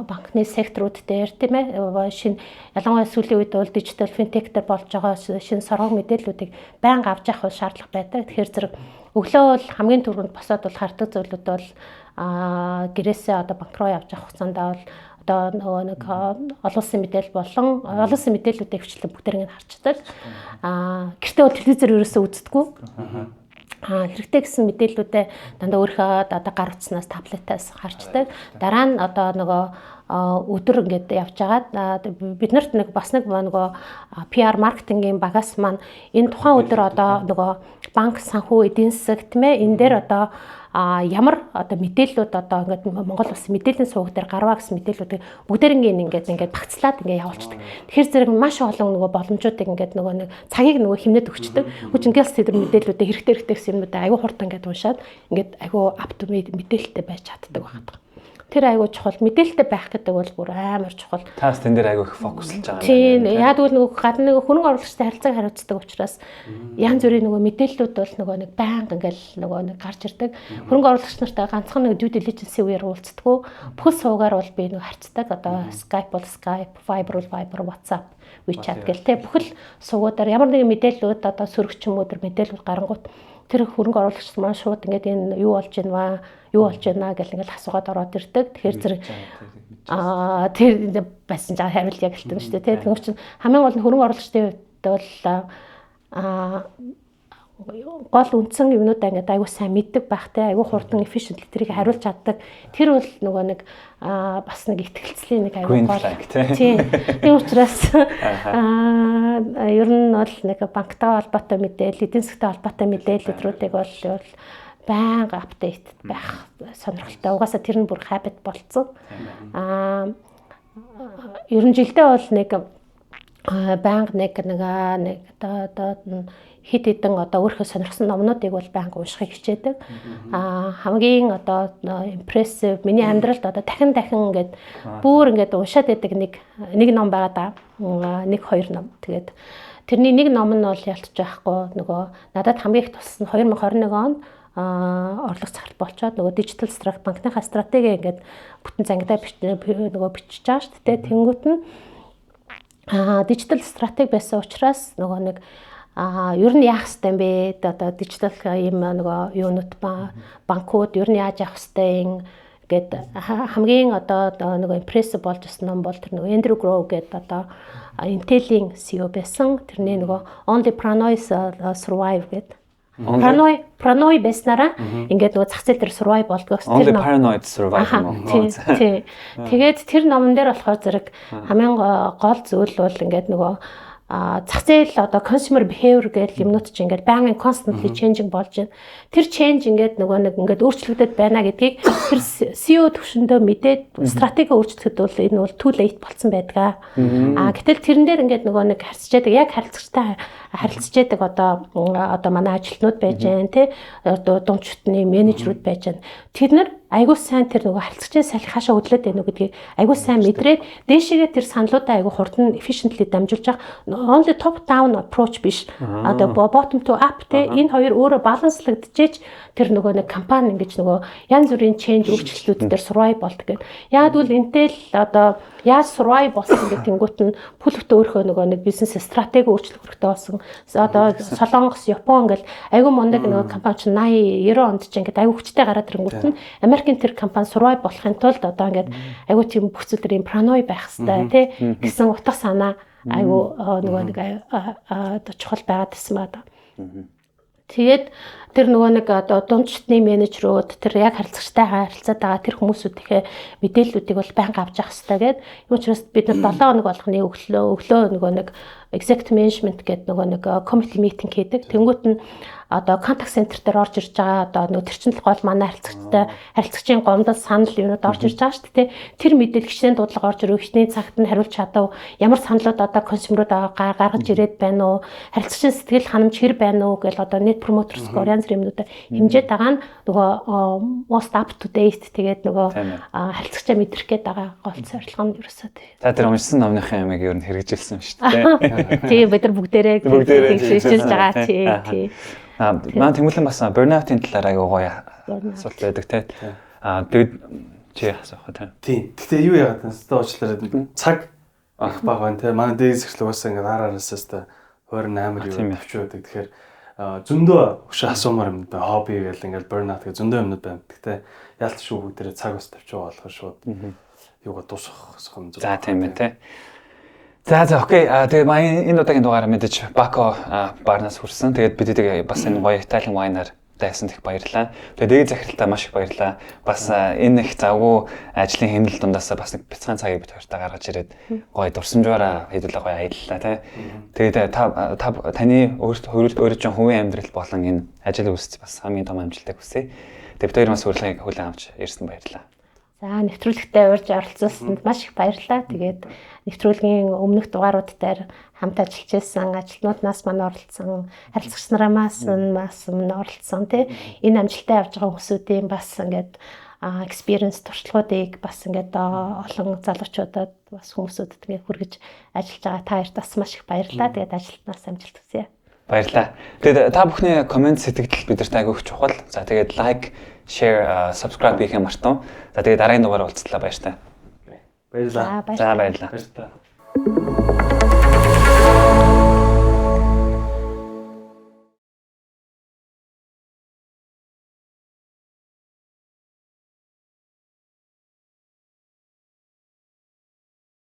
банкны секторууд дээр тийм ээ шинэ ялангуяа сүүлийн үед бол дижитал финтек дээр болж байгаа шинэ соргог мэдээллүүдийг байнга авч явах шаардлага байдаг. Тэгэхээр зэрэг өглөө бол хамгийн түрүүнд босоод бол хардаг зүйлүүд бол гэрээсээ одоо банк руу явж авах хугацаанд бол одоо нөгөө нэг олон улсын мэдээлэл болон олон улсын мэдээллүүдийг хвчлэн бүгдийг нь харцдаг. Гэртээ бол телевизээр ерөөсөө үздэггүй. Хэрэгтэй гэсэн мэдээллүүдээ дандаа өөрийнхөө одоо гар утснаас таблетаас харчдаг. Дараа нь одоо нөгөө өдөр ингээд явж агаад бид нарт нэг бас нэг нөгөө PR маркетингийн багаас маань энэ тухайн өдөр одоо нөгөө банк санхүү эдийн засаг тийм ээ энэ дээр одоо ямар одоо мэдээллүүд одоо ингээд Монгол улсын мэдээллийн суваг дээр гарваа гэсэн мэдээллүүдийг бүгдээрингийн ингээд багцлаад ингээд явуулчихдаг. Тэгэхээр зэрэг маш олон нөгөө боломжуудыг ингээд нөгөө нэг цагийг нөгөө хэмнээд өгчдөг. Хүч ингээс тэр мэдээллүүдээ хэрэгтэй гэсэн юмнуудаа аягүй хурдан ингээд уншаад ингээд аягүй апт мэдээлэлтэй байж чаддаг байна. Тэр аягүй чухал мэдээлэлтэй байх гэдэг бол бүр амар чухал. Таас тэн дээр аягүй их фокуслж байгаа юм. Тийм. Яг тэгвэл нөгөө гадны нөгөө хөрөнгө оруулагчтай харилцааг хариуцдаг учраас янз бүрийн нөгөө мэдээллүүд бол нөгөө нэг байнга ингээл нөгөө нэг гарч ирдэг. Хөрөнгө оруулагч нартай ганцхан нэг due diligence-ийн үеэр уулздаг. Бүхэл суугаар бол би нөгөө харьцдаг. Одоо Skype бол Skype, Viber бол Viber, WhatsApp, WeChat гэл те бүхэл суугуудаар ямар нэгэн мэдээллүүд одоо сөрөгч юм уу тэр мэдээлэл гарангуут тэр хөрөнгө оруулагч маань шууд ингээд энэ юу болж байна гэл ингээл асуугаад ороод ирдэг. Тэгэхээр зэрэг тэр байсан жаа хариулт яг хэлдэг шүү дээ. Тэгэхээр чинь хамгийн гол нь хөрөнгө оруулагчдын хувьд бол гол үндсэн юмнуудаа ингээд аягүй сайн мэддэг байхтай аягүй хурдан efficiently тэрийг хариулж чаддаг. Тэр бол нөгөө нэг бас нэг ихтгэлцлийн нэг аягүй гол. Тийм. Тийм учраас ер нь бол нэг банктай холбоотой мэдээлэл, эдийн засгийн холбоотой мэдээллүүдийг бол байнга апдейт байх сонирхолтой. Угаасаа тэр нь бүр habit болцсон. Ер нь жилдээ бол нэг байнга нэг одоо хит хитэн одоо өөрийнхөө сонирхсан номнуудыг бол байнга уншихыг хичээдэг. Хамгийн одоо импрессив миний амьдралд одоо дахин ингээд бүр ингээд уншаад байдаг нэг ном байгаа да. Нэг хоёр ном. Тэгээд тэрний нэг ном нь бол ялтж байхгүй нөгөө надад хамгийн их туссан 2021 онд орлого цагт болчоод нөгөө дижитал банкныхаа стратеги ингээд бүтэн зангидаа нөгөө бичиж байгаа шүү дээ. Тэнгүүт нь дижитал стратеги байсан учраас нөгөө нэг ер нь яах ёстой юм бэ? Одоо дижитал юм нөгөө юунууд банкуд ер нь яаж явах ёстой гэд хамгийн одоо нөгөө импрессив болж ирсэн ном бол тэр нөгөө Эндрю Гроу гэдэг одоо Intel-ийн CEO байсан. Тэрний нөгөө Only Paranoid Survive гэдэг Паранои байснараа ингээд нөгөө зах зээл дээр survive болдгоо. Only Paranoid Survive юм. Тий. Тэгээд тэр номон дээр болохоор зэрэг хамгийн гол зүйл бол ингээд нөгөө зах зээл одоо consumer behavior гэх юмнууд чинь ингээд байнгын constantly changing болж байна. Тэр change ингээд нөгөө нэг ингээд өөрчлөгдөд байна гэдгийг тэр CEO төвшөндөө мэдээд стратеги өөрчлөхөд бол энэ бол too late болсон байдаг. Гэтэл тэрэн дээр ингээд нөгөө нэг харьцаж яг харилцаж яадаг одоо манай ажилтнууд байж байна тий одоо дунд шүтний менежерүүд байж байна. Тэд нар айгуу сайн тэр нөгөө харилцагчийн салхи хаашаа хөдлөд байна уу гэдгийг айгуу сайн мэдрээд дээшээгээ тэр саналуудаа айгуу хурдан efficiently дамжуулж явах only top down approach биш. Одоо bottom to up те энэ хоёр өөрөө баланслагдчихэж тэр нөгөө нэг компани ингэж нөгөө янз бүрийн change өөрчлөлтүүд дээр survive болдог гэдэг. Яг бол Intel одоо яаж survive болсон гэдэг тэнгуут нь бүлэгтээ өөрөө нөгөө нэг бизнес стратеги өөрчлөх хэрэгтэй болсон. Одоо Солонгос, Япон ингээл айгуу мундаг нөгөө компани чинь 80 90 онд ч ингээд айгуу хүчтэй гараад ирэнгүүт нь Америкийн тэр компани survive болохын тулд одоо ингээд айгуу тийм бүх зүйл дээр паранои байх хэрэгтэй тий гэсэн утга санаа айгуу нөгөө нэг одоо чухал байгаад ирсэн ба одоо. Тэгээд тэр нөгөө нэг одоо дунд шүтний менежерүүд тэр яг харилцагчтай харилцаад байгаа тэр хүмүүсүүдийнхээ мэдээллүүдийг бол байнга авч явах хэрэгтэй гэдэг. Юм учраас бид нар 7 хоног болгоны өглөө нөгөө нэг executive management гэдэг нөгөө нэг committee meeting хийдэг. Тэнгүүт нь одоо контакт центр дээр орж ирж байгаа одоо нөгөө тэрчнэл гол манай харилцагчийн гомдол санал юунууд орж ирж байгаа шүү дээ. Тэр мэдээлэгчдийн дуудлага орж ирэх ихний цагт нь хариулж чадав. Ямар саналууд одоо консюмерүүд гаргаж ирээд байна уу? Харилцагчийн сэтгэл ханамж хэр байна уу гэл одоо net promoter score янз бүрийн юмнуудаа хэмжээд байгаа нь нөгөө most up to date тэгээд нөгөө харилцагчаа мэдрэх гээд байгаа гол зорилго нь ерөөсөө тий. Та тэр уншсан номныхаа ямиг ер нь хэрэгжилсэн шүү дээ. Тий бид нар бүгдээрээ хэрэгжилж байгаа тий. Маань тэмүүлэн бас burnout-ийн талаар аяга гоё асуулт байдаг тий. Тэгэд чи асуух тий. Гэхдээ юу яагаад вэ? Уучлаарай. Цаг их бага байна тий. Манай дээс ихл угаасаа ингээд араараас та 28 юу авчуудаг. Тэгэхээр зөндөө хөш асуумаар юм да. Хобби гэл ингээд burnout гэх зөндөө юмнууд байна. Гэхдээ ялт шүү бүгдээрээ цаг ус тавьчих болохоор шууд юугаа дуусгах юм зүг. За тийм байна тий. За окей. Тэгээ маань энэ удаагийн дугаараа мэдээж Бако баарнаас хүрсэн. Тэгээд бид бас энэ гоё Italian wine-аар дайсан их баярлалаа. Тэгээд захиралтаа маш их баярлалаа. Бас энэ их завгүй ажлын хэмнэл дундаас бас нэг бяцхан цагийг бид хоёртаа гаргаж ирээд гоё дурсамжаараа хэдүүлээ гоё аяллаа тий. Тэгээд та таны өөрөө чинь хувийн амьдрал болон энэ ажил үүсч бас хамгийн том амжилттай хүсье. Тэгээд бид хоёр бас урилгыг хүлээн авч ирсэн баярлалаа. За нэвтрүүлэгтээ урьж оролцуулсанд маш их баярлалаа. Тэгээд нэвтрүүлгийн өмнөх дугаарууд дээр хамт ажиллаж байсан ажилтнууднаас мань оролцсон, харилцагч нараас мань оролцсон тий. Энэ амжилтаа явж байгаа хүмүүсийн бас ингээд experience туршлагуудыг бас ингээд олон залуучуудад бас хүмүүсүүдэд ингээд хүргэж ажиллаж байгаа та хоёрт бас маш их баярлалаа. Тэгээд ажилтнаас амжилт хүсье. Баярлалаа. Тэгээд та бүхний комент сэтгэл бидэрт айгүй их чухал. За тэгээд лайк, share, subscribe хийх юм мартав. За тэгээд дараагийн дугаараар уулзлаа баяр та. Баярлалаа. За баярлалаа. Баяр та.